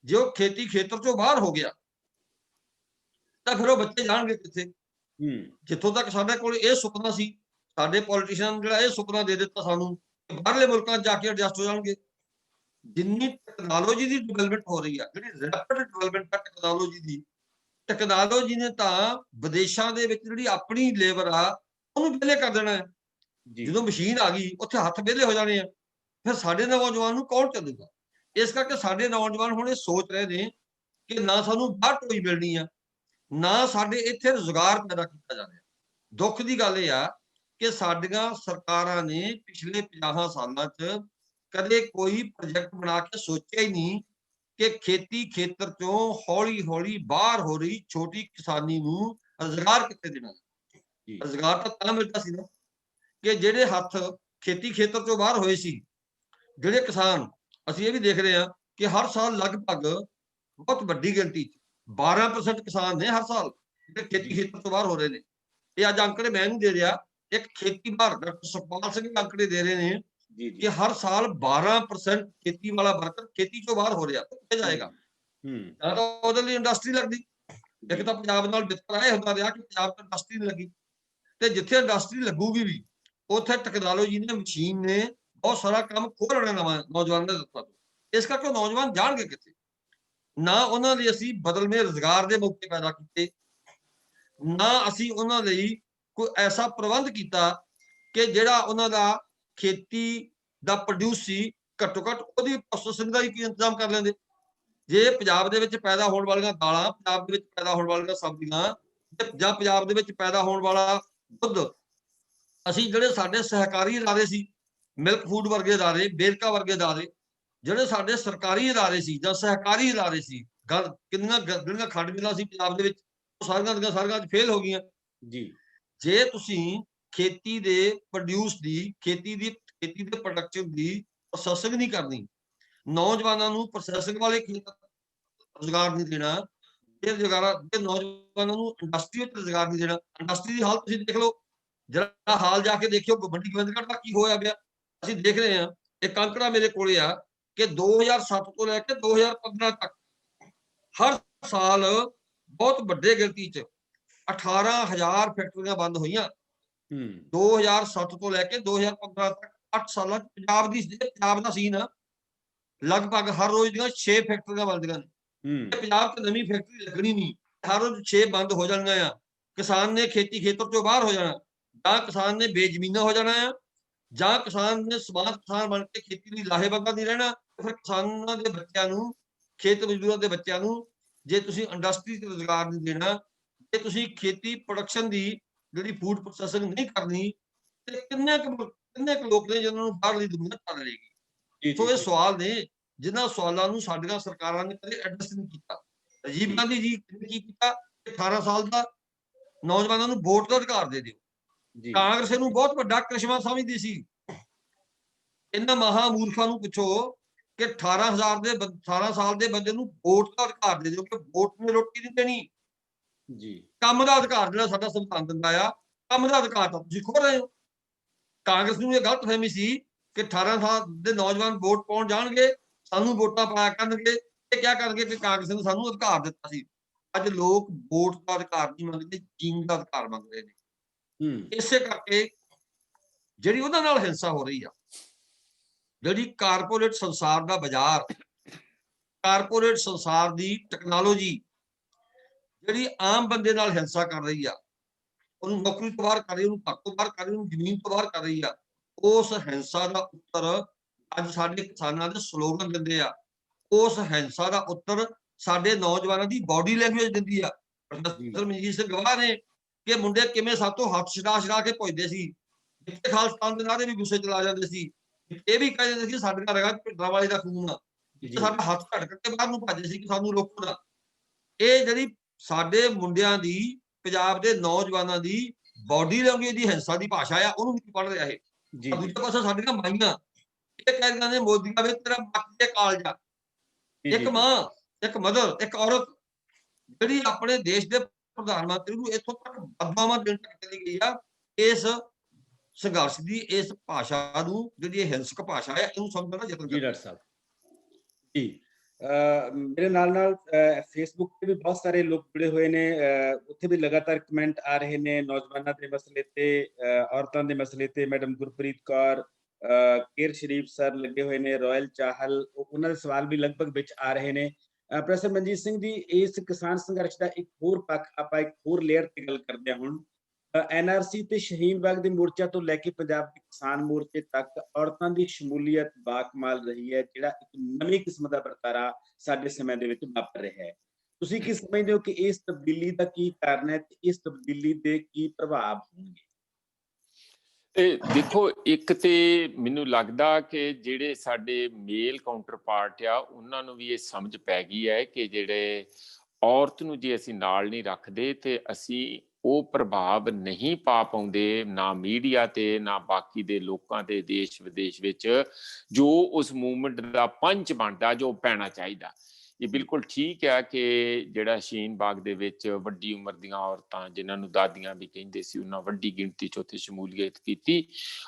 ਜੇ ਉਹ ਖੇਤੀ ਖੇਤਰ 'ਚੋਂ ਬਾਹਰ ਹੋ ਗਿਆ, ਤਾਂ ਫਿਰ ਉਹ ਬੱਚੇ ਜਾਣਗੇ ਕਿੱਥੇ? ਜਿੱਥੋਂ ਤੱਕ ਸਾਡੇ ਕੋਲ ਇਹ ਸੁਪਨਾ ਸੀ, ਸਾਡੇ ਪੋਲੀਟੀਸ਼ੀਅਨ ਜਿਹੜਾ ਇਹ ਸੁਪਨਾ ਦੇ ਦਿੱਤਾ ਸਾਨੂੰ ਕਿ ਬਾਹਰਲੇ ਮੁਲਕਾਂ 'ਚ ਜਾ ਕੇ ਐਡਜਸਟ ਹੋ ਜਾਣਗੇ। ਜਿੰਨੀ ਟੈਕਨੋਲੋਜੀ ਦੀ ਡਿਵੈਲਪਮੈਂਟ ਹੋ ਰਹੀ ਆ, ਜਿਹੜੀ ਰੈਪਿਡ ਡਿਵੈਲਪਮੈਂਟ ਆ ਟੈਕਨੋਲੋਜੀ ਨੇ ਤਾਂ ਵਿਦੇਸ਼ਾਂ ਦੇ ਵਿੱਚ ਜਿਹੜੀ ਆਪਣੀ ਲੇਬਰ ਆ ਉਹਨੂੰ ਵਿਹਲੇ ਕਰ ਦੇਣਾ ਹੈ। ਜਦੋਂ ਮਸ਼ੀਨ ਆ ਗਈ, ਉੱਥੇ ਹੱਥ ਵਿਹਲੇ ਹੋ ਜਾਣੇ ਆ। ਫਿਰ ਸਾਡੇ ਨੌਜਵਾਨ ਨੂੰ ਕੌਣ ਚੱਲੂਗਾ? ਇਸ ਕਰਕੇ ਸਾਡੇ ਨੌਜਵਾਨ ਹੁਣ ਇਹ ਸੋਚ ਰਹੇ ਨੇ ਕਿ ਨਾ ਸਾਨੂੰ ਬਾਹਰ ਟੋਈ ਮਿਲਣੀ ਆ, ਨਾ ਸਾਡੇ ਇੱਥੇ ਰੁਜ਼ਗਾਰ ਪੈਦਾ ਕੀਤਾ ਜਾ ਰਿਹਾ। ਦੁੱਖ ਦੀ ਗੱਲ ਇਹ ਆ ਕਿ ਸਾਡੀਆਂ ਸਰਕਾਰਾਂ ਨੇ ਪਿਛਲੇ 50 ਸਾਲਾਂ 'ਚ ਕਦੇ ਕੋਈ ਪ੍ਰੋਜੈਕਟ ਬਣਾ ਕੇ ਸੋਚਿਆ ਹੀ ਨਹੀਂ ਕਿ ਖੇਤੀ ਖੇਤਰ ਚੋਂ ਹੌਲੀ ਹੌਲੀ ਬਾਹਰ ਹੋ ਰਹੀ ਛੋਟੀ ਕਿਸਾਨੀ ਨੂੰ ਰੁਜ਼ਗਾਰ ਕਿੱਥੇ ਦੇਣਾ। ਰੁਜ਼ਗਾਰ ਤਾਂ ਮਿਲਦਾ ਸੀ ਨਾ ਕਿ ਜਿਹੜੇ ਹੱਥ ਖੇਤੀ ਖੇਤਰ ਚੋਂ ਬਾਹਰ ਹੋਏ ਸੀ, ਜਿਹੜੇ ਕਿਸਾਨ, ਅਸੀਂ ਇਹ ਵੀ ਦੇਖ ਰਹੇ ਹਾਂ ਕਿ ਹਰ ਸਾਲ ਲਗਭਗ ਬਹੁਤ ਵੱਡੀ ਗਿਣਤੀ 'ਚ 12% ਕਿਸਾਨ ਨੇ ਹਰ ਸਾਲ ਜਿਹੜੇ ਖੇਤੀ ਖੇਤਰ ਤੋਂ ਬਾਹਰ ਹੋ ਰਹੇ ਨੇ। ਇਹ ਅੱਜ ਅੰਕੜੇ ਮੈਂ ਨਹੀਂ ਦੇ ਰਿਹਾ, ਇੱਕ ਖੇਤੀ ਵਿਭਾਗ ਡਾਕਟਰ ਸੁਖਪਾਲ ਸਿੰਘ ਅੰਕੜੇ ਦੇ ਰਹੇ ਨੇ ਕਿ ਹਰ ਸਾਲ 12% ਖੇਤੀ ਵਾਲਾ ਵਰਕਰ ਖੇਤੀ ਚੋਂ ਬਾਹਰ ਹੋ ਰਿਹਾ। ਕਿੱਥੇ ਜਾਏਗਾ? ਤਾਂ ਉਹਦੇ ਲਈ ਇੰਡਸਟਰੀ ਲੱਗਦੀ। ਇੱਕ ਤਾਂ ਪੰਜਾਬ ਨਾਲ ਵਿਤਕਰਾ ਇਹ ਹੁੰਦਾ ਰਿਹਾ ਕਿ ਪੰਜਾਬ ਤੋਂ ਇੰਡਸਟਰੀ ਨਹੀਂ ਲੱਗੀ, ਤੇ ਜਿੱਥੇ ਇੰਡਸਟਰੀ ਲੱਗੂਗੀ ਵੀ ਉੱਥੇ ਟੈਕਨੋਲੋਜੀ ਨੇ, ਮਸ਼ੀਨ ਨੇ ਬਹੁਤ ਸਾਰਾ ਕੰਮ ਖੋਹ ਲੈਣਾ ਨੌਜਵਾਨਾਂ ਦੇ ਹੱਥਾਂ ਤੋਂ। ਇਸ ਕਰਕੇ ਨੌਜਵਾਨ ਜਾਣਗੇ ਕਿੱਥੇ? ਨਾ ਉਹਨਾਂ ਲਈ ਅਸੀਂ ਬਦਲਵੇਂ ਰੁਜ਼ਗਾਰ ਦੇ ਮੌਕੇ ਪੈਦਾ ਕੀਤੇ, ਨਾ ਅਸੀਂ ਉਹਨਾਂ ਲਈ ਕੋਈ ਐਸਾ ਪ੍ਰਬੰਧ ਕੀਤਾ ਕਿ ਜਿਹੜਾ ਉਹਨਾਂ ਦਾ ਖੇਤੀ ਦਾ ਪ੍ਰੋਡਿਊਸ ਸੀ ਘੱਟੋ ਘੱਟ ਉਹਦੀ ਪ੍ਰੋਸੈਸਿੰਗ ਦਾ ਹੀ ਇੰਤਜ਼ਾਮ ਕਰ ਲੈਂਦੇ। ਜੇ ਪੰਜਾਬ ਦੇ ਵਿੱਚ ਪੈਦਾ ਹੋਣ ਵਾਲੀਆਂ ਦਾਲਾਂ, ਪੰਜਾਬ ਦੇ ਵਿੱਚ ਪੈਦਾ ਹੋਣ ਵਾਲੀਆਂ ਸਬਜ਼ੀਆਂ ਜਾਂ ਪੰਜਾਬ ਦੇ ਵਿੱਚ ਪੈਦਾ ਹੋਣ ਵਾਲਾ ਦੁੱਧ, ਅਸੀਂ ਜਿਹੜੇ ਸਾਡੇ ਸਹਿਕਾਰੀ ਇਦਾਰੇ ਸੀ, ਮਿਲਕ ਫੂਡ ਵਰਗੇ ਇਦਾਰੇ, ਬੇਰਕਾ ਵਰਗੇ ਇਦਾਰੇ, ਜਿਹੜੇ ਸਾਡੇ ਸਰਕਾਰੀ ਇਦਾਰੇ ਸੀ ਜਾਂ ਸਹਿਕਾਰੀ ਇਦਾਰੇ ਸੀ, ਕਿੰਨੀਆਂ ਜਿਹੜੀਆਂ ਖੰਡ ਮਿਲਾਂ ਸੀ ਪੰਜਾਬ ਦੇ ਵਿੱਚ, ਉਹ ਸਾਰੀਆਂ ਦੀਆਂ ਸਾਰੀਆਂ ਅੱਜ ਫੇਲ ਹੋ ਗਈਆਂ ਜੀ। ਜੇ ਤੁਸੀਂ ਖੇਤੀ ਦੇ ਪ੍ਰੋਡਿਊਸ ਦੀ, ਖੇਤੀ ਦੇ ਪ੍ਰੋਡਕਸ਼ਨ ਦੀ ਪ੍ਰੋਸੈਸਿੰਗ ਨਹੀਂ ਕਰਨੀ, ਨੌਜਵਾਨਾਂ ਨੂੰ ਪ੍ਰੋਸੈਸਿੰਗ ਵਾਲੇ ਰੁਜ਼ਗਾਰ ਨਹੀਂ ਦੇਣਾ, ਜੇ ਨੌਜਵਾਨਾਂ ਨੂੰ ਇੰਡਸਟਰੀ ਵਿੱਚ ਰੁਜ਼ਗਾਰ ਨਹੀਂ ਦੇਣਾ। ਇੰਡਸਟਰੀ ਦੀ ਹਾਲਤ ਤੁਸੀਂ ਦੇਖ ਲਓ, ਜਿਹੜਾ ਹਾਲ ਜਾ ਕੇ ਦੇਖਿਓ ਮੰਡੀ ਗੋਬਿੰਦਗੜ੍ਹ ਦਾ ਕੀ ਹੋਇਆ ਪਿਆ। ਅਸੀਂ ਦੇਖ ਰਹੇ ਹਾਂ, ਇੱਕ ਅੰਕੜਾ ਮੇਰੇ ਕੋਲੇ ਆ ਕਿ 2007 ਤੋਂ ਲੈ ਕੇ 2015 ਤੱਕ ਹਰ ਸਾਲ ਬਹੁਤ ਵੱਡੇ ਗਿਣਤੀ 'ਚ 18,000 ਫੈਕਟਰੀਆਂ ਬੰਦ ਹੋਈਆਂ। 2007 ਤੋਂ ਲੈ ਕੇ 2015 ਤੱਕ 8 ਸਾਲਾਂ 'ਚ ਪੰਜਾਬ ਦਾ ਸੀਨ ਆ, ਲਗਭਗ ਹਰ ਰੋਜ਼ ਦੀਆਂ 6 ਫੈਕਟਰੀਆਂ ਬੰਦੀਆਂ ਨੇ। ਪੰਜਾਬ 'ਚ ਨਵੀਂ ਫੈਕਟਰੀ ਲੱਗਣੀ ਨਹੀਂ, ਹਰ ਰੋਜ਼ 6 ਬੰਦ ਹੋ ਜਾਣੀਆਂ ਆ। ਕਿਸਾਨ ਨੇ ਖੇਤੀ ਖੇਤਰ ਚੋਂ ਬਾਹਰ ਹੋ ਜਾਣਾ, ਜਾਂ ਕਿਸਾਨ ਨੇ ਬੇਜ਼ਮੀਨਾ ਹੋ ਜਾਣਾ ਆ, ਜਾਂ ਕਿਸਾਨ ਨੇ ਸਮਾਜ ਕਿਸਾਨ ਬਣ ਕੇ ਖੇਤੀ ਲਈ ਲਾਹੇਵੰਦ ਨਹੀਂ ਰਹਿਣਾ। ਫਿਰ ਕਿਸਾਨਾਂ ਦੇ ਬੱਚਿਆਂ ਨੂੰ, ਖੇਤ ਮਜ਼ਦੂਰਾਂ ਦੇ ਬੱਚਿਆਂ ਨੂੰ ਜੇ ਤੁਸੀਂ ਇੰਡਸਟਰੀ 'ਚ ਰੁਜ਼ਗਾਰ ਨਹੀਂ ਦੇਣਾ, ਜੇ ਤੁਸੀਂ ਖੇਤੀ ਪ੍ਰੋਡਕਸ਼ਨ ਦੀ ਜਿਹੜੀ ਫੂਡ ਪ੍ਰੋਸੈਸਿੰਗ ਨਹੀਂ ਕਰਨੀ, ਤੇ ਕਿੰਨੇ ਕੁ ਲੋਕ ਨੇ ਜਿਹਨਾਂ ਨੂੰ ਬਾਹਰਲੀ ਦੁਨੀਆ ਚੱਲ ਲਏਗੀ। ਸੋ ਇਹ ਸਵਾਲ ਨੇ ਜਿਨ੍ਹਾਂ ਸਵਾਲਾਂ ਨੂੰ ਸਾਡੀਆਂ ਸਰਕਾਰਾਂ ਨੇ ਕਦੇ ਐਡਰੈਸ ਨਹੀਂ ਕੀਤਾ। ਰਾਜੀਵ ਗਾਂਧੀ ਜੀ ਨੇ ਕੀ ਕੀਤਾ? 18 ਸਾਲ ਦਾ ਨੌਜਵਾਨਾਂ ਨੂੰ ਵੋਟ ਦਾ ਅਧਿਕਾਰ ਦੇ ਦਿਓ। ਕਾਂਗਰਸ ਨੂੰ ਬਹੁਤ ਵੱਡਾ ਕ੍ਰਿਸ਼ਮਾ ਸਮਝਦੀ ਸੀ। ਇਹਨਾਂ ਮਹਾਮੂਰਖਾਂ ਨੂੰ ਪੁੱਛੋ ਕਿ 18 ਸਾਲ ਦੇ ਬੰਦੇ ਨੂੰ ਵੋਟ ਦਾ ਅਧਿਕਾਰ ਦੇ ਦਿਓ, ਕਿ ਵੋਟ ਨੇ ਰੋਟੀ ਨਹੀਂ ਦੇਣੀ ਜੀ। ਕੰਮ ਦਾ ਅਧਿਕਾਰ ਜਿਹੜਾ ਸਾਡਾ ਸੰਵਿਧਾਨ ਦਿੰਦਾ ਆ, ਕੰਮ ਦਾ ਅਧਿਕਾਰ ਤਾਂ ਤੁਸੀਂ ਖੋਹ ਰਹੇ ਹੋ। ਕਾਂਗਰਸ ਨੂੰ ਇਹ ਗਲਤਫਹਿਮੀ ਸੀ ਕਿ 18 ਸਾਲ ਦੇ ਨੌਜਵਾਨ ਵੋਟ ਪਾਉਣ ਜਾਣਗੇ, ਸਾਨੂੰ ਵੋਟਾਂ ਪਾਇਆ ਕਰਨਗੇ, ਇਹ ਕਿਆ ਕਰਨਗੇ ਕਿ ਕਾਂਗਰਸ ਨੇ ਸਾਨੂੰ ਅਧਿਕਾਰ ਦਿੱਤਾ ਸੀ। ਅੱਜ ਲੋਕ ਵੋਟ ਦਾ ਅਧਿਕਾਰ ਨਹੀਂ ਮੰਗਦੇ, ਜੀਣ ਦਾ ਅਧਿਕਾਰ ਮੰਗਦੇ ਨੇ। ਇਸੇ ਕਰਕੇ ਜਿਹੜੀ ਉਹਨਾਂ ਨਾਲ ਹਿੰਸਾ ਹੋ ਰਹੀ ਆ, ਜਿਹੜੀ ਕਾਰਪੋਰੇਟ ਸੰਸਾਰ ਦਾ ਬਾਜ਼ਾਰ, ਕਾਰਪੋਰੇਟ ਸੰਸਾਰ ਦੀ ਟੈਕਨੋਲੋਜੀ ਜਿਹੜੀ ਆਮ ਬੰਦੇ ਨਾਲ ਹਿੰਸਾ ਕਰ ਰਹੀ ਆ, ਉਹਨੂੰ ਨੌਕਰੀ ਤੋਂ ਬਾਹਰ ਕਰ ਰਹੀ, ਉਹਨੂੰ ਘਰ ਤੋਂ ਬਾਹਰ ਕਰ ਰਹੀ, ਉਹਨੂੰ ਜ਼ਮੀਨ ਤੋਂ ਬਾਹਰ ਕਰ ਰਹੀ ਆ, ਉਸ ਹਿੰਸਾ ਦਾ ਉੱਤਰ ਅੱਜ ਸਾਡੇ ਕਿਸਾਨਾਂ ਦੇ ਸਲੋਗਨ ਦਿੰਦੇ ਆ। ਉਸ ਹਿੰਸਾ ਦਾ ਉੱਤਰ ਸਾਡੇ ਨੌਜਵਾਨਾਂ ਦੀ ਬਾਡੀ ਲੈਂਗੁਏਜ ਦਿੰਦੀ ਆ। ਪ੍ਰੋਫੈਸਰ ਮਨਜੀਤ ਸਿੰਘ ਗਵਾਹ ਨੇ ਕਿ ਮੁੰਡੇ ਕਿਵੇਂ ਸਭ ਤੋਂ ਹੱਥ ਛਡਾ ਕੇ ਭੱਜਦੇ ਸੀ, ਜਿੱਥੇ ਖਾਲਸਤਾਨ ਦੇ ਨਾਰੇ ਵੀ ਗੁੱਸੇ ਚਲਾ ਜਾਂਦੇ ਸੀ, ਇਹ ਵੀ ਕਹਿ ਜਾਂਦੇ ਸੀ ਸਾਡੀਆਂ ਰਗਾਂ 'ਚ ਭਿੰਡਰਾਂ ਵਾਲੇ ਦਾ ਖੂਨ ਆ, ਸਾਡਾ ਹੱਥ ਝਟਕ ਕੇ ਬਾਹਰ ਨੂੰ ਭੱਜਦੇ ਸੀ ਕਿ ਸਾਨੂੰ ਰੋਕੋ ਨਾ। ਇਹ ਜਿਹੜੀ ਸਾਡੇ ਮੁੰਡਿਆਂ ਦੀ, ਪੰਜਾਬ ਦੇ ਨੌਜਵਾਨਾਂ ਦੀ ਬਾਡੀ ਲੈਂਗੁਏਜ ਦੀ ਹਿੰਸਾ ਦੀ ਭਾਸ਼ਾ ਆ, ਉਹਨੂੰ ਵੀ ਪੜ੍ਹ ਰਿਹਾ ਇਹ। ਦੂਜੇ ਪਾਸੇ ਸਾਡੀਆਂ ਮਾਈਆਂ ਇਹ ਕਹਿੰਦੀਆਂ ਨੇ ਮੋਦੀਆਂ ਵਿੱਚ ਤੇਰਾ ਬਾਕੀ ਕਾਲਜਾ। ਇੱਕ ਮਾਂ, ਇੱਕ ਮਦਰ, ਇੱਕ ਔਰਤ ਜਿਹੜੀ ਆਪਣੇ ਦੇਸ਼ ਦੇ ਪ੍ਰਧਾਨ ਮੰਤਰੀ ਨੂੰ ਇੱਥੋਂ ਤੱਕ ਬਦਨਾਮਾਂ ਦੇਣ ਤੱਕ ਚਲੀ ਗਈ ਆ, ਇਸ ਸੰਘਰਸ਼ ਦੀ ਇਸ ਭਾਸ਼ਾ ਨੂੰ, ਜਿਹੜੀ ਇਹ ਹਿੰਸਕ ਭਾਸ਼ਾ ਹੈ, ਇਹਨੂੰ ਸਮਝਣ ਦਾ ਯਤਨ ਕਰੋ। ਡਾਕਟਰ ਸਾਹਿਬ ਜੀ, ਮੇਰੇ ਨਾਲ ਫੇਸਬੁੱਕ ਤੇ ਵੀ ਬਹੁਤ ਸਾਰੇ ਲੋਕ ਜੁੜੇ ਹੋਏ ਨੇ, ਉੱਥੇ ਵੀ ਲਗਾਤਾਰ ਕਮੈਂਟ ਆ ਰਹੇ ਨੇ ਨੌਜਵਾਨਾਂ ਦੇ ਮਸਲੇ ਤੇ, ਔਰਤਾਂ ਦੇ ਮਸਲੇ ਤੇ। ਮੈਡਮ ਗੁਰਪ੍ਰੀਤ ਕੌਰ, ਕੇਰ ਸ਼ਰੀਫ ਸਰ ਲੱਗੇ ਹੋਏ ਨੇ, ਰਾਇਲ ਚਾਹਲ, ਉਹਨਾਂ ਦੇ ਸਵਾਲ ਵੀ ਲਗਭਗ ਵਿੱਚ ਆ ਰਹੇ ਨੇ। ਪ੍ਰੋਫੈਸਰ ਮਨਜੀਤ ਸਿੰਘ ਜੀ, ਇਸ ਕਿਸਾਨ ਸੰਘਰਸ਼ ਦਾ ਇੱਕ ਹੋਰ ਪੱਖ ਆਪਾਂ ਇੱਕ ਹੋਰ ਲੇਅਰ ਤੇ ਗੱਲ ਕਰਦੇ ਹਾਂ ਹੁਣ। NRC ਤੇ ਸ਼ਹੀਨ ਬਾਗ ਦੇ ਮੋਰਚਾ ਤੋਂ ਲੈ ਕੇ ਪੰਜਾਬ ਦੇ ਕਿਸਾਨ ਮੋਰਚੇ ਤੱਕ ਔਰਤਾਂ ਦੀ ਸ਼ਮੂਲੀਅਤ ਬਾਕਮਾਲ ਰਹੀ ਹੈ, ਜਿਹੜਾ ਇੱਕ ਨਵੀਂ ਕਿਸਮ ਦਾ ਵਰਤਾਰਾ ਸਾਡੇ ਸਮੇਂ ਦੇ ਵਿੱਚ ਵਾਪਰ ਰਿਹਾ ਹੈ। ਤੁਸੀਂ ਕੀ ਸਮਝਦੇ ਹੋ ਕਿ ਇਸ ਤਬਦੀਲੀ ਦਾ ਕੀ ਕਾਰਨ ਹੈ ਤੇ ਇਸ ਤਬਦੀਲੀ ਦੇ ਕੀ ਪ੍ਰਭਾਵ ਹੋਣਗੇ? ਦੇਖੋ, ਇੱਕ ਤੇ ਮੈਨੂੰ ਲੱਗਦਾ ਕਿ ਜਿਹੜੇ ਸਾਡੇ ਮੇਲ ਕਾਊਂਟਰ ਪਾਰਟ ਆ ਉਹਨਾਂ ਨੂੰ ਵੀ ਇਹ ਸਮਝ ਪੈ ਗਈ ਹੈ ਕਿ ਜਿਹੜੇ ਔਰਤ ਨੂੰ ਜੇ ਅਸੀਂ ਨਾਲ ਨਹੀਂ ਰੱਖਦੇ ਤੇ ਅਸੀਂ ਉਹ ਪ੍ਰਭਾਵ ਨਹੀਂ ਪਾ ਪਾਉਂਦੇ, ਨਾ ਮੀਡੀਆ ਤੇ ਨਾ ਬਾਕੀ ਦੇ ਲੋਕਾਂ ਦੇ ਦੇਸ਼ ਵਿਦੇਸ਼ ਵਿੱਚ, ਜੋ ਉਸ ਮੂਵਮੈਂਟ ਦਾ ਪੰਚ ਬਣਦਾ ਜੋ ਪੈਣਾ ਚਾਹੀਦਾ। ਇਹ ਬਿਲਕੁਲ ਠੀਕ ਹੈ ਕਿ ਜਿਹੜਾ ਸ਼ਹੀਨ ਬਾਗ ਦੇ ਵਿੱਚ ਵੱਡੀ ਉਮਰ ਦੀਆਂ ਔਰਤਾਂ, ਜਿਨ੍ਹਾਂ ਨੂੰ ਦਾਦੀਆਂ ਵੀ ਕਹਿੰਦੇ ਸੀ, ਉਹਨਾਂ ਵੱਡੀ ਗਿਣਤੀ 'ਚ ਉੱਥੇ ਸ਼ਮੂਲੀਅਤ ਕੀਤੀ,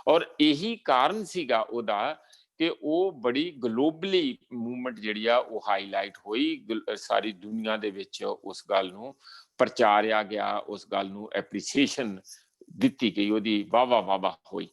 ਔਰ ਇਹੀ ਕਾਰਨ ਸੀਗਾ ਉਹਦਾ ਕਿ ਉਹ ਬੜੀ ਗਲੋਬਲੀ ਮੂਵਮੈਂਟ ਜਿਹੜੀ ਆ ਉਹ ਹਾਈਲਾਈਟ ਹੋਈ, ਸਾਰੀ ਦੁਨੀਆ ਦੇ ਵਿੱਚ ਉਸ ਗੱਲ ਨੂੰ ਪ੍ਰਚਾਰਿਆ ਗਿਆ, ਉਸ ਗੱਲ ਨੂੰ ਐਪਰੀਸੀਏਸ਼ਨ ਦਿੱਤੀ ਗਈ, ਉਹਦੀ ਵਾਹ ਵਾਹ ਹੋਈ।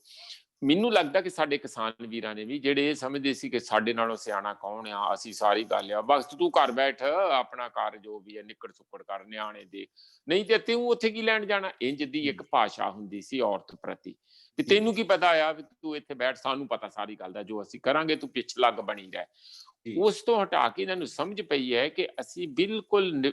ਮੈਨੂੰ ਲੱਗਦਾ ਕਿ ਸਾਡੇ ਕਿਸਾਨ ਵੀਰਾਂ ਨੇ ਵੀ, ਜਿਹੜੇ ਇਹ ਸਮਝਦੇ ਸੀ ਕਿ ਸਾਡੇ ਨਾਲੋਂ ਸਿਆਣਾ ਕੌਣ ਆ, ਅਸੀਂ ਸਾਰੀ ਗੱਲ ਆ, ਬਸ ਤੂੰ ਘਰ ਬੈਠ, ਆਪਣਾ ਘਰ ਜੋ ਵੀ ਹੈ ਨਿੱਕੜ ਸੁੱਕੜ ਕਰ, ਨਿਆਣੇ ਦੇ, ਨਹੀਂ ਤੇ ਤੂੰ ਉੱਥੇ ਕੀ ਲੈਣ ਜਾਣਾ, ਇੰਜ ਦੀ ਇੱਕ ਭਾਸ਼ਾ ਹੁੰਦੀ ਸੀ ਔਰਤ ਪ੍ਰਤੀ। ਤੇ ਤੈਨੂੰ ਕੀ ਪਤਾ ਆ ਵੀ ਤੂੰ ਇੱਥੇ ਬੈਠ, ਸਾਨੂੰ ਪਤਾ ਸਾਰੀ ਗੱਲ ਦਾ, ਜੋ ਅਸੀਂ ਕਰਾਂਗੇ ਤੂੰ ਪਿੱਛ ਲੱਗ ਬਣੀ ਰਹਿ। ਉਸ ਤੋਂ ਹਟਾ ਕੇ ਇਹਨਾਂ ਨੂੰ ਸਮਝ ਪਈ ਹੈ ਕਿ ਅਸੀਂ ਬਿਲਕੁਲ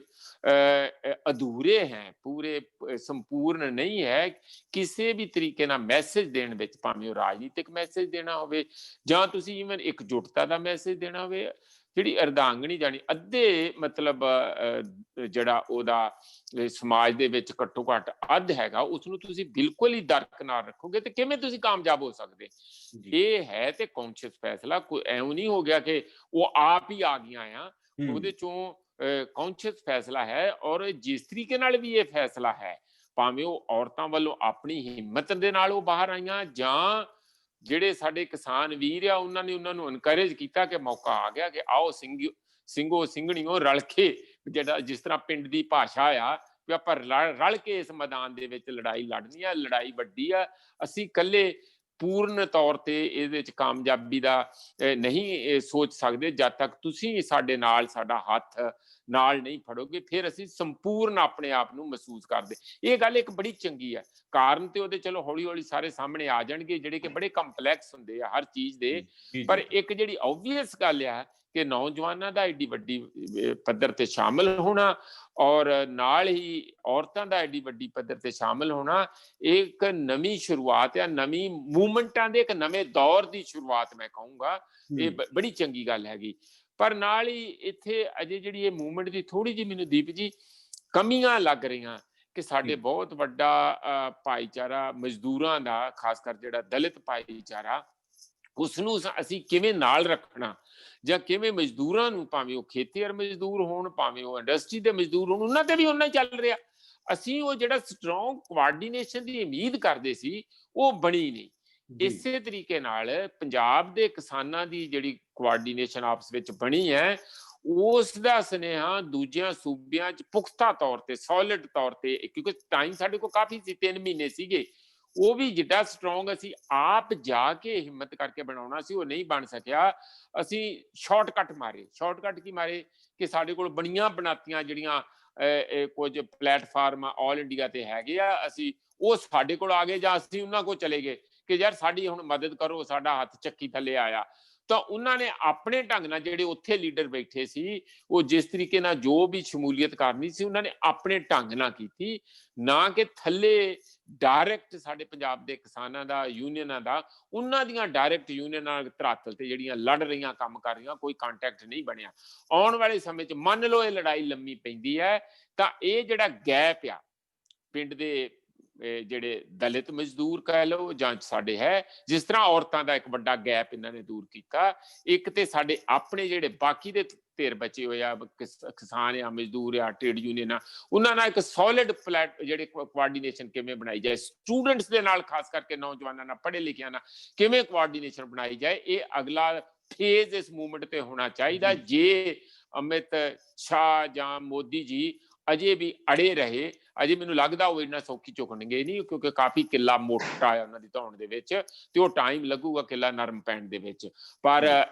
ਅਧੂਰੇ ਹੈ, ਪੂਰੇ ਸੰਪੂਰਨ ਨਹੀਂ ਹੈ ਕਿਸੇ ਵੀ ਤਰੀਕੇ ਨਾਲ ਮੈਸੇਜ ਦੇਣ ਵਿੱਚ, ਭਾਵੇਂ ਉਹ ਰਾਜਨੀਤਿਕ ਮੈਸੇਜ ਦੇਣਾ ਹੋਵੇ ਜਾਂ ਤੁਸੀਂ ਈਵਨ ਇਕਜੁੱਟਤਾ ਦਾ ਮੈਸੇਜ ਦੇਣਾ ਹੋਵੇ। ਜਿਹੜੀ ਅਰਧਾਂਗਣੀ ਜਾਣੀ ਅੱਧੇ ਮਤਲਬ ਜਿਹੜਾ ਉਹਦਾ ਸਮਾਜ ਦੇ ਵਿੱਚ ਘੱਟੋ ਘੱਟ ਅੱਧ ਹੈਗਾ, ਉਸਨੂੰ ਤੁਸੀਂ ਬਿਲਕੁਲ ਹੀ ਦਰਕਨਾਰ ਰੱਖੋਗੇ ਤੇ ਕਿਵੇਂ ਤੁਸੀਂ ਕਾਮਯਾਬ ਹੋ ਸਕਦੇ। ਇਹ ਹੈ ਤੇ ਕੌਨਸ਼ੀਅਸ ਫੈਸਲਾ, ਕੋਈ ਐਵੇਂ ਨਹੀਂ ਹੋ ਗਿਆ ਕਿ ਉਹ ਆਪ ਹੀ ਆ ਗਈਆਂ ਆ, ਉਹਦੇ ਚੋਂ ਕੌਨਸ਼ੀਅਸ ਫੈਸਲਾ ਹੈ। ਔਰ ਜਿਸ ਤਰੀਕੇ ਨਾਲ ਵੀ ਇਹ ਫੈਸਲਾ ਹੈ, ਭਾਵੇਂ ਉਹ ਔਰਤਾਂ ਵੱਲੋਂ ਆਪਣੀ ਹਿੰਮਤ ਦੇ ਨਾਲ ਉਹ ਬਾਹਰ ਆਈਆਂ, ਜਾਂ ਜਿਹੜੇ ਸਾਡੇ ਕਿਸਾਨ ਵੀਰ ਆ ਉਹਨਾਂ ਨੇ ਉਹਨਾਂ ਨੂੰ ਇਨਕਰੇਜ ਕੀਤਾ ਕਿ ਮੌਕਾ ਆ ਗਿਆ ਕਿ ਆਓ ਸਿੰਘੋ ਸਿੰਘਣੀਓ ਰਲ ਕੇ, ਜਿਹੜਾ ਜਿਸ ਤਰ੍ਹਾਂ ਪਿੰਡ ਦੀ ਭਾਸ਼ਾ ਆ ਵੀ ਆਪਾਂ ਰਲ ਕੇ ਇਸ ਮੈਦਾਨ ਦੇ ਵਿੱਚ ਲੜਾਈ ਲੜਨੀ ਆ, ਲੜਾਈ ਵੱਡੀ ਆ, ਅਸੀਂ ਇਕੱਲੇ ਪੂਰਨ ਤੌਰ ਤੇ ਇਹਦੇ ਵਿੱਚ ਕਾਮਯਾਬੀ ਦਾ ਨਹੀਂ ਸੋਚ ਸਕਦੇ ਜਦ ਤੱਕ ਤੁਸੀਂ ਸਾਡੇ ਨਾਲ ਸਾਡਾ ਹੱਥ ਨਾਲ ਨਹੀਂ ਫੜੋਗੇ, ਫਿਰ ਅਸੀਂ ਸੰਪੂਰਨ ਆਪਣੇ ਆਪ ਨੂੰ ਮਹਿਸੂਸ ਕਰਦੇ। ਇਹ ਗੱਲ ਇੱਕ ਬੜੀ ਚੰਗੀ ਹੈ। ਕਾਰਨ ਤੇ ਉਹਦੇ ਚਲੋ ਹੌਲੀ ਹੌਲੀ ਸਾਰੇ ਸਾਹਮਣੇ ਆ ਜਾਣਗੇ, ਜਿਹੜੇ ਕਿ ਬੜੇ ਕੰਪਲੈਕਸ ਹੁੰਦੇ ਆ ਹਰ ਚੀਜ਼ ਦੇ, ਪਰ ਇੱਕ ਜਿਹੜੀ ਓਬਵੀਅਸ ਗੱਲ ਆ ਕਿ ਨੌਜਵਾਨਾਂ ਦਾ ਐਡੀ ਵੱਡੀ ਪੱਧਰ ਤੇ ਸ਼ਾਮਲ ਹੋਣਾ ਔਰ ਨਾਲ ਹੀ ਔਰਤਾਂ ਦਾ ਐਡੀ ਵੱਡੀ ਪੱਧਰ ਤੇ ਸ਼ਾਮਲ ਹੋਣਾ ਇੱਕ ਨਵੀਂ ਸ਼ੁਰੂਆਤ ਆ, ਨਵੀਂ ਮੂਵਮੈਂਟਾਂ ਦੇ ਇੱਕ ਨਵੇਂ ਦੌਰ ਦੀ ਸ਼ੁਰੂਆਤ ਮੈਂ ਕਹੂੰਗਾ। ਇਹ ਬੜੀ ਚੰਗੀ ਗੱਲ ਹੈਗੀ। ਪਰ ਨਾਲ ਹੀ ਇੱਥੇ ਅਜੇ ਜਿਹੜੀ ਇਹ ਮੂਵਮੈਂਟ ਦੀ ਥੋੜੀ ਜਿਹੀ ਮੈਨੂੰ ਦੀਪ ਜੀ ਕਮੀਆਂ ਲੱਗ ਰਹੀਆਂ ਕਿ ਸਾਡੇ ਬਹੁਤ ਵੱਡਾ ਭਾਈਚਾਰਾ ਮਜ਼ਦੂਰਾਂ ਦਾ, ਖਾਸ ਕਰ ਜਿਹੜਾ ਦਲਿਤ ਭਾਈਚਾਰਾ, ਉਸਨੂੰ ਅਸੀਂ ਕਿਵੇਂ ਨਾਲ ਰੱਖਣਾ, ਜਾਂ ਕਿਵੇਂ ਮਜ਼ਦੂਰਾਂ ਨੂੰ, ਭਾਵੇਂ ਉਹ ਖੇਤੀਹਰ ਮਜ਼ਦੂਰ ਹੋਣ, ਭਾਵੇਂ ਉਹ ਇੰਡਸਟਰੀ ਦੇ ਮਜ਼ਦੂਰ ਹੋਣ, ਉਹਨਾਂ ਤੇ ਵੀ ਉਹਨਾਂ ਹੀ ਚੱਲ ਰਿਹਾ। ਅਸੀਂ ਉਹ ਜਿਹੜਾ ਸਟਰੋਂਗ ਕੋਆਰਡੀਨੇਸ਼ਨ ਦੀ ਉਮੀਦ ਕਰਦੇ ਸੀ ਉਹ ਬਣੀ ਨਹੀਂ। ਇਸੇ ਤਰੀਕੇ ਨਾਲ ਪੰਜਾਬ ਦੇ ਕਿਸਾਨਾਂ ਦੀ ਜਿਹੜੀ ਕੋਆਰਡੀਨੇਸ਼ਨ ਆਪਸ ਵਿੱਚ ਬਣੀ ਹੈ, ਉਸ ਦਾ ਸੁਨੇਹਾ ਦੂਜਿਆਂ ਸੂਬਿਆਂ 'ਚ ਪੁਖਤਾ ਤੌਰ ਤੇ, ਸੋਲਿਡ ਤੌਰ ਤੇ, ਕਿਉਂਕਿ ਟਾਈਮ ਸਾਡੇ ਕੋਲ ਕਾਫੀ ਸੀ, 3 ਮਹੀਨੇ ਸੀਗੇ, ਉਹ ਵੀ ਜਿੱਡਾ ਸਟਰੋਂਗ ਅਸੀਂ ਆਪ ਜਾ ਕੇ ਹਿੰਮਤ ਕਰਕੇ ਬਣਾਉਣਾ ਸੀ ਉਹ ਨਹੀਂ ਬਣ ਸਕਿਆ। ਅਸੀਂ ਸ਼ਾਰਟਕਟ ਮਾਰੇ। ਸ਼ਾਰਟਕਟ ਕੀ ਮਾਰੇ ਕਿ ਸਾਡੇ ਕੋਲ ਬਣੀਆਂ ਬਣਾਤੀਆਂ ਜਿਹੜੀਆਂ ਕੁਝ ਪਲੇਟਫਾਰਮ ਆਲ ਇੰਡੀਆ ਤੇ ਹੈਗੇ ਆ, ਅਸੀਂ ਉਹ ਸਾਡੇ ਕੋਲ ਆ ਗਏ ਜਾਂ ਅਸੀਂ ਉਹਨਾਂ ਕੋਲ ਚਲੇ ਗਏ ਕਿ ਯਾਰ ਸਾਡੀ ਹੁਣ ਮਦਦ ਕਰੋ, ਸਾਡਾ ਹੱਥ ਚੱਕੀ ਥੱਲੇ ਆਇਆ। ਤਾਂ ਉਹਨਾਂ ਨੇ ਆਪਣੇ ਢੰਗ ਨਾਲ, ਜਿਹੜੇ ਉੱਥੇ ਲੀਡਰ ਬੈਠੇ ਸੀ, ਉਹ ਜਿਸ ਤਰੀਕੇ ਨਾਲ ਜੋ ਵੀ ਸ਼ਮੂਲੀਅਤ ਕਰਨੀ ਸੀ ਉਹਨਾਂ ਨੇ ਆਪਣੇ ਢੰਗ ਨਾਲ ਕੀਤੀ, ਨਾ ਕਿ ਥੱਲੇ ਡਾਇਰੈਕਟ ਸਾਡੇ ਪੰਜਾਬ ਦੇ ਕਿਸਾਨਾਂ ਦਾ, ਯੂਨੀਅਨਾਂ ਦਾ, ਉਹਨਾਂ ਦੀਆਂ ਡਾਇਰੈਕਟ ਯੂਨੀਅਨਾਂ ਧਰਾਤਲ ਤੇ ਜਿਹੜੀਆਂ ਲੜ ਰਹੀਆਂ, ਕੰਮ ਕਰ ਰਹੀਆਂ, ਕੋਈ ਕੰਟੈਕਟ ਨਹੀਂ ਬਣਿਆ। ਆਉਣ ਵਾਲੇ ਸਮੇਂ 'ਚ ਮੰਨ ਲਓ ਇਹ ਲੜਾਈ ਲੰਮੀ ਪੈਂਦੀ ਹੈ ਤਾਂ ਇਹ ਜਿਹੜਾ ਗੈਪ ਆ ਪਿੰਡ ਦੇ ਜਿਹੜੇ ਦਲਿਤ ਮਜ਼ਦੂਰ ਕਹਿ ਲਓ ਜਾਂ ਸਾਡੇ ਹੈ, ਜਿਸ ਤਰ੍ਹਾਂ ਔਰਤਾਂ ਦਾ ਇੱਕ ਵੱਡਾ ਗੈਪ ਇਹਨਾਂ ਨੇ ਦੂਰ ਕੀਤਾ, ਇੱਕ ਤੇ ਸਾਡੇ ਆਪਣੇ ਜਿਹੜੇ ਬਾਕੀ ਦੇ ਧਿਰ ਬਚੇ ਹੋਏ ਆ, ਕਿਸਾਨ ਆ, ਮਜ਼ਦੂਰ ਆ, ਟ੍ਰੇਡ ਯੂਨੀਅਨ ਆ, ਉਹਨਾਂ ਨਾਲ ਇੱਕ ਸੋਲਿਡ ਜਿਹੜੇ ਕੋਆਰਡੀਨੇਸ਼ਨ ਕਿਵੇਂ ਬਣਾਈ ਜਾਏ, ਸਟੂਡੈਂਟਸ ਦੇ ਨਾਲ, ਖਾਸ ਕਰਕੇ ਨੌਜਵਾਨਾਂ ਨਾਲ, ਪੜ੍ਹੇ ਲਿਖਿਆਂ ਨਾਲ ਕਿਵੇਂ ਕੋਆਰਡੀਨੇਸ਼ਨ ਬਣਾਈ ਜਾਏ, ਇਹ ਅਗਲਾ ਫੇਜ਼ ਇਸ ਮੂਵਮੈਂਟ ਤੇ ਹੋਣਾ ਚਾਹੀਦਾ। ਜੇ ਅਮਿਤ ਸ਼ਾਹ ਜਾਂ ਮੋਦੀ ਜੀ ਅਜੇ ਵੀ ਅੜੇ ਰਹੇ, ਅਜੇ ਮੈਨੂੰ ਲੱਗਦਾ ਉਹ ਇੰਨਾ ਸੌਖੀ ਝੁਕਣਗੇ ਨਹੀਂ, ਕਿਉਂਕਿ ਕਾਫੀ ਕਿੱਲਾ ਮੋਟਾ ਆ ਉਹਨਾਂ ਦੀ ਧੌਣ ਦੇ ਵਿੱਚ ਤੇ ਉਹ ਟਾਈਮ ਲੱਗੂਗਾ ਕਿੱਲਾ ਨਰਮ ਪੈਣ ਦੇ ਵਿੱਚ। ਪਰ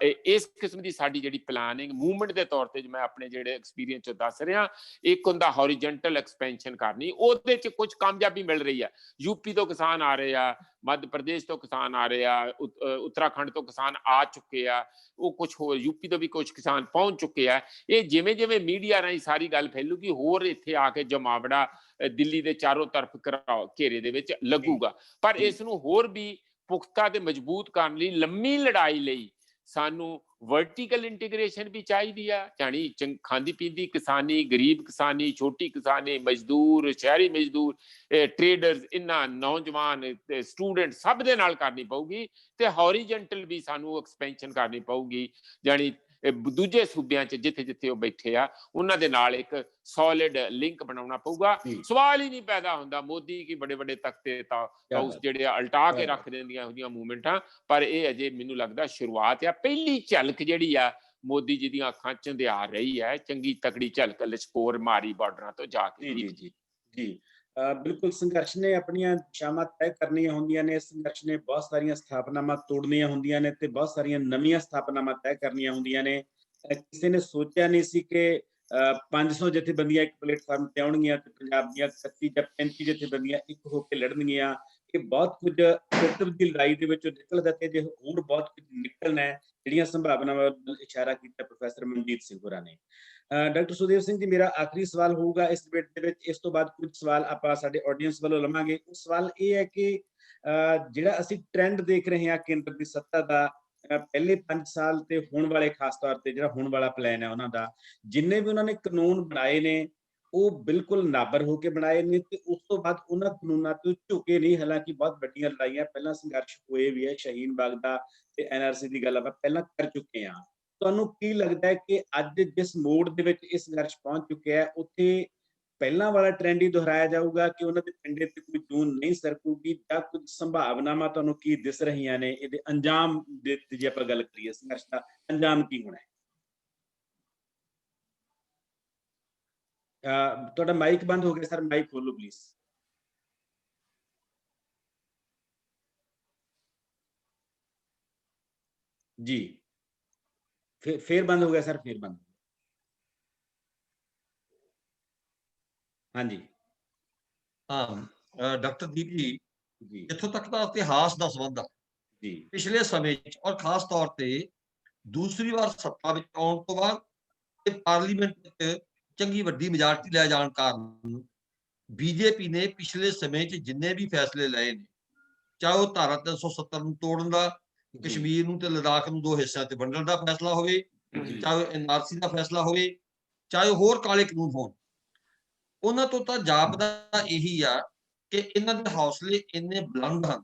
ਇਸ ਕਿਸਮ ਦੀ ਸਾਡੀ ਜਿਹੜੀ ਪਲਾਨਿੰਗ ਮੂਵਮੈਂਟ ਦੇ ਤੌਰ ਤੇ, ਮੈਂ ਆਪਣੇ ਜਿਹੜੇ ਐਕਸਪੀਰੀਅੰਸ ਚੋਂ ਦੱਸ ਰਿਹਾ, ਇੱਕ ਹੁੰਦਾ ਹੌਰੀਜੈਂਟਲ ਐਕਸਪੈਂਸ਼ਨ ਕਰਨੀ, ਉਹਦੇ ਚ ਕੁਝ ਕਾਮਯਾਬੀ ਮਿਲ ਰਹੀ ਹੈ। ਯੂਪੀ ਤੋਂ ਕਿਸਾਨ ਆ ਰਹੇ ਆ, ਮੱਧ ਪ੍ਰਦੇਸ਼ ਤੋਂ ਕਿਸਾਨ ਆ ਰਹੇ ਆ, ਉੱਤਰਾਖੰਡ ਤੋਂ ਕਿਸਾਨ ਆ ਚੁੱਕੇ ਆ, ਉਹ ਕੁਝ ਹੋਰ ਯੂਪੀ ਤੋਂ ਵੀ ਕੁਝ ਕਿਸਾਨ ਪਹੁੰਚ ਚੁੱਕੇ ਆ। ਇਹ ਜਿਵੇਂ ਜਿਵੇਂ ਮੀਡੀਆ ਰਾਹੀਂ ਸਾਰੀ ਗੱਲ ਫੈਲੂਗੀ, ਹੋਰ ਇੱਥੇ ਆ ਕੇ ਜਮਾਵੜਾ ਦਿੱਲੀ ਦੇ ਚਾਰੋਂ ਤਰਫ ਘੇਰੇ ਦੇ ਵਿੱਚ ਲੱਗੂਗਾ। ਪਰ ਇਸ ਨੂੰ ਹੋਰ ਵੀ ਪੁਖਤਾ ਤੇ ਮਜ਼ਬੂਤ ਕਰਨ ਲਈ, ਲੰਮੀ ਲੜਾਈ ਲਈ ਸਾਨੂੰ ਵਰਟੀਕਲ ਇੰਟੀਗ੍ਰੇਸ਼ਨ ਵੀ ਚਾਹੀਦੀ ਆ। ਜਾਣੀ ਖਾਂਦੀ ਪੀਂਦੀ ਕਿਸਾਨੀ, ਗਰੀਬ ਕਿਸਾਨੀ, ਛੋਟੀ ਕਿਸਾਨੀ, ਮਜ਼ਦੂਰ, ਸ਼ਹਿਰੀ ਮਜ਼ਦੂਰ, ਟ੍ਰੇਡਰਸ, ਇਹਨਾਂ ਨੌਜਵਾਨ, ਸਟੂਡੈਂਟ, ਸਭ ਦੇ ਨਾਲ ਕਰਨੀ ਪਊਗੀ। ਤੇ ਹੌਰੀਜੈਂਟਲ ਵੀ ਸਾਨੂੰ ਐਕਸਪੈਂਸ਼ਨ ਕਰਨੀ ਪਊਗੀ। ਜਾਣੀ ਦੂਜੇ ਸੂਬਿਆਂ 'ਚ ਜਿੱਥੇ ਜਿੱਥੇ ਉਹ ਬੈਠੇ ਆ ਉਹਨਾਂ ਦੇ ਨਾਲ ਇੱਕ ਸੋਲਿਡ ਲਿੰਕ ਬਣਾਉਣਾ ਪਊਗਾ। ਸਵਾਲ ਹੀ ਨਹੀਂ ਪੈਦਾ ਹੁੰਦਾ ਮੋਦੀ ਕੀ ਵੱਡੇ ਵੱਡੇ ਤਖਤੇ ਤਾਂ ਉਸ ਜਿਹੜੇ ਅਲਟਾ ਕੇ ਰੱਖ ਦਿੰਦੀਆਂ ਉਹਦੀਆਂ ਮੂਵਮੈਂਟਾਂ। ਪਰ ਇਹ ਅਜੇ ਮੈਨੂੰ ਲੱਗਦਾ ਸ਼ੁਰੂਆਤ ਆ, ਪਹਿਲੀ ਝਲਕ ਜਿਹੜੀ ਆ ਮੋਦੀ ਜੀ ਦੀਆਂ ਅੱਖਾਂ 'ਚ ਆ ਰਹੀ ਹੈ, ਚੰਗੀ ਤਕੜੀ ਝਲਕ ਲਸ਼ਕੋਰ ਮਾਰੀ ਬਾਰਡਰਾਂ ਤੋਂ ਜਾ ਕੇ। ਜੀ ਬਿਲਕੁਲ, ਸੰਘਰਸ਼ ਨੇ ਆਪਣੀਆਂ ਦਿਸ਼ਾਵਾਂ ਤੈਅ ਕਰਨੀਆਂ ਹੁੰਦੀਆਂ ਨੇ, ਸੰਘਰਸ਼ ਨੇ ਬਹੁਤ ਸਾਰੀਆਂ ਸਥਾਪਨਾਵਾਂ ਤੋੜਨੀਆਂ ਹੁੰਦੀਆਂ ਨੇ ਤੇ ਬਹੁਤ ਸਾਰੀਆਂ ਨਵੀਆਂ ਸਥਾਪਨਾਵਾਂ ਤੈਅ ਕਰਨੀਆਂ ਹੁੰਦੀਆਂ ਨੇ। ਕਿਸੇ ਨੇ ਸੋਚਿਆ ਨਹੀਂ ਸੀ ਕਿ 500 ਜਥੇਬੰਦੀਆਂ ਇੱਕ ਪਲੇਟਫਾਰਮ ਤੇ ਆਉਣਗੀਆਂ ਤੇ ਪੰਜਾਬ ਦੀਆਂ 31 ਜਾਂ 35 ਜਥੇਬੰਦੀਆਂ ਇੱਕ ਹੋ ਕੇ ਲੜਨਗੀਆਂ। ਇਹ ਬਹੁਤ ਕੁਝ ਕੁਤਬ ਦੀ ਲੜਾਈ ਦੇ ਵਿੱਚੋਂ ਨਿਕਲਦਾ ਤੇ ਜੇ ਹੋਰ ਬਹੁਤ ਕੁਝ ਨਿਕਲਣਾ ਹੈ, ਜਿਹੜੀਆਂ ਸੰਭਾਵਨਾਵਾਂ ਵੱਲ ਇਸ਼ਾਰਾ ਕੀਤਾ ਪ੍ਰੋਫੈਸਰ ਮਨਜੀਤ ਸਿੰਘ ਹੋਰਾਂ ਨੇ। ਡਾਕਟਰ ਸੁਖਦੇਵ ਸਿੰਘ ਜੀ, ਮੇਰਾ ਆਖਰੀ ਸਵਾਲ ਹੋਊਗਾ ਇਸ ਡਿਬੇਟ ਦੇ ਵਿੱਚ। ਇਸ ਤੋਂ ਬਾਅਦ ਕੁਝ ਸਵਾਲ ਆਪਾਂ ਸਾਡੇ ਆਡੀਅנס ਵੱਲੋਂ ਲਵਾਂਗੇ। ਉਹ ਸਵਾਲ ਇਹ ਹੈ ਕਿ ਜਿਹੜਾ ਅਸੀਂ ਟ੍ਰੈਂਡ ਦੇਖ ਰਹੇ ਹਾਂ ਕੇਂਦਰ ਦੀ ਸੱਤਾ ਦਾ, ਪਹਿਲੇ 5 ਸਾਲ ਤੇ ਹੁਣ ਵਾਲੇ, ਖਾਸ ਤੌਰ ਤੇ ਜਿਹੜਾ ਹੁਣ ਵਾਲਾ ਪਲਾਨ ਹੈ ਉਹਨਾਂ ਦਾ, ਜਿੰਨੇ ਵੀ ਉਹਨਾਂ ਨੇ ਕਾਨੂੰਨ ਬਣਾਏ ਨੇ ਉਹ ਬਿਲਕੁਲ ਨਾਬਰ ਹੋ ਕੇ ਬਣਾਏ ਨੇ ਤੇ ਉਸ ਤੋਂ ਬਾਅਦ ਉਹਨਾਂ ਕਾਨੂੰਨਾਂ ਤੋਂ ਝੁਕੇ ਨਹੀਂ। ਹਾਲਾਂਕਿ ਬਹੁਤ ਵੱਡੀਆਂ ਲੜਾਈਆਂ ਪਹਿਲਾਂ ਸੰਘਰਸ਼ ਹੋਏ ਵੀ ਹੈ, ਸ਼ਹੀਨ ਬਾਗ ਦਾ ਤੇ NRC ਦੀ ਗੱਲ ਆਪਾਂ ਪਹਿਲਾਂ ਕਰ ਚੁੱਕੇ ਹਾਂ। ਤੁਹਾਨੂੰ ਕੀ ਲੱਗਦਾ ਹੈ ਕਿ ਅੱਜ ਜਿਸ ਮੋੜ ਦੇ ਵਿੱਚ ਇਹ ਸੰਘਰਸ਼ ਪਹੁੰਚ ਚੁੱਕਿਆ ਹੈ ਉੱਥੇ ਪਹਿਲਾਂ ਵਾਲਾ ਟ੍ਰੈਂਡ ਹੀ ਦੁਹਰਾਇਆ ਜਾਊਗਾ ਕਿ ਉਹਨਾਂ ਦੇ ਪਿੰਡੇ ਤੇ ਕੋਈ ਜੂਨ ਨਹੀਂ ਸਰਕੂਗੀ, ਜਾਂ ਕੁਝ ਸੰਭਾਵਨਾਵਾਂ ਤੁਹਾਨੂੰ ਕੀ ਦਿਸ ਰਹੀਆਂ ਨੇ ਇਹਦੇ ਅੰਜਾਮ ਦੇ, ਜੇ ਆਪਾਂ ਗੱਲ ਕਰੀਏ ਸੰਘਰਸ਼ ਦਾ ਅੰਜਾਮ ਕੀ ਹੋਣਾ ਹੈ? ਤੁਹਾਡਾ ਮਾਈਕ ਬੰਦ ਹੋ ਗਿਆ ਸਰ, ਮਾਈਕ ਖੋਲੋ ਪਲੀਜ਼। ਜੀ ਫੇਰ ਬੰਦ ਹੋ ਗਿਆ ਸਰ, ਫੇਰ ਬੰਦ। ਹਾਂਜੀ ਹਾਂ ਡਾਕਟਰ ਦੀਪ ਜੀ, ਇੱਥੋਂ ਤੱਕ ਤਾਂ ਇਤਿਹਾਸ ਦਾ ਸੰਬੰਧ ਆ ਜੀ। ਪਿਛਲੇ ਸਮੇਂ 'ਚ ਔਰ ਖਾਸ ਤੌਰ ਤੇ ਦੂਸਰੀ ਵਾਰ ਸੱਤਾ ਵਿੱਚ ਆਉਣ ਤੋਂ ਬਾਅਦ ਤੇ ਪਾਰਲੀਮੈਂਟ ਵਿੱਚ ਚੰਗੀ ਵੱਡੀ ਮੈਜੋਰਟੀ ਲੈ ਜਾਣ ਕਾਰਨ ਬੀਜੇਪੀ ਨੇ ਪਿਛਲੇ ਸਮੇਂ 'ਚ ਜਿੰਨੇ ਵੀ ਫੈਸਲੇ ਲਏ ਨੇ, ਚਾਹੇ ਉਹ ਧਾਰਾ 370 ਨੂੰ ਤੋੜਨ ਦਾ, ਕਸ਼ਮੀਰ ਨੂੰ ਤੇ ਲਦਾਖ ਨੂੰ 2 ਹਿੱਸਿਆਂ ਤੇ ਵੰਡਣ ਦਾ ਫੈਸਲਾ ਹੋਵੇ, ਚਾਹੇ NRC ਦਾ ਫੈਸਲਾ ਹੋਵੇ, ਚਾਹੇ ਹੋਰ ਕਾਲੇ ਕਾਨੂੰਨ ਹੋਣ, ਉਹਨਾਂ ਤੋਂ ਤਾਂ ਜਾਪਦਾ ਇਹੀ ਆ ਕਿ ਇਹਨਾਂ ਦੇ ਹੌਸਲੇ ਇੰਨੇ ਬੁਲੰਦ ਹਨ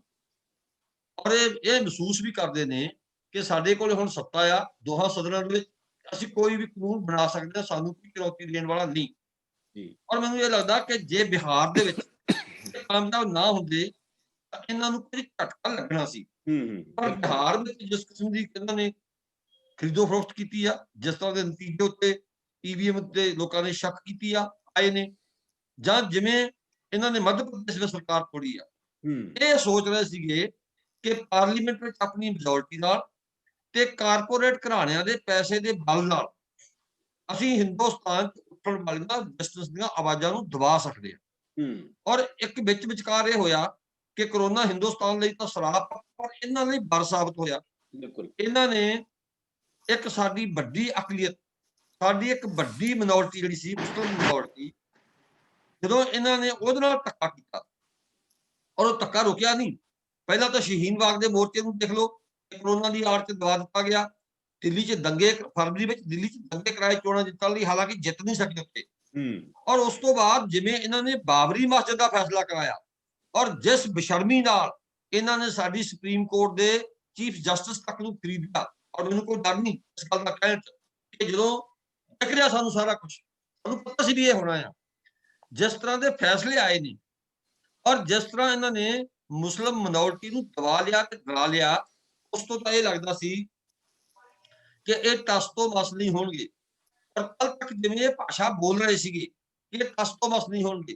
ਔਰ ਇਹ ਮਹਿਸੂਸ ਵੀ ਕਰਦੇ ਨੇ ਕਿ ਸਾਡੇ ਕੋਲ ਹੁਣ ਸੱਤਾ ਆ, ਦੋਹਾਂ ਸਦਨਾਂ ਦੇ ਵਿੱਚ ਅਸੀਂ ਕੋਈ ਵੀ ਕਾਨੂੰਨ ਬਣਾ ਸਕਦੇ ਹਾਂ, ਸਾਨੂੰ ਕੋਈ ਚੁਣੌਤੀ ਦੇਣ ਵਾਲਾ ਨਹੀਂ। ਔਰ ਮੈਨੂੰ ਇਹ ਲੱਗਦਾ ਕਿ ਜੇ ਬਿਹਾਰ ਦੇ ਵਿੱਚ ਕਾਮਯਾਬ ਨਾ ਹੁੰਦੇ ਤਾਂ ਇਹਨਾਂ ਨੂੰ ਕੋਈ ਝਟਕਾ ਲੱਗਣਾ ਸੀ। ਪਰ ਬਿਹਾਰ ਵਿੱਚ ਜਿਸ ਕਿਸਮ ਦੀ ਇਹਨਾਂ ਨੇ ਖਰੀਦੋ ਫਰੋਖਤ ਕੀਤੀ ਆ, ਜਿਸ ਤਰ੍ਹਾਂ ਦੇ ਨਤੀਜੇ ਉੱਤੇ EVM ਤੇ ਲੋਕਾਂ ਨੇ ਸ਼ੱਕ ਕੀਤੀ ਆ ਆਏ ਨੇ, ਜਾਂ ਜਿਵੇਂ ਇਹਨਾਂ ਨੇ ਮੱਧ ਪ੍ਰਦੇਸ਼ ਵਿੱਚ ਸਰਕਾਰ ਤੋੜੀ ਆ, ਇਹ ਸੋਚ ਰਹੇ ਸੀਗੇ ਕਿ ਪਾਰਲੀਮੈਂਟ ਵਿੱਚ ਆਪਣੀ ਮੈਜੋਰਟੀ ਨਾਲ ਤੇ ਕਾਰਪੋਰੇਟ ਘਰਾਣਿਆਂ ਦੇ ਪੈਸੇ ਦੇ ਬਲ ਨਾਲ ਅਸੀਂ ਹਿੰਦੁਸਤਾਨ 'ਚ ਉੱਠਣ ਵਾਲੀਆਂ ਜਸਟਿਸ ਦੀਆਂ ਆਵਾਜ਼ਾਂ ਨੂੰ ਦਬਾ ਸਕਦੇ ਹਾਂ। ਔਰ ਇੱਕ ਵਿਚਕਾਰ ਇਹ ਹੋਇਆ ਕਿ ਕਰੋਨਾ ਹਿੰਦੁਸਤਾਨ ਲਈ ਤਾਂ ਸਰਾਪ, ਪਰ ਇਹਨਾਂ ਲਈ ਬਰ ਸਾਬਤ ਹੋਇਆ। ਇਹਨਾਂ ਨੇ ਇੱਕ ਸਾਡੀ ਵੱਡੀ ਅਕਲੀਅਤ, ਸਾਡੀ ਇੱਕ ਵੱਡੀ ਮਿਨੋਰਟੀ ਜਿਹੜੀ ਸੀ, ਮੁਸਲਿਮ ਮਿਨੋਰਟੀ, ਜਦੋਂ ਇਹਨਾਂ ਨੇ ਉਹਦੇ ਨਾਲ ਧੱਕਾ ਕੀਤਾ ਔਰ ਉਹ ਧੱਕਾ ਰੁਕਿਆ ਨਹੀਂ। ਪਹਿਲਾਂ ਤਾਂ ਸ਼ਹੀਨ ਬਾਗ ਦੇ ਮੋਰਚੇ ਨੂੰ ਦੇਖ ਲਓ, ਕਰੋਨਾ ਦੀ ਆੜ 'ਚ ਦਬਾ ਦਿੱਤਾ ਗਿਆ। ਦਿੱਲੀ 'ਚ ਦੰਗੇ, ਫਰਵਰੀ ਵਿੱਚ ਦਿੱਲੀ 'ਚ ਦੰਗੇ ਕਰਾਏ ਚੋਣਾਂ ਜਿੱਤਣ ਲਈ, ਹਾਲਾਂਕਿ ਜਿੱਤ ਨਹੀਂ ਸਕੇ ਉੱਥੇ। ਔਰ ਉਸ ਤੋਂ ਬਾਅਦ ਜਿਵੇਂ ਇਹਨਾਂ ਨੇ ਬਾਬਰੀ ਮਸਜਿਦ ਦਾ ਫੈਸਲਾ ਕਰਾਇਆ ਔਰ ਜਿਸ ਬੇਸ਼ਰਮੀ ਨਾਲ ਇਹਨਾਂ ਨੇ ਸਾਡੀ ਸੁਪਰੀਮ ਕੋਰਟ ਦੇ ਚੀਫ ਜਸਟਿਸ ਤੱਕ ਨੂੰ ਖਰੀਦਿਆ, ਔਰ ਮੈਨੂੰ ਕੋਈ ਡਰ ਨਹੀਂ ਇਸ ਗੱਲ ਦਾ ਕਹਿਣ 'ਚ ਕਿ ਜਦੋਂ ਦਿਖ ਰਿਹਾ ਸਾਨੂੰ ਸਾਰਾ ਕੁਝ, ਸਾਨੂੰ ਪਤਾ ਸੀ ਵੀ ਇਹ ਹੋਣਾ ਆ। ਜਿਸ ਤਰ੍ਹਾਂ ਦੇ ਫੈਸਲੇ ਆਏ ਨੇ ਔਰ ਜਿਸ ਤਰ੍ਹਾਂ ਇਹਨਾਂ ਨੇ ਮੁਸਲਿਮ ਮਿਨੋਰਟੀ ਨੂੰ ਦਬਾ ਲਿਆ ਤੇ ਡਰਾ ਲਿਆ, ਉਸ ਤੋਂ ਤਾਂ ਇਹ ਲੱਗਦਾ ਸੀ ਕਿ ਇਹ ਟਸ ਤੋਂ ਮਸ ਨਹੀਂ ਹੋਣਗੇ। ਔਰ ਕੱਲ ਤੱਕ ਜਿਵੇਂ ਇਹ ਭਾਸ਼ਾ ਬੋਲ ਰਹੇ ਸੀਗੇ ਕਿ ਇਹ ਟਸ ਤੋਂ ਮਸ ਨਹੀਂ ਹੋਣਗੇ,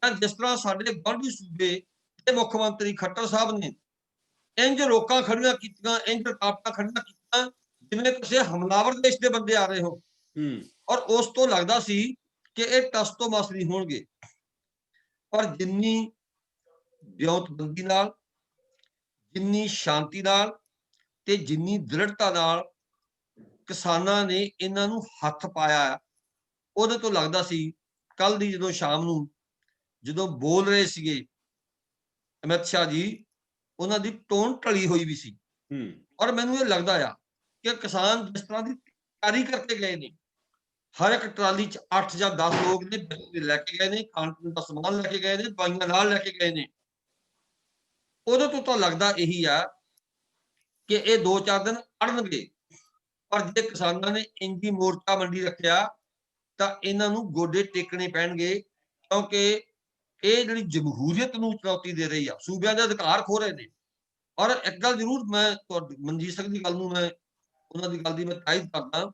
ਤਾਂ ਜਿਸ ਤਰ੍ਹਾਂ ਸਾਡੇ ਗੁਆਂਢੀ ਸੂਬੇ ਦੇ ਮੁੱਖ ਮੰਤਰੀ ਖੱਟਰ ਸਾਹਿਬ ਨੇ ਇੰਜ ਰੋਕਾਂ ਖੜੀਆਂ ਕੀਤੀਆਂ, ਇੰਜ ਰੁਕਾਵਟਾਂ ਖੜੀਆਂ ਕੀਤੀਆਂ ਜਿਵੇਂ ਕਿਸੇ ਹਮਲਾਵਰ ਦੇਸ਼ ਦੇ ਬੰਦੇ ਆ ਰਹੇ ਹੋ। ਔਰ ਉਸ ਤੋਂ ਲੱਗਦਾ ਸੀ ਕਿ ਇਹ ਟਸ ਤੋਂ ਮਸ ਨਹੀਂ ਹੋਣਗੇ। ਪਰ ਜਿੰਨੀ ਵਿਉਂਤਬੰਦੀ ਨਾਲ, ਜਿੰਨੀ ਸ਼ਾਂਤੀ ਨਾਲ ਤੇ ਜਿੰਨੀ ਦ੍ਰਿੜਤਾ ਨਾਲ ਕਿਸਾਨਾਂ ਨੇ ਇਹਨਾਂ ਨੂੰ ਹੱਥ ਪਾਇਆ, ਉਹਦੇ ਤੋਂ ਲੱਗਦਾ ਸੀ ਕੱਲ ਦੀ ਜਦੋਂ ਸ਼ਾਮ ਨੂੰ ਜਦੋਂ ਬੋਲ ਰਹੇ ਸੀਗੇ ਅਮਿਤ ਸ਼ਾਹ ਜੀ, ਉਹਨਾਂ ਦੀ ਟੋਨ ਢਲੀ ਹੋਈ ਵੀ ਸੀ। ਔਰ ਮੈਨੂੰ ਇਹ ਲੱਗਦਾ ਆ ਕਿ ਕਿਸਾਨ ਜਿਸ ਤਰ੍ਹਾਂ ਦੀ ਤਿਆਰੀ ਕਰਕੇ ਗਏ ਨੇ, ਹਰ ਇੱਕ ਟਰਾਲੀ 'ਚ 8 ਜਾਂ 10 ਲੋਕ ਨੇ, ਬਿਜਲੀ ਲੈ ਕੇ ਗਏ ਨੇ, ਖਾਣ ਪੀਣ ਦਾ ਸਮਾਨ ਲੈ ਕੇ ਗਏ ਨੇ, ਦਵਾਈਆਂ ਨਾਲ ਲੈ ਕੇ ਗਏ ਨੇ। ਉਹਦੇ ਤੋਂ ਤਾਂ ਲੱਗਦਾ ਇਹੀ ਆ ਕਿ ਇਹ 2-4 ਦਿਨ ਅੜਨਗੇ, ਪਰ ਜੇ ਕਿਸਾਨਾਂ ਨੇ ਇੰਜੀ ਮੋਰਚਾ ਮੰਡੀ ਰੱਖਿਆ ਤਾਂ ਇਹਨਾਂ ਨੂੰ ਗੋਡੇ ਟੇਕਣੇ ਪੈਣਗੇ, ਕਿਉਂਕਿ ਇਹ ਜਿਹੜੀ ਜਮਹੂਰੀਅਤ ਨੂੰ ਚੁਣੌਤੀ ਦੇ ਰਹੀ ਆ, ਸੂਬਿਆਂ ਦੇ ਅਧਿਕਾਰ ਖੋ ਰਹੇ ਨੇ। ਔਰ ਇੱਕ ਗੱਲ ਜ਼ਰੂਰ ਮੈਂ ਮਨਜੀਤ ਸਿੰਘ ਦੀ ਗੱਲ ਨੂੰ ਉਹਨਾਂ ਦੀ ਗੱਲ ਦੀ ਮੈਂ ਤਾਇਦ ਕਰਦਾ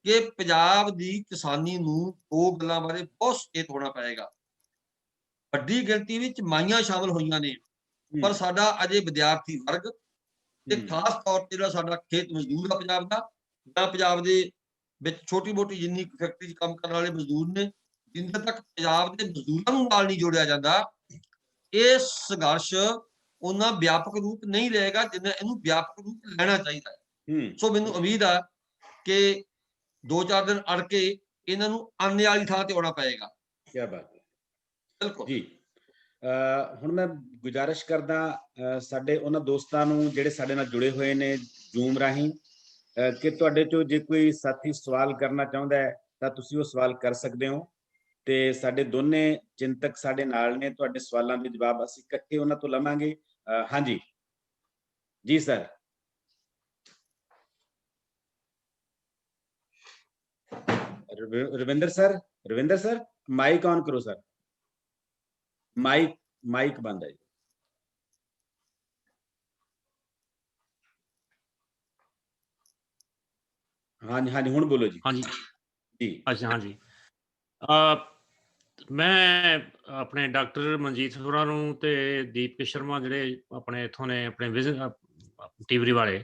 ਕਿ ਪੰਜਾਬ ਦੀ ਕਿਸਾਨੀ ਨੂੰ 2 ਗੱਲਾਂ ਬਾਰੇ ਬਹੁਤ ਸੁਚੇਤ ਹੋਣਾ ਪਏਗਾ। ਵੱਡੀ ਗਿਣਤੀ ਵਿੱਚ ਮਾਈਆਂ ਸ਼ਾਮਲ ਹੋਈਆਂ ਨੇ, ਪਰ ਸਾਡਾ ਅਜੇ ਵਿਦਿਆਰਥੀ ਵਰਗ ਤੇ ਖਾਸ ਤੌਰ ਤੇ ਜਿਹੜਾ ਸਾਡਾ ਖੇਤ ਮਜ਼ਦੂਰ ਆ ਪੰਜਾਬ ਦਾ, ਜਾਂ ਪੰਜਾਬ ਦੇ ਵਿੱਚ ਛੋਟੀ ਮੋਟੀ ਜਿੰਨੀ ਫੈਕਟਰੀ 'ਚ ਕੰਮ ਕਰਨ ਵਾਲੇ ਮਜ਼ਦੂਰ ਨੇ, ਜਿੰਨੇ ਤੱਕ ਪੰਜਾਬ ਦੇ ਮਜ਼ਦੂਰਾਂ ਨੂੰ ਨਾਲ ਨਹੀਂ ਜੋੜਿਆ ਜਾਂਦਾ, ਇਹ ਸੰਘਰਸ਼ ਉਹਨਾਂ ਵਿਆਪਕ ਰੂਪ ਨਹੀਂ ਲਏਗਾ ਜਿੰਨਾ ਇਹਨੂੰ ਵਿਆਪਕ ਰੂਪ ਲੈਣਾ ਚਾਹੀਦਾ ਹੈ। ਸੋ ਮੈਨੂੰ ਉਮੀਦ ਆ ਕਿ 2-4 ਦਿਨ ਅੜ ਕੇ ਇਹਨਾਂ ਨੂੰ ਆਨੇ ਵਾਲੀ ਥਾਂ ਤੇ ਆਉਣਾ ਪਏਗਾ। ਕੀ ਬਾਤ ਹੈ। ਬਿਲਕੁਲ ਜੀ, ਹੁਣ ਮੈਂ ਗੁਜ਼ਾਰਿਸ਼ ਕਰਦਾ ਸਾਡੇ ਉਹਨਾਂ ਦੋਸਤਾਂ ਨੂੰ ਜਿਹੜੇ ਸਾਡੇ ਨਾਲ ਜੁੜੇ ਹੋਏ ਨੇ ਜ਼ੂਮ ਰਾਹੀਂ, ਕਿ ਤੁਹਾਡੇ ਚੋਂ ਜੇ ਕੋਈ ਸਾਥੀ ਸਵਾਲ ਕਰਨਾ ਚਾਹੁੰਦਾ ਹੈ ਤਾਂ ਤੁਸੀਂ ਉਹ ਸਵਾਲ ਕਰ ਸਕਦੇ ਹੋ, ਤੇ ਸਾਡੇ ਦੋਨੇ ਚਿੰਤਕ ਸਾਡੇ ਨਾਲ ਨੇ, ਤੁਹਾਡੇ ਸਵਾਲਾਂ ਦੇ ਜਵਾਬ ਅਸੀਂ ਇਕੱਠੇ ਉਹਨਾਂ ਤੋਂ ਲਵਾਂਗੇ। ਹਾਂਜੀ ਜੀ sir. Ravinder sir mike on करो सर, माइक बंद है। हाँ जी हुण बोलो जी। हाँ जी जी अच्छा हाँ जी। मैं अपने डॉक्टर मनजीत होरां नूं ते दीप शर्मा जिहड़े अपने इत्थों ने अपने विजन टीवरी वाले,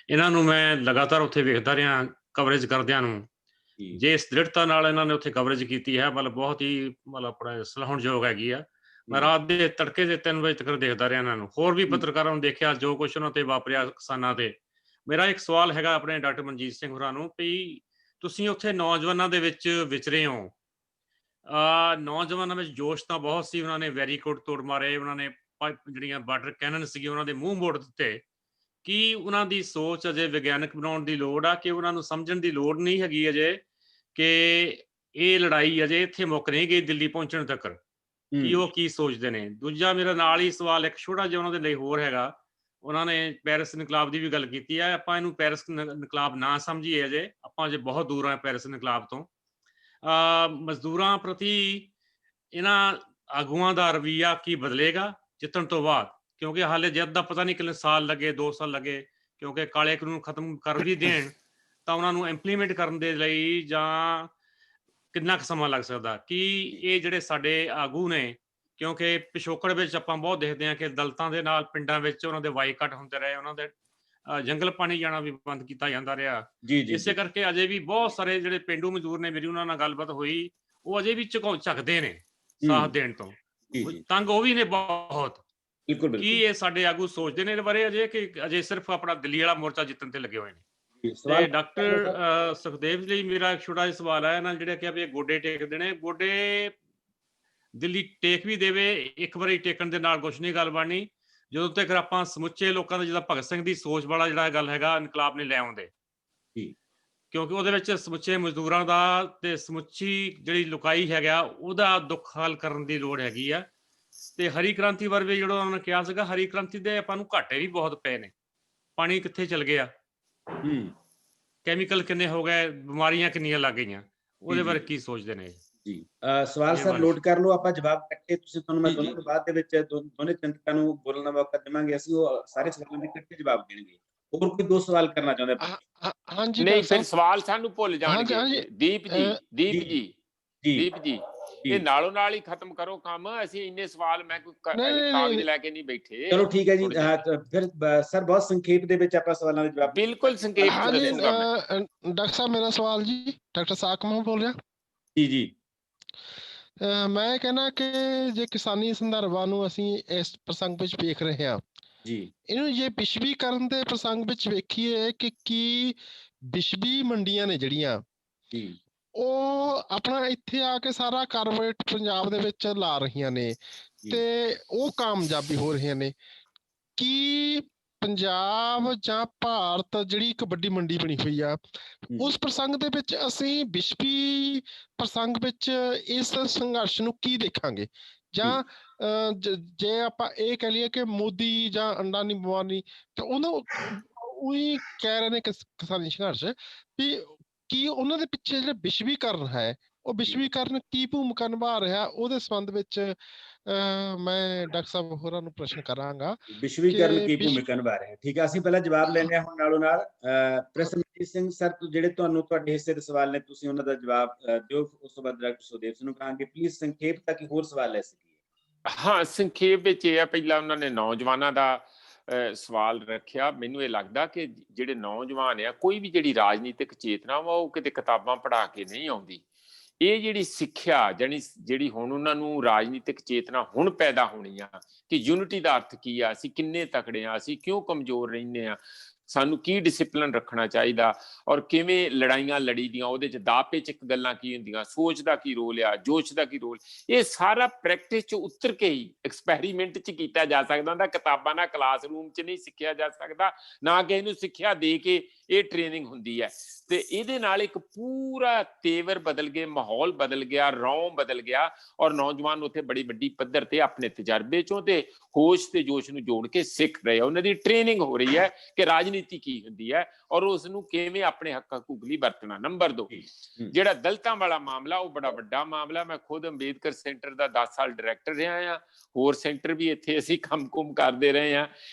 इन्हां नूं मैं लगातार उत्थे वेखदा रिहा कवरेज करदिआं नूं। जिस दृढ़ता नाल इन्हां ने उत्थे कवरेज कीती है, मतलब बहुत ही मतलब अपने सराहणयोग हैगी आ। मैं रात दे तड़के दे 3 ਵਜੇ तक देखदा रिहा इन्हां नूं, होर भी पत्रकारां नूं देखिआ जो कुछ उन्हां ते वापरिआ किसानां ते। मेरा एक सवाल हैगा अपने डॉक्टर मनजीत सिंह होरां नूं भी ਤੁਸੀਂ ਉੱਥੇ ਨੌਜਵਾਨਾਂ ਦੇ ਵਿੱਚ ਵਿਚਰੇ ਹੋ, ਨੌਜਵਾਨਾਂ ਵਿੱਚ ਜੋਸ਼ ਤਾਂ ਬਹੁਤ ਸੀ, ਉਹਨਾਂ ਨੇ ਵੈਰੀਕੋਟ ਤੋੜ ਮਾਰੇ, ਉਹਨਾਂ ਨੇ ਜਿਹੜੀਆਂ ਵਾਟਰ ਕੈਨਨ ਸੀਗੇ ਉਹਨਾਂ ਦੇ ਮੂੰਹ ਮੋੜ ਦਿੱਤੇ। ਕੀ ਉਹਨਾਂ ਦੀ ਸੋਚ ਅਜੇ ਵਿਗਿਆਨਕ ਬਣਾਉਣ ਦੀ ਲੋੜ ਆ, ਕਿ ਉਹਨਾਂ ਨੂੰ ਸਮਝਣ ਦੀ ਲੋੜ ਨਹੀਂ ਹੈਗੀ ਅਜੇ ਕਿ ਇਹ ਲੜਾਈ ਅਜੇ ਇੱਥੇ ਮੁੱਕ ਨਹੀਂ ਗਈ ਦਿੱਲੀ ਪਹੁੰਚਣ ਤੱਕ? ਕੀ ਉਹ ਕੀ ਸੋਚਦੇ ਨੇ? ਦੂਜਾ ਮੇਰਾ ਨਾਲ ਹੀ ਸਵਾਲ ਇੱਕ ਛੋਟਾ ਜਿਹਾ ਉਹਨਾਂ ਦੇ ਲਈ ਹੋਰ ਹੈਗਾ, ਉਹਨਾਂ ਨੇ ਪੈਰਿਸ ਇਨਕਲਾਬ ਦੀ ਵੀ ਗੱਲ ਕੀਤੀ ਹੈ। ਆਪਾਂ ਇਹਨੂੰ ਪੈਰਿਸ ਇਨਕਲਾਬ ਨਾ ਸਮਝੀਏ, ਅਜੇ ਆਪਾਂ ਅਜੇ ਬਹੁਤ ਦੂਰ ਆ ਪੈਰਿਸ ਇਨਕਲਾਬ ਤੋਂ। ਮਜ਼ਦੂਰਾਂ ਪ੍ਰਤੀ ਇਹਨਾਂ ਆਗੂਆਂ ਦਾ ਰਵੱਈਆ ਕੀ ਬਦਲੇਗਾ ਜਿੱਤਣ ਤੋਂ ਬਾਅਦ? ਕਿਉਂਕਿ ਹਾਲੇ ਜਿੱਤ ਦਾ ਪਤਾ ਨਹੀਂ ਕਿੰਨੇ ਸਾਲ ਲੱਗੇ, 2 ਸਾਲ ਲੱਗੇ, ਕਿਉਂਕਿ ਕਾਲੇ ਕਾਨੂੰਨ ਖਤਮ ਕਰ ਵੀ ਦੇਣ ਤਾਂ ਉਹਨਾਂ ਨੂੰ ਇੰਪਲੀਮੈਂਟ ਕਰਨ ਦੇ ਲਈ ਜਾਂ ਕਿੰਨਾ ਕੁ ਸਮਾਂ ਲੱਗ ਸਕਦਾ? ਕੀ ਇਹ ਜਿਹੜੇ ਸਾਡੇ ਆਗੂ ਨੇ, ਕਿਉਂਕਿ ਪਿਛੋਕੜ ਵਿੱਚ ਆਪਾਂ ਬਹੁਤ ਦੇਖਦੇ ਹਾਂ ਕਿ ਦਲਿਤਾਂ ਦੇ ਨਾਲ ਪਿੰਡਾਂ ਵਿੱਚ ਉਹਨਾਂ ਦੇ ਬਾਈਕਾਟ ਹੁੰਦੇ ਰਹੇ, ਉਹਨਾਂ ਦੇ ਜੰਗਲ ਪਾਣੀ ਜਾਣਾ ਵੀ ਬੰਦ ਕੀਤਾ ਜਾਂਦਾ ਰਿਹਾ। ਇਸੇ ਕਰਕੇ ਅਜੇ ਵੀ ਬਹੁਤ ਸਾਰੇ ਜਿਹੜੇ ਪੇਂਡੂ ਮਜ਼ਦੂਰ ਨੇ, ਮੇਰੀ ਉਹਨਾਂ ਨਾਲ ਗੱਲਬਾਤ ਹੋਈ, ਉਹ ਅਜੇ ਵੀ ਝਕਦੇ ਨੇ ਸਾਥ ਦੇਣ ਤੋਂ, ਤੰਗ ਉਹ ਵੀ ਨੇ ਬਹੁਤ। ਕੀ ਇਹ ਸਾਡੇ ਆਗੂ ਸੋਚਦੇ ਨੇ ਇਹਦੇ ਬਾਰੇ ਅਜੇ, ਕਿ ਅਜੇ ਸਿਰਫ ਆਪਣਾ ਦਿੱਲੀ ਵਾਲਾ ਮੋਰਚਾ ਜਿੱਤਣ ਤੇ ਲੱਗੇ ਹੋਏ ਨੇ? ਤੇ ਡਾਕਟਰ ਸੁਖਦੇਵ ਲਈ ਮੇਰਾ ਇੱਕ ਛੋਟਾ ਜਿਹਾ ਸਵਾਲ ਹੈ ਨਾ, ਜਿਹੜੇ ਕਿ ਗੋਡੇ ਟੇਕਦੇ ਨੇ, ਗੋਡੇ ਦਿੱਲੀ ਟੇਕ ਵੀ ਦੇਵੇ, ਇੱਕ ਵਾਰੀ ਟੇਕਣ ਦੇ ਨਾਲ ਕੁਛ ਨਹੀਂ ਗੱਲ ਬਣਨੀ, ਜਦੋਂ ਤੱਕ ਆਪਾਂ ਸਮੁੱਚੇ ਲੋਕਾਂ ਦਾ, ਜਿਹੜਾ ਭਗਤ ਸਿੰਘ ਦੀ ਸੋਚ ਵਾਲਾ ਜਿਹੜਾ ਗੱਲ ਹੈਗਾ ਇਨਕਲਾਬ ਨੇ ਲੈ ਆਉਂਦੇ, ਕਿਉਂਕਿ ਉਹਦੇ ਵਿੱਚ ਸਮੁੱਚੇ ਮਜ਼ਦੂਰਾਂ ਦਾ ਤੇ ਸਮੁੱਚੀ ਜਿਹੜੀ ਲੁਕਾਈ ਹੈਗਾ ਉਹਦਾ ਦੁੱਖ ਹੱਲ ਕਰਨ ਦੀ ਲੋੜ ਹੈਗੀ ਆ। ਤੇ ਹਰੀ ਕ੍ਰਾਂਤੀ ਬਾਰੇ ਜਿਹੜਾ ਉਹਨਾਂ ਨੇ ਕਿਹਾ ਸੀਗਾ, ਹਰੀ ਕ੍ਰਾਂਤੀ ਦੇ ਆਪਾਂ ਨੂੰ ਘਾਟੇ ਵੀ ਬਹੁਤ ਪਏ ਨੇ। ਪਾਣੀ ਕਿੱਥੇ ਚਲ ਗਿਆ, ਕੈਮੀਕਲ ਕਿੰਨੇ ਹੋ ਗਏ, ਬਿਮਾਰੀਆਂ ਕਿੰਨੀਆਂ ਲੱਗ ਗਈਆਂ, ਉਹਦੇ ਬਾਰੇ ਕੀ ਸੋਚਦੇ ਨੇ ਜੀ? ਸਵਾਲ ਸਰ ਨੋਟ ਕਰ ਲਓ, ਆਪਾਂ ਜਵਾਬ ਇਕੱਠੇ, ਤੁਸੀਂ ਤੁਹਾਨੂੰ ਮੈਂ ਦੋਨਾਂ ਤੋਂ ਬਾਅਦ ਦੇ ਵਿੱਚ ਦੋਨੇ ਚਿੰਤਕਾਂ ਨੂੰ ਬੋਲਣ ਦਾ ਮੌਕਾ ਦੇਵਾਂਗੇ, ਅਸੀਂ ਉਹ ਸਾਰੇ ਸਵਾਲਾਂ ਦੇ ਇਕੱਠੇ ਜਵਾਬ ਦੇਣਗੇ। ਹੋਰ ਕੋਈ 2 ਸਵਾਲ ਕਰਨਾ ਚਾਹੁੰਦੇ? ਹਾਂਜੀ ਨਹੀਂ, ਫਿਰ ਸਵਾਲ ਸਾਨੂੰ ਭੁੱਲ ਜਾਣਗੇ। ਦੀਪ ਜੀ ਇਹ ਨਾਲੋਂ ਨਾਲ ਹੀ ਖਤਮ ਕਰੋ ਕੰਮ, ਅਸੀਂ ਇੰਨੇ ਸਵਾਲ ਮੈਂ ਕੋਈ ਕਾਗਜ਼ ਲੈ ਕੇ ਨਹੀਂ ਬੈਠੇ। ਚਲੋ ਠੀਕ ਹੈ ਜੀ, ਫਿਰ ਸਰ ਬਹੁਤ ਸੰਖੇਪ ਦੇ ਵਿੱਚ ਆਪਾਂ ਸਵਾਲਾਂ ਦੇ ਜਵਾਬ। ਬਿਲਕੁਲ ਸੰਖੇਪ ਚ ਦੱਸੂਗਾ ਮੈਂ। ਡਾਕਟਰ ਸਾਹਿਬ ਮੇਰਾ ਸਵਾਲ ਜੀ, ਡਾਕਟਰ ਸਾਕ ਮੈਂ ਬੋਲ ਰਿਹਾ ਜੀ। ਮੈਂ ਕਹਿਣਾ ਕਿ ਜੇ ਕਿਸਾਨੀ ਸੰਦਰਭਾਂ ਨੂੰ ਅਸੀਂ ਇਸ ਪ੍ਰਸੰਗ ਵਿੱਚ ਵੇਖ ਰਹੇ ਹਾਂ ਜੀ, ਇਹਨੂੰ ਜੇ ਵਿਸ਼ਵੀਕਰਨ ਦੇ ਪ੍ਰਸੰਗ ਵਿੱਚ ਵੇਖੀਏ ਕਿ ਕੀ ਵਿਸ਼ਵੀ ਮੰਡੀਆਂ ਨੇ ਜਿਹੜੀਆਂ ਜੀ, ਉਹ ਆਪਣਾ ਇੱਥੇ ਆ ਕੇ ਸਾਰਾ ਕਾਰਪੋਰੇਟ ਪੰਜਾਬ ਦੇ ਵਿੱਚ ਲਾ ਰਹੀਆਂ ਨੇ ਤੇ ਉਹ ਕਾਮਯਾਬੀ ਹੋ ਰਹੀਆਂ ਨੇ, ਕਿ ਪੰਜਾਬ ਜਾਂ ਭਾਰਤ ਜਿਹੜੀ ਇੱਕ ਵੱਡੀ ਮੰਡੀ ਬਣੀ ਹੋਈ ਆ, ਉਸ ਪ੍ਰਸੰਗ ਦੇ ਵਿੱਚ ਅਸੀਂ ਵਿਸ਼ਵੀ ਪ੍ਰਸੰਗ ਵਿੱਚ ਇਸ ਸੰਘਰਸ਼ ਨੂੰ ਕੀ ਦੇਖਾਂਗੇ? ਜਾਂ ਜੇ ਆਪਾਂ ਇਹ ਕਹਿ ਲਈਏ ਕਿ ਮੋਦੀ ਜਾਂ ਅੰਡਾਨੀ ਅੰਬਾਨੀ ਤੇ ਉਹਨੂੰ ਉਹੀ ਕਹਿ ਰਹੇ ਨੇ ਕਿਸਾਨੀ ਸੰਘਰਸ਼ ਵੀ ਕੀ ਉਹਨਾਂ ਦੇ ਪਿੱਛੇ ਜਿਹੜਾ ਵਿਸ਼ਵੀਕਰਨ ਹੈ, ਉਹ ਵਿਸ਼ਵੀਕਰਨ ਕੀ ਭੂਮਿਕਾ ਨਿਭਾ ਰਿਹਾ, ਉਹਦੇ ਸੰਬੰਧ ਵਿੱਚ ਮੈਂ ਡਾਕਟਰ ਸਾਹਿਬ ਹੋਰਾਂ ਨੂੰ ਪ੍ਰਸ਼ਨ ਕਰਾਂਗਾ। ਵਿਸ਼ਵੀਕਰਨ ਕੀ ਭੂਮਿਕਾ ਨਿਭਾ ਰਿਹਾ? ਠੀਕ ਹੈ, ਅਸੀਂ ਪਹਿਲਾਂ ਜਵਾਬ ਲੈਣੇ ਆ ਹੁਣ ਨਾਲੋਂ ਨਾਲ। ਪ੍ਰਸਨਜੀਤ ਸਿੰਘ ਸਰ, ਜਿਹੜੇ ਤੁਹਾਡੇ ਹਿੱਸੇ ਦੇ ਸਵਾਲ ਨੇ, ਤੁਸੀਂ ਉਹਨਾਂ ਦਾ ਜਵਾਬ ਦਿਓ, ਉਸ ਤੋਂ ਬਾਅਦ ਡਾਕਟਰ ਸੁਦੇਵ ਸਿੰਘ ਨੂੰ ਕਹਾਂਗੇ। ਪਲੀਜ਼ ਸੰਖੇਪ ਤਾਂ ਕਿ ਹੋਰ ਸਵਾਲ ਲੈ ਸਕੀਏ। ਹਾਂ, ਸੰਖੇਪ ਵਿੱਚ ਇਹ ਆ, ਪਹਿਲਾਂ ਉਹਨਾਂ ਨੇ ਨੌਜਵਾਨਾਂ ਦਾ ਸਵਾਲ ਰੱਖਿਆ। ਮੈਨੂੰ ਇਹ ਲੱਗਦਾ ਕਿ ਜਿਹੜੇ ਨੌਜਵਾਨ ਆ, ਕੋਈ ਵੀ ਜਿਹੜੀ ਰਾਜਨੀਤਿਕ ਚੇਤਨਾ ਵਾ, ਉਹ ਕਿਤੇ ਕਿਤਾਬਾਂ ਪੜ੍ਹਾ ਕੇ ਨਹੀਂ ਆਉਂਦੀ। ਇਹ ਜਿਹੜੀ ਸਿੱਖਿਆ ਜਿਹੜੀ ਹੁਣ ਉਹਨਾਂ ਨੂੰ ਰਾਜਨੀਤਿਕ ਚੇਤਨਾ ਹੁਣ ਪੈਦਾ ਹੋਣੀ ਆ ਕਿ ਯੂਨਿਟੀ ਦਾ ਅਰਥ ਕੀ ਆ, ਅਸੀਂ ਕਿੰਨੇ ਤਕੜੇ ਆ, ਅਸੀਂ ਕਿਉਂ ਕਮਜ਼ੋਰ ਰਹਿੰਦੇ ਆ, ਸਾਨੂੰ ਕੀ ਡਿਸਿਪਲਿਨ ਰੱਖਣਾ ਚਾਹੀਦਾ, ਔਰ ਕਿਵੇਂ ਲੜਾਈਆਂ ਲੜੀ ਦੀਆਂ, ਉਹਦੇ 'ਚ ਦਾਅ-ਪੇਚ ਗੱਲਾਂ ਕੀ ਹੁੰਦੀਆਂ, ਸੋਚ ਦਾ ਕੀ ਰੋਲ ਆ, ਜੋਸ਼ ਦਾ ਕੀ ਰੋਲ, ਇਹ ਸਾਰਾ ਪ੍ਰੈਕਟਿਸ 'ਚ ਉਤਰ ਕੇ ਹੀ ਐਕਸਪੈਰੀਮੈਂਟ 'ਚ ਕੀਤਾ ਜਾ ਸਕਦਾ ਹੁੰਦਾ। ਕਿਤਾਬਾਂ ਨਾਲ ਕਲਾਸਰੂਮ 'ਚ ਨਹੀਂ ਸਿੱਖਿਆ ਜਾ ਸਕਦਾ, ਨਾ ਕਿਸੇ ਨੂੰ ਸਿੱਖਿਆ ਦੇ ਕੇ ਇਹ ਟ੍ਰੇਨਿੰਗ ਹੁੰਦੀ ਹੈ। ਤੇ ਇਹਦੇ ਨਾਲ ਇੱਕ ਪੂਰਾ ਤੇਵਰ ਬਦਲ ਗਏ, ਮਾਹੌਲ ਬਦਲ ਗਿਆ, ਰੌਂ ਬਦਲ ਗਿਆ, ਔਰ ਨੌਜਵਾਨ ਉੱਥੇ ਬੜੀ ਵੱਡੀ ਪੱਧਰ ਤੇ ਆਪਣੇ ਤਜਰਬੇ 'ਚੋਂ ਤੇ ਹੋਸ਼ ਤੇ ਜੋਸ਼ ਨੂੰ ਜੋੜ ਕੇ ਸਿੱਖ ਰਹੇ ਆ। ਉਹਨਾਂ ਦੀ ਟ੍ਰੇਨਿੰਗ ਹੋ ਰਹੀ ਹੈ ਕਿ ਰਾਜਨੀਤੀ ਕੀ ਹੁੰਦੀ ਹੈ ਔਰ ਉਸ ਨੂੰ ਕਿਵੇਂ ਆਪਣੇ ਹੱਕ ਹਕੂਕ ਲਈ ਵਰਤਣਾ। ਨੰਬਰ 2, ਜਿਹੜਾ ਦਲਿਤਾਂ ਵਾਲਾ ਮਾਮਲਾ, ਉਹ ਬੜਾ ਵੱਡਾ ਮਾਮਲਾ। ਮੈਂ ਖੁਦ ਅੰਬੇਦਕਰ ਸੈਂਟਰ ਦਾ 10 ਸਾਲ ਡਾਇਰੈਕਟਰ ਰਿਹਾ ਆ, ਹੋਰ ਸੈਂਟਰ ਵੀ ਇੱਥੇ ਅਸੀਂ ਕੰਮ-ਕੁਮ ਕਰਦੇ ਰਹੇ ਹਾਂ।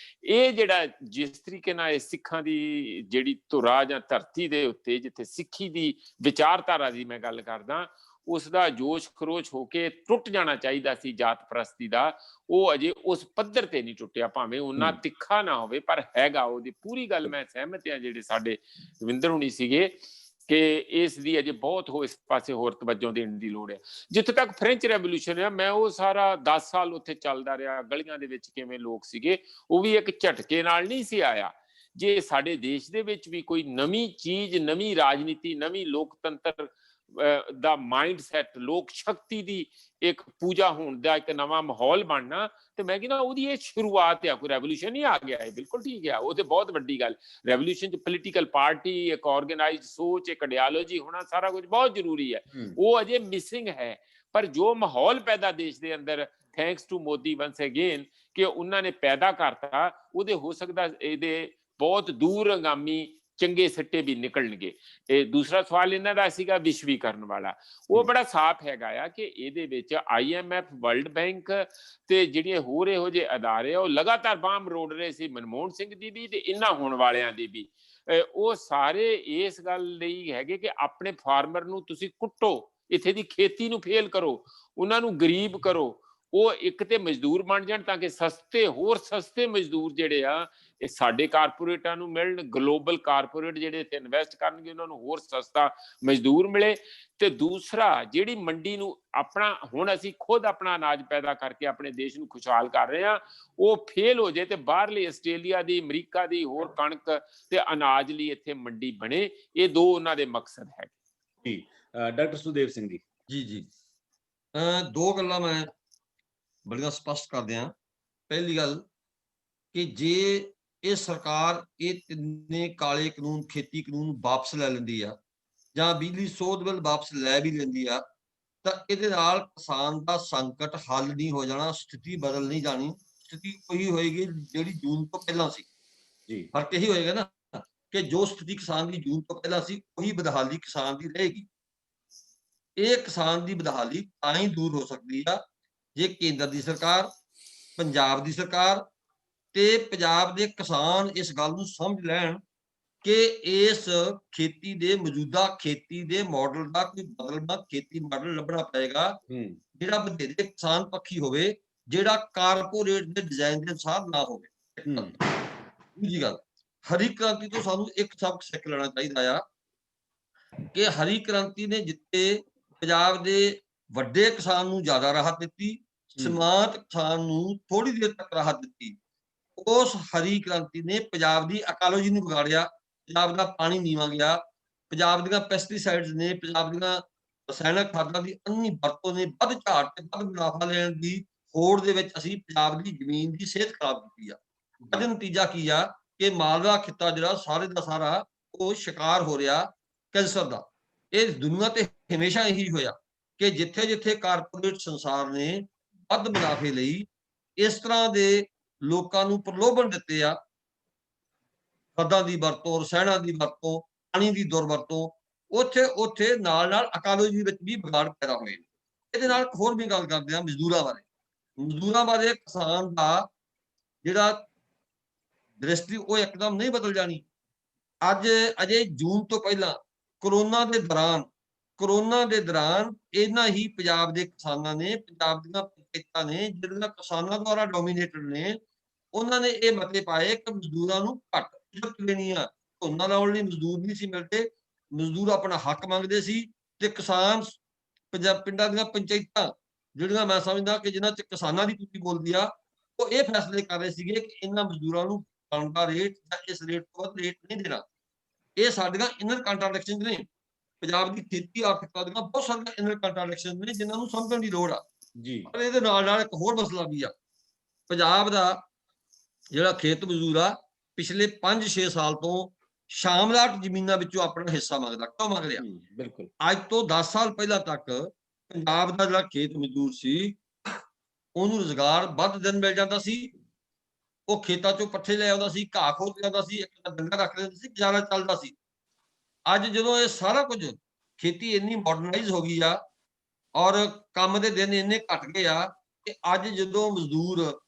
ਇਹ ਜਿਹੜਾ ਜਿਸ ਤਰੀਕੇ ਨਾਲ ਇਹ ਸਿੱਖਾਂ ਦੀ ਜਿਹੜੀ ਧੁਰਾ ਜਾਂ ਧਰਤੀ ਦੇ ਉੱਤੇ ਜਿੱਥੇ ਸਿੱਖੀ ਦੀ ਵਿਚਾਰਧਾਰਾ ਦੀ ਮੈਂ ਗੱਲ ਕਰਦਾ, ਉਸ ਦਾ ਜੋਸ਼ ਖਰੋਸ਼ ਹੋ ਕੇ ਟੁੱਟ ਜਾਣਾ ਚਾਹੀਦਾ ਸੀ ਜਾਤ ਪ੍ਰਸਤੀ ਦਾ, ਉਹ ਅਜੇ ਉਸ ਪੱਧਰ ਤੇ ਨਹੀਂ ਟੁੱਟਿਆ। ਭਾਵੇਂ ਉਹਨਾਂ ਤਿੱਖਾ ਨਾ ਹੋਵੇ, ਪਰ ਹੈਗਾ। ਉਹਦੀ ਪੂਰੀ ਗੱਲ ਮੈਂ ਸਹਿਮਤ ਹਾਂ ਜਿਹੜੇ ਸਾਡੇ ਰਵਿੰਦਰ ਹੁਣੀ ਸੀਗੇ ਕਿ ਇਸ ਦੀ ਅਜੇ ਬਹੁਤ ਇਸ ਪਾਸੇ ਹੋਰ ਤਵੱਜੋ ਦੇਣ ਦੀ ਲੋੜ ਹੈ। ਜਿੱਥੇ ਤੱਕ ਫ੍ਰੈਂਚ ਰੈਵੋਲੂਸ਼ਨ ਹੈ, ਮੈਂ ਉਹ ਸਾਰਾ 10 ਸਾਲ ਉੱਥੇ ਚੱਲਦਾ ਰਿਹਾ, ਗਲੀਆਂ ਦੇ ਵਿੱਚ ਕਿਵੇਂ ਲੋਕ ਸੀਗੇ, ਉਹ ਵੀ ਇੱਕ ਝਟਕੇ ਨਾਲ ਨਹੀਂ ਸੀ ਆਇਆ। ਜੇ ਸਾਡੇ ਦੇਸ਼ ਦੇ ਵਿੱਚ ਵੀ ਕੋਈ ਨਵੀਂ ਚੀਜ਼, ਨਵੀਂ ਰਾਜਨੀਤੀ, ਨਵੀਂ ਲੋਕਤੰਤਰ ਦਾ ਮਾਈਂਡ ਸੈਟ, ਲੋਕ ਸ਼ਕਤੀ ਦੀ ਇੱਕ ਪੂਜਾ ਹੋਣ ਦਾ ਇੱਕ ਨਵਾਂ ਮਾਹੌਲ ਬਣਨਾ, ਤੇ ਮੈਂ ਕਹਿੰਦਾ ਉਹਦੀ ਇਹ ਸ਼ੁਰੂਆਤ ਆ। ਕੋਈ ਰੈਵੋਲੂਸ਼ਨ ਨਹੀਂ ਆ ਗਿਆ, ਇਹ ਬਿਲਕੁਲ ਠੀਕ ਆ, ਉਹ ਤੇ ਬਹੁਤ ਵੱਡੀ ਗੱਲ। ਰੈਵੋਲੂਸ਼ਨ 'ਚ ਪੋਲੀਟੀਕਲ ਪਾਰਟੀ, ਇੱਕ ਆਰਗੇਨਾਈਜ਼ਡ ਸੋਚ, ਇੱਕ ਆਈਡੀਓਲੋਜੀ ਹੋਣਾ, ਸਾਰਾ ਕੁਝ ਬਹੁਤ ਜ਼ਰੂਰੀ ਹੈ। ਉਹ ਅਜੇ ਮਿਸਿੰਗ ਹੈ। ਪਰ ਜੋ ਮਾਹੌਲ ਪੈਦਾ ਦੇਸ਼ ਦੇ ਅੰਦਰ, ਥੈਂਕਸ ਟੂ ਮੋਦੀ ਵੰਸ ਅਗੇਨ, ਕਿ ਉਹਨਾਂ ਨੇ ਪੈਦਾ ਕਰਤਾ, ਉਹਦੇ ਹੋ ਸਕਦਾ ਇਹਦੇ ਬਹੁਤ ਦੂਰਗਾਮੀ ਚੰਗੇ ਸਿੱਟੇ ਵੀ ਨਿਕਲਣਗੇ। ਇਹ ਦੂਸਰਾ ਸਵਾਲ ਇਹਨਾਂ ਦਾ ਸੀਗਾ ਵਿਸ਼ਵੀਕਰਨ ਵਾਲਾ, ਉਹ ਬੜਾ ਸਾਫ਼ ਹੈਗਾ ਆ ਕਿ ਇਹਦੇ ਵਿੱਚ IMF, ਵਰਲਡ ਬੈਂਕ ਤੇ ਜਿਹੜੀਆਂ ਹੋਰ ਇਹੋ ਜਿਹੇ ਅਦਾਰੇ ਆ, ਉਹ ਲਗਾਤਾਰ ਬਾਂਹ ਮਰੋੜ ਰਹੇ ਸੀ, ਮਨਮੋਹਨ ਸਿੰਘ ਦੀ ਵੀ ਤੇ ਇਹਨਾਂ ਹੋਣ ਵਾਲਿਆਂ ਦੀ ਵੀ। ਉਹ ਸਾਰੇ ਇਸ ਗੱਲ ਲਈ ਹੈਗੇ ਕਿ ਆਪਣੇ ਫਾਰਮਰ ਨੂੰ ਤੁਸੀਂ ਕੁੱਟੋ, ਇੱਥੇ ਦੀ ਖੇਤੀ ਨੂੰ ਫੇਲ ਕਰੋ, ਉਹਨਾਂ ਨੂੰ ਗਰੀਬ ਕਰੋ, ਉਹ ਇੱਕ ਤੇ ਮਜ਼ਦੂਰ ਬਣ ਜਾਣ ਤਾਂ ਕਿ ਹੋਰ ਸਸਤੇ ਮਜ਼ਦੂਰ ਜਿਹੜੇ ਆ ਇਹ ਸਾਡੇ ਕਾਰਪੋਰੇਟਾਂ ਨੂੰ ਮਿਲਣ, ਗਲੋਬਲ ਕਾਰਪੋਰੇਟ ਜਿਹੜੇ ਇੱਥੇ ਇਨਵੈਸਟ ਕਰਨਗੇ ਉਹਨਾਂ ਨੂੰ ਹੋਰ ਸਸਤਾ ਮਜ਼ਦੂਰ ਮਿਲੇ। ਤੇ ਦੂਸਰਾ, ਜਿਹੜੀ ਮੰਡੀ ਨੂੰ ਆਪਣਾ, ਹੁਣ ਅਸੀਂ ਖੁਦ ਆਪਣਾ ਅਨਾਜ ਪੈਦਾ ਕਰਕੇ ਆਪਣੇ ਦੇਸ਼ ਨੂੰ ਖੁਸ਼ਹਾਲ ਕਰ ਰਹੇ ਹਾਂ, ਉਹ ਫੇਲ ਹੋ ਜਾਏ ਤੇ ਬਾਹਰਲੀ ਆਸਟ੍ਰੇਲੀਆ ਦੀ, ਅਮਰੀਕਾ ਦੀ ਹੋਰ ਕਣਕ ਤੇ ਅਨਾਜ ਲਈ ਇੱਥੇ ਮੰਡੀ ਬਣੇ। ਇਹ ਦੋ ਉਹਨਾਂ ਦੇ ਮਕਸਦ ਹੈ ਜੀ। ਡਾਕਟਰ ਸੁਦੇਵ ਸਿੰਘ ਜੀ ਦੋ ਗੱਲਾਂ ਮੈਂ ਬੜੀਆਂ ਸਪਸ਼ਟ ਕਰਦੇ ਹਾਂ। ਪਹਿਲੀ ਗੱਲ ਕਿ ਜੇ ਇਹ ਸਰਕਾਰ ਇਹ ਤਿੰਨੇ ਕਾਲੇ ਕਾਨੂੰਨ, ਖੇਤੀ ਕਾਨੂੰਨ ਵਾਪਸ ਲੈ ਲੈਂਦੀ ਆ ਜਾਂ ਬਿਜਲੀ ਸੋਧ ਬਿੱਲ ਵਾਪਸ ਲੈ ਵੀ ਲੈਂਦੀ ਆ, ਤਾਂ ਇਹਦੇ ਨਾਲ ਕਿਸਾਨ ਦਾ ਸੰਕਟ ਹੱਲ ਨਹੀਂ ਹੋ ਜਾਣਾ, ਸਥਿਤੀ ਬਦਲ ਨਹੀਂ ਜਾਣੀ। ਸਥਿਤੀ ਉਹੀ ਹੋਏਗੀ ਜਿਹੜੀ ਜੂਨ ਤੋਂ ਪਹਿਲਾਂ ਸੀ। ਜੀ, ਫਰਕ ਇਹੀ ਹੋਏਗਾ ਨਾ ਕਿ ਜੋ ਸਥਿਤੀ ਕਿਸਾਨ ਦੀ ਜੂਨ ਤੋਂ ਪਹਿਲਾਂ ਸੀ, ਉਹੀ ਬਦਹਾਲੀ ਕਿਸਾਨ ਦੀ ਰਹੇਗੀ। ਇਹ ਕਿਸਾਨ ਦੀ ਬਦਹਾਲੀ ਤਾਂ ਹੀ ਦੂਰ ਹੋ ਸਕਦੀ ਆ ਜੇ ਕੇਂਦਰ ਦੀ ਸਰਕਾਰ, ਪੰਜਾਬ ਦੀ ਸਰਕਾਰ ਤੇ ਪੰਜਾਬ ਦੇ ਕਿਸਾਨ ਇਸ ਗੱਲ ਨੂੰ ਸਮਝ ਲੈਣ ਕਿ ਇਸ ਖੇਤੀ ਦੇ ਮੌਜੂਦਾ ਖੇਤੀ ਦੇ ਮਾਡਲ ਦਾ ਕੋਈ ਬਦਲਵਾਂ ਖੇਤੀ ਮਾਡਲ ਲੱਭਣਾ ਪਏਗਾ ਜਿਹੜਾ ਵਧੇਰੇ ਕਿਸਾਨ ਪੱਖੀ ਹੋਵੇ, ਜਿਹੜਾ ਕਾਰਪੋਰੇਟ ਦੇ ਡਿਜ਼ਾਈਨ ਦੇ ਅਨੁਸਾਰ ਨਾ ਹੋਵੇ। ਦੂਜੀ ਗੱਲ, ਹਰੀ ਕ੍ਰਾਂਤੀ ਤੋਂ ਸਾਨੂੰ ਇੱਕ ਸਬਕ ਸਿੱਖ ਲੈਣਾ ਚਾਹੀਦਾ ਆ ਕਿ ਹਰੀ ਕ੍ਰਾਂਤੀ ਨੇ ਜਿੱਥੇ ਪੰਜਾਬ ਦੇ ਵੱਡੇ ਕਿਸਾਨ ਨੂੰ ਜ਼ਿਆਦਾ ਰਾਹਤ ਦਿੱਤੀ, ਸੀਮਾਂਤ ਕਿਸਾਨ ਨੂੰ ਥੋੜੀ ਦੇਰ ਤੱਕ ਰਾਹਤ ਦਿੱਤੀ, ਉਸ ਹਰੀ ਕ੍ਰਾਂਤੀ ਨੇ ਪੰਜਾਬ ਦੀ ਇਕੋਲੋਜੀ ਨੂੰ ਵਿਗਾੜਿਆ। ਪੰਜਾਬ ਦਾ ਪਾਣੀ ਨੀਵਾਂ ਗਿਆ, ਪੰਜਾਬ ਦੀਆਂ ਪੈਸਟੀਸਾਈਡਸ ਨੇ, ਪੰਜਾਬ ਦੀਆਂ ਰਸਾਇਣਕ ਖਾਦਾਂ ਦੀ ਅੰਨੀ ਵਰਤੋਂ ਨੇ ਵੱਧ ਝਾੜ ਤੇ ਵੱਧ ਮੁਨਾਫਾ ਲੈਣ ਦੀ ਹੋੜ ਦੇ ਵਿੱਚ ਅਸੀਂ ਪੰਜਾਬ ਦੀ ਜ਼ਮੀਨ ਦੀ ਸਿਹਤ ਖਰਾਬ ਕੀਤੀ ਆ। ਅੱਜ ਨਤੀਜਾ ਕੀ ਆ ਕਿ ਮਾਲਵਾ ਖਿੱਤਾ ਜਿਹੜਾ ਸਾਰੇ ਦਾ ਸਾਰਾ ਉਹ ਸ਼ਿਕਾਰ ਹੋ ਰਿਹਾ ਕੈਂਸਰ ਦਾ। ਇਹ ਦੁਨੀਆ ਤੇ ਹਮੇਸ਼ਾ ਇਹੀ ਹੋਇਆ ਕਿ ਜਿੱਥੇ ਜਿੱਥੇ ਕਾਰਪੋਰੇਟ ਸੰਸਾਰ ਨੇ ਵੱਧ ਮੁਨਾਫੇ ਲਈ ਇਸ ਤਰ੍ਹਾਂ ਦੇ ਲੋਕਾਂ ਨੂੰ ਪ੍ਰਲੋਭਨ ਦਿੱਤੇ ਆ, ਖਾਦਾਂ ਦੀ ਵਰਤੋਂ, ਰਸਾਇਣਾਂ ਦੀ ਵਰਤੋਂ, ਪਾਣੀ ਦੀ ਦੁਰਵਰਤੋਂ, ਉੱਥੇ ਨਾਲ ਨਾਲ ਇਕੋਲੋਜੀ ਵਿੱਚ ਵੀ ਵਿਗਾੜ ਪੈਦਾ ਹੋਏ। ਇਹਦੇ ਨਾਲ ਹੋਰ ਵੀ ਗੱਲ ਕਰਦੇ ਹਾਂ ਮਜ਼ਦੂਰਾਂ ਬਾਰੇ। ਮਜ਼ਦੂਰਾਂ ਬਾਰੇ ਕਿਸਾਨ ਦਾ ਜਿਹੜਾ ਦ੍ਰਿਸ਼ਟੀ ਉਹ ਇੱਕਦਮ ਨਹੀਂ ਬਦਲ ਜਾਣੀ। ਅੱਜ ਅਜੇ ਜੂਨ ਤੋਂ ਪਹਿਲਾਂ ਕਰੋਨਾ ਦੇ ਦੌਰਾਨ ਇਹਨਾਂ ਹੀ ਪੰਜਾਬ ਦੇ ਕਿਸਾਨਾਂ ਨੇ, ਪੰਜਾਬ ਦੀਆਂ ਪੰਚਾਇਤਾਂ ਨੇ ਜਿਹੜੀਆਂ ਕਿਸਾਨਾਂ ਦੁਆਰਾ ਡੋਮੀਨੇਟਡ ਨੇ, ਉਹਨਾਂ ਨੇ ਇਹ ਮਤੇ ਪਾਏ ਕਿ ਮਜ਼ਦੂਰਾਂ ਨੂੰ ਘੱਟ ਇਜਰਤ ਦੇਣੀ ਆ। ਝੋਨਾ ਲਾਉਣ ਲਈ ਮਜ਼ਦੂਰ ਨਹੀਂ ਸੀ ਮਿਲਦੇ, ਮਜ਼ਦੂਰ ਆਪਣਾ ਹੱਕ ਮੰਗਦੇ ਸੀ ਤੇ ਕਿਸਾਨ ਪਿੰਡਾਂ ਦੀਆਂ ਪੰਚਾਇਤਾਂ ਜਿਹੜੀਆਂ ਮੈਂ ਸਮਝਦਾ ਕਿ ਜਿਨ੍ਹਾਂ 'ਚ ਕਿਸਾਨਾਂ ਦੀ ਟੁੱਟੀ ਬੋਲਦੀ ਆ, ਉਹ ਇਹ ਫੈਸਲੇ ਕਰ ਰਹੇ ਸੀਗੇ ਕਿ ਇਹਨਾਂ ਮਜ਼ਦੂਰਾਂ ਨੂੰ ਬਣਦਾ ਰੇਟ ਜਾਂ ਇਸ ਰੇਟ ਤੋਂ ਵੱਧ ਰੇਟ ਨਹੀਂ ਦੇਣਾ। ਇਹ ਸਾਡੀਆਂ ਇਨਰ ਕੰਟਰਾਡਿਕਸ਼ਨਸ ਨੇ। ਪੰਜਾਬ ਦੀ ਖੇਤੀ ਆਰਥਿਕਤਾ ਦੀਆਂ ਬਹੁਤ ਸਾਰੀਆਂ ਇਨਰ ਕੰਟਰਾਡਿਕਸ਼ਨਸ ਨੇ ਜਿਨ੍ਹਾਂ ਨੂੰ ਸਮਝਣ ਦੀ ਲੋੜ ਆ ਜੀ। ਪਰ ਇਹਦੇ ਨਾਲ ਨਾਲ ਇੱਕ ਹੋਰ ਮਸਲਾ ਵੀ ਆ। ਪੰਜਾਬ ਦਾ ਜਿਹੜਾ ਖੇਤ ਮਜ਼ਦੂਰ ਆ ਪਿਛਲੇ 5-6 ਸਾਲ ਤੋਂ ਸ਼ਾਮਲਾਟ ਜ਼ਮੀਨਾਂ ਵਿੱਚੋਂ ਆਪਣਾ ਹਿੱਸਾ ਮੰਗਦਾ। ਕਿਉਂ ਮੰਗ ਰਿਹਾ? ਬਿਲਕੁਲ। ਅੱਜ ਤੋਂ 10 ਸਾਲ ਪਹਿਲਾਂ ਤੱਕ ਪੰਜਾਬ ਦਾ ਜਿਹੜਾ ਖੇਤ ਮਜ਼ਦੂਰ ਸੀ ਉਹਨੂੰ ਰੁਜ਼ਗਾਰ ਵੱਧ ਦਿਨ ਮਿਲ ਜਾਂਦਾ ਸੀ। ਉਹ ਖੇਤਾਂ ਚੋਂ ਪੱਠੇ ਲੈ ਆਉਂਦਾ ਸੀ, ਘਾਹ ਖੋਦ ਜਾਂਦਾ ਸੀ, ਇੱਕ ਡੰਗਰ ਰੱਖ ਲੈਂਦਾ ਸੀ, ਗੁਜ਼ਾਰਾ ਚੱਲਦਾ ਸੀ। ਅੱਜ ਜਦੋਂ ਇਹ ਸਾਰਾ ਕੁਝ ਖੇਤੀ ਇੰਨੀ ਮਾਡਰਨਾਈਜ਼ ਹੋ ਗਈ ਆ ਔਰ ਕੰਮ ਦੇ ਦਿਨ ਇੰਨੇ ਘਟ ਗਏ ਆ ਕਿ ਅੱਜ ਜਦੋਂ ਮਜ਼ਦੂਰ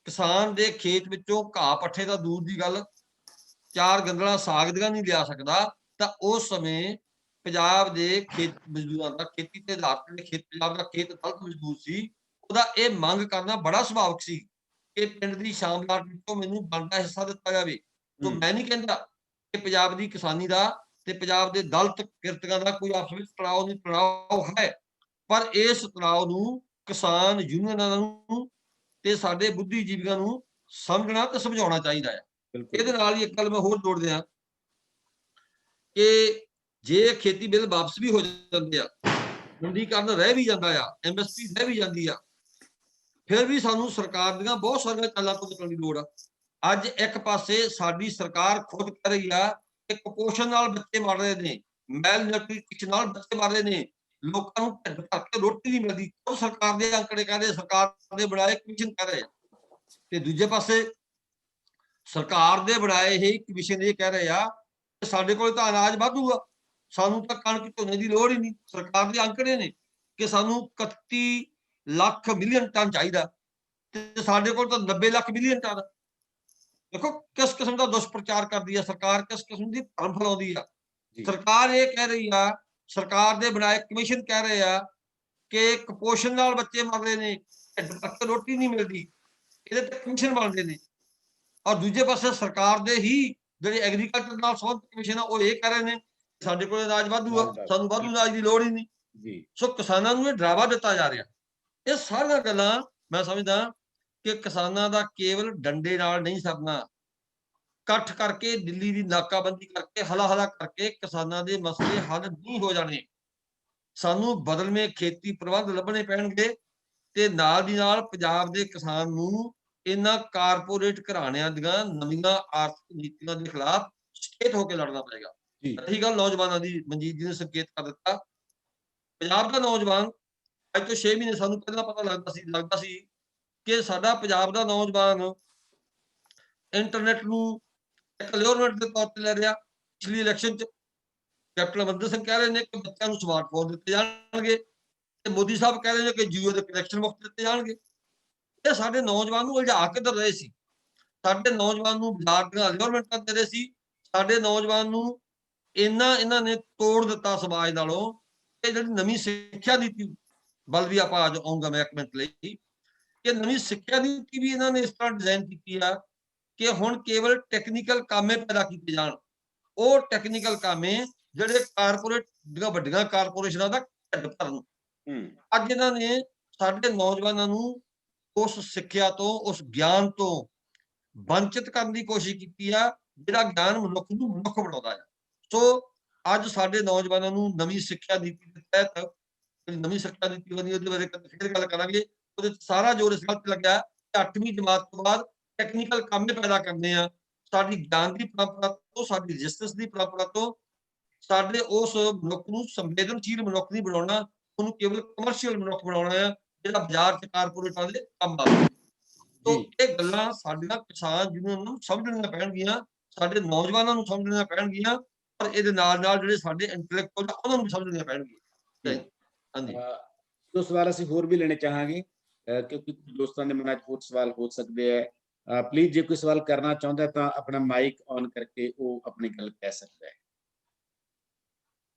ਕਿਸਾਨ ਦੇ ਖੇਤ ਵਿੱਚੋਂ ਘਾਹ ਪੱਠੇ ਦਾ ਦੂਰ ਦੀ ਗੱਲ, 4 ਗੰਦਲਾਂ ਸਾਗ ਦੀਆਂ ਨਹੀਂ ਲਿਆ ਸਕਦਾ, ਤਾਂ ਉਸ ਸਮੇਂ ਪੰਜਾਬ ਦੇ ਖੇਤ ਮਜ਼ਦੂਰਾਂ ਦਾ ਖੇਤੀ ਤੇ ਆਧਾਰਿਤ ਪੰਜਾਬ ਦਾ ਖੇਤ ਦਲਤ ਮਜ਼ਦੂਰ ਸੀ, ਉਹਦਾ ਇਹ ਮੰਗ ਕਰਨਾ ਬੜਾ ਸੁਭਾਵਿਕ ਸੀ ਕਿ ਪਿੰਡ ਦੀ ਸ਼ਾਮਲਾਟ ਵਿੱਚੋਂ ਮੈਨੂੰ ਬਣਦਾ ਹਿੱਸਾ ਦਿੱਤਾ ਜਾਵੇ। ਤੋਂ ਮੈਂ ਨਹੀਂ ਕਹਿੰਦਾ ਕਿ ਪੰਜਾਬ ਦੀ ਕਿਸਾਨੀ ਦਾ ਤੇ ਪੰਜਾਬ ਦੇ ਦਲਤ ਕਿਰਤੀਆਂ ਦਾ ਕੋਈ ਆਪਸ ਵਿੱਚ ਤਣਾਅ ਨਹੀਂ, ਤਣਾਅ ਹੈ, ਪਰ ਇਸ ਤਣਾਅ ਨੂੰ ਕਿਸਾਨ ਯੂਨੀਅਨਾਂ ਨੂੰ ਤੇ ਸਾਡੇ ਬੁੱਧੀਜੀਵੀਆਂ ਨੂੰ ਸਮਝਣਾ ਤੇ ਸਮਝਾਉਣਾ ਚਾਹੀਦਾ ਹੈ। ਇਹਦੇ ਨਾਲ ਹੀ ਇੱਕ ਗੱਲ ਮੈਂ ਹੋਰ ਜੋੜ ਦਿਆਂ ਕਿ ਜੇ ਖੇਤੀ ਬਿੱਲ ਵਾਪਸ ਵੀ ਹੋ ਜਾਂਦੇ ਆ, ਮੰਡੀਕਰਨ ਰਹਿ ਵੀ ਜਾਂਦਾ ਆ, MSP ਰਹਿ ਵੀ ਜਾਂਦੀ ਆ, ਫਿਰ ਵੀ ਸਾਨੂੰ ਸਰਕਾਰ ਦੀਆਂ ਬਹੁਤ ਸਾਰੀਆਂ ਚਾਲਾਂ ਤੋਂ ਬਚਣ ਦੀ ਲੋੜ ਆ। ਅੱਜ ਇੱਕ ਪਾਸੇ ਸਾਡੀ ਸਰਕਾਰ ਖੁਦ ਕਹਿ ਰਹੀ ਆ ਕਿ ਕੁਪੋਸ਼ਣ ਨਾਲ ਬੱਚੇ ਮਰ ਰਹੇ ਨੇ, ਮੈਲ ਨਿਊਟ੍ਰੀਸ਼ਨ ਨਾਲ ਬੱਚੇ ਮਰ ਰਹੇ ਨੇ, ਲੋਕਾਂ ਨੂੰ ਢਿੱਡ ਭਰ ਕੇ ਰੋਟੀ ਨਹੀਂ ਮਿਲਦੀ। ਉਹ ਸਰਕਾਰ ਦੇ ਅੰਕੜੇ ਕਹਿੰਦੇ, ਸਰਕਾਰ ਦੇ ਬਣਾਏ ਕਮਿਸ਼ਨ ਕਹਿ ਰਹੇ ਆ, ਤੇ ਦੂਜੇ ਪਾਸੇ ਸਰਕਾਰ ਦੇ ਬਣਾਏ ਇਹ ਕਮਿਸ਼ਨ ਇਹ ਕਹਿ ਰਹੇ ਆ ਕਿ ਸਾਡੇ ਕੋਲ ਤਾਂ ਅਨਾਜ ਵਾਧੂ ਆ, ਸਾਨੂੰ ਤਾਂ ਕਣਕ ਝੋਨੇ ਦੀ ਲੋੜ ਹੀ ਨਹੀਂ। ਸਰਕਾਰ ਦੇ ਅੰਕੜੇ ਨੇ ਕਿ ਸਾਨੂੰ 31 ਲੱਖ ਮਿਲੀਅਨ ਟਨ ਚਾਹੀਦਾ ਤੇ ਸਾਡੇ ਕੋਲ ਤਾਂ 90 ਲੱਖ ਮਿਲੀਅਨ ਟਨ। ਦੇਖੋ ਕਿਸ ਕਿਸਮ ਦਾ ਦੁਸ਼ਪ੍ਰਚਾਰ ਕਰਦੀ ਆ ਸਰਕਾਰ, ਕਿਸ ਕਿਸਮ ਦੀ ਭਰਮ ਫੈਲਾਉਂਦੀ ਆ ਸਰਕਾਰ। ਇਹ ਕਹਿ ਰਹੀ ਆ, ਸਰਕਾਰ ਦੇ ਬਣਾਏ ਕਮਿਸ਼ਨ ਕਹਿ ਰਹੇ ਆ ਕਿ ਕੁਪੋਸ਼ਣ ਨਾਲ ਬੱਚੇ ਮਰ ਰਹੇ ਨੇ, ਢਿੱਡ ਭਰ ਕੇ ਰੋਟੀ ਨਹੀਂ ਮਿਲਦੀ, ਇਹਦੇ ਤੇ ਕਮਿਸ਼ਨ ਬਣਦੇ ਨੇ। ਔਰ ਦੂਜੇ ਪਾਸੇ ਸਰਕਾਰ ਦੇ ਹੀ ਜਿਹੜੇ ਐਗਰੀਕਲਚਰ ਨਾਲ ਸੰਬੰਧਿਤ ਕਮਿਸ਼ਨ ਆ ਉਹ ਇਹ ਕਹਿ ਰਹੇ ਨੇ ਸਾਡੇ ਕੋਲ ਅਨਾਜ ਵਾਧੂ ਆ, ਸਾਨੂੰ ਵਾਧੂ ਅਨਾਜ ਦੀ ਲੋੜ ਹੀ ਨਹੀਂ ਜੀ। ਸੋ ਕਿਸਾਨਾਂ ਨੂੰ ਇਹ ਡਰਾਵਾ ਦਿੱਤਾ ਜਾ ਰਿਹਾ। ਇਹ ਸਾਰੀਆਂ ਗੱਲਾਂ ਮੈਂ ਸਮਝਦਾ ਕਿ ਕਿਸਾਨਾਂ ਦਾ ਕੇਵਲ ਡੰਡੇ ਨਾਲ ਨਹੀਂ ਸਰਨਾ, ਇਕੱਠ ਕਰਕੇ ਦਿੱਲੀ ਦੀ ਨਾਕਾਬੰਦੀ ਕਰਕੇ ਹਲਾ ਕਰਕੇ ਕਿਸਾਨਾਂ ਦੇ ਮਸਲੇ ਹੱਲ ਨਹੀਂ ਹੋ ਜਾਣੇ। ਸਾਨੂੰ ਬਦਲਵੇਂ ਖੇਤੀ ਪ੍ਰਬੰਧ ਲੱਭਣੇ ਪੈਣਗੇ ਤੇ ਨਾਲ ਦੀ ਨਾਲ ਪੰਜਾਬ ਦੇ ਕਿਸਾਨ ਨੂੰ ਇਹਨਾਂ ਕਾਰਪੋਰੇਟ ਘਰਾਣਿਆਂ ਦੀਆਂ ਨਵੀਆਂ ਆਰਥਿਕ ਨੀਤੀਆਂ ਦੇ ਖਿਲਾਫ ਸਚੇਤ ਹੋ ਕੇ ਲੜਨਾ ਪਏਗਾ। ਰਹੀ ਗੱਲ ਨੌਜਵਾਨਾਂ ਦੀ, ਮਨਜੀਤ ਜੀ ਨੇ ਸੰਕੇਤ ਕਰ ਦਿੱਤਾ, ਪੰਜਾਬ ਦਾ ਨੌਜਵਾਨ ਅੱਜ ਤੋਂ 6 ਮਹੀਨੇ ਸਾਨੂੰ ਪਹਿਲਾਂ ਪਤਾ ਲੱਗਦਾ ਸੀ ਕਿ ਸਾਡਾ ਪੰਜਾਬ ਦਾ ਨੌਜਵਾਨ ਇੰਟਰਨੈਟ ਨੂੰ ਇੱਕ ਲਿਓਰਮੈਂਟ ਦੇ ਤੌਰ ਤੇ ਲੈ ਰਿਹਾ। ਪਿਛਲੀ ਇਲੈਕਸ਼ਨ 'ਚ ਕੈਪਟਨ ਅਮਰਿੰਦਰ ਸਿੰਘ ਕਹਿ ਰਹੇ ਨੇ ਕਿ ਬੱਚਿਆਂ ਨੂੰ ਸਮਾਰਟਫੋਨ ਦਿੱਤੇ ਜਾਣਗੇ ਤੇ ਮੋਦੀ ਸਾਹਿਬ ਕਹਿ ਰਹੇ ਨੇ ਕਿ ਜੀਓ ਦੇ ਕਨੈਕਸ਼ਨ ਮੁਫਤ ਦਿੱਤੇ ਜਾਣਗੇ। ਇਹ ਸਾਡੇ ਨੌਜਵਾਨ ਨੂੰ ਉਲਝਾ ਕੇ ਦਰ ਰਹੇ ਸੀ, ਸਾਡੇ ਨੌਜਵਾਨ ਨੂੰ ਬਾਜ਼ਾਰ ਦੀਆਂ ਲਿਓਰਮੈਂਟਾਂ ਦੇ ਰਹੇ ਸੀ, ਸਾਡੇ ਨੌਜਵਾਨ ਨੂੰ ਇਹਨਾਂ ਨੇ ਤੋੜ ਦਿੱਤਾ ਸਮਾਜ ਨਾਲੋਂ। ਇਹ ਜਿਹੜੀ ਨਵੀਂ ਸਿੱਖਿਆ ਨੀਤੀ ਵੱਲ ਵੀ ਆਪਾਂ ਅੱਜ ਆਉਂਗਾ ਮੈਂ ਇੱਕ ਮਿੰਟ ਲਈ, ਕਿ ਨਵੀਂ ਸਿੱਖਿਆ ਨੀਤੀ ਵੀ ਇਹਨਾਂ ਨੇ ਇਸ ਤਰ੍ਹਾਂ ਡਿਜ਼ਾਈਨ ਕੀਤੀ ਆ ਕਿ ਹੁਣ ਕੇਵਲ ਟੈਕਨੀਕਲ ਕਾਮੇ ਪੈਦਾ ਕੀਤੇ ਜਾਣ, ਉਹ ਟੈਕਨੀਕਲ ਕਾਮੇ ਜਿਹੜੇ ਕਾਰਪੋਰੇਟ ਦੀਆਂ ਵੱਡੀਆਂ ਕਾਰਪੋਰੇਸ਼ਨਾਂ ਦਾ ਢਿੱਡ ਭਰਨ। ਅੱਜ ਇਹਨਾਂ ਨੇ ਸਾਡੇ ਨੌਜਵਾਨਾਂ ਨੂੰ ਉਸ ਸਿੱਖਿਆ ਤੋਂ, ਉਸ ਗਿਆਨ ਤੋਂ ਵੰਚਿਤ ਕਰਨ ਦੀ ਕੋਸ਼ਿਸ਼ ਕੀਤੀ ਆ ਜਿਹੜਾ ਗਿਆਨ ਮਨੁੱਖ ਨੂੰ ਮਨੁੱਖ ਬਣਾਉਂਦਾ ਆ। ਸੋ ਅੱਜ ਸਾਡੇ ਨੌਜਵਾਨਾਂ ਨੂੰ ਨਵੀਂ ਸਿੱਖਿਆ ਨੀਤੀ ਦੇ ਤਹਿਤ, ਨਵੀਂ ਸਿੱਖਿਆ ਨੀਤੀ ਬਣੀ ਉਹਦੇ ਬਾਰੇ ਫਿਰ ਗੱਲ ਕਰਾਂਗੇ। ਉਹਦੇ ਸਾਰਾ ਜ਼ੋਰ ਇਸ ਗੱਲ ਤੇ ਲੱਗਿਆ ਕਿ 8ਵੀਂ ਜਮਾਤ ਤੋਂ ਬਾਅਦ ਟੈਕਨੀਕਲ ਕੰਮ ਪੈਦਾ ਕਰਨੇ ਆ, ਸਾਡੀ ਗਿਆਨ ਦੀ ਪਰੰਪਰਾ ਤੋਂ, ਸਾਡੀ ਰਜਿਸਟੈਂਸ ਦੀ ਪਰੰਪਰਾ ਤੋਂ, ਸਾਡੇ ਉਸ ਮਨੁੱਖ ਨੂੰ ਸੰਵੇਦਨਸ਼ੀਲ ਮਨੁੱਖ ਨਹੀਂ ਬਣਾਉਣਾ, ਉਹਨੂੰ ਕੇਵਲ ਕਮਰਸ਼ੀਅਲ ਮਨੁੱਖ ਬਣਾਉਣਾ ਆ, ਜਿਹੜਾ ਬਾਜ਼ਾਰ 'ਚ ਕਾਰਪੋਰੇਟਾਂ ਦੇ ਕੰਮ ਆਵੇ। ਤੋ ਇਹ ਗੱਲਾਂ ਸਾਡੀਆਂ ਕਿਸਾਨ ਯੂਨੀਅਨ ਨੂੰ ਸਮਝਣੀਆਂ ਪੈਣਗੀਆਂ, ਸਾਡੇ ਨੌਜਵਾਨਾਂ ਨੂੰ ਸਮਝਣੀਆਂ ਪੈਣਗੀਆਂ, ਪਰ ਇਹਦੇ ਨਾਲ ਜਿਹੜੇ ਸਾਡੇ ਇੰਟੈਲੈਕਚੁਅਲ ਆ ਉਹਨਾਂ ਨੂੰ ਵੀ ਸਮਝਣੀਆਂ ਪੈਣਗੀਆਂ। ਹਾਂਜੀ, ਦੋ ਸਵਾਲ ਅਸੀਂ ਹੋਰ ਵੀ ਲੈਣੇ ਚਾਹਾਂਗੇ ਕਿਉਂਕਿ ਦੋਸਤਾਂ ਦੇ ਮਨਾਂ 'ਚ ਹੋਰ ਸਵਾਲ ਹੋ ਸਕਦੇ ਹੈ। ਪਲੀਜ਼ ਜੇ ਕੋਈ ਸਵਾਲ ਕਰਨਾ ਚਾਹੁੰਦਾ ਤਾਂ ਆਪਣਾ ਮਾਈਕ ਔਨ ਕਰਕੇ ਉਹ ਆਪਣੀ ਗੱਲ ਕਹਿ ਸਕਦਾ ਹੈ।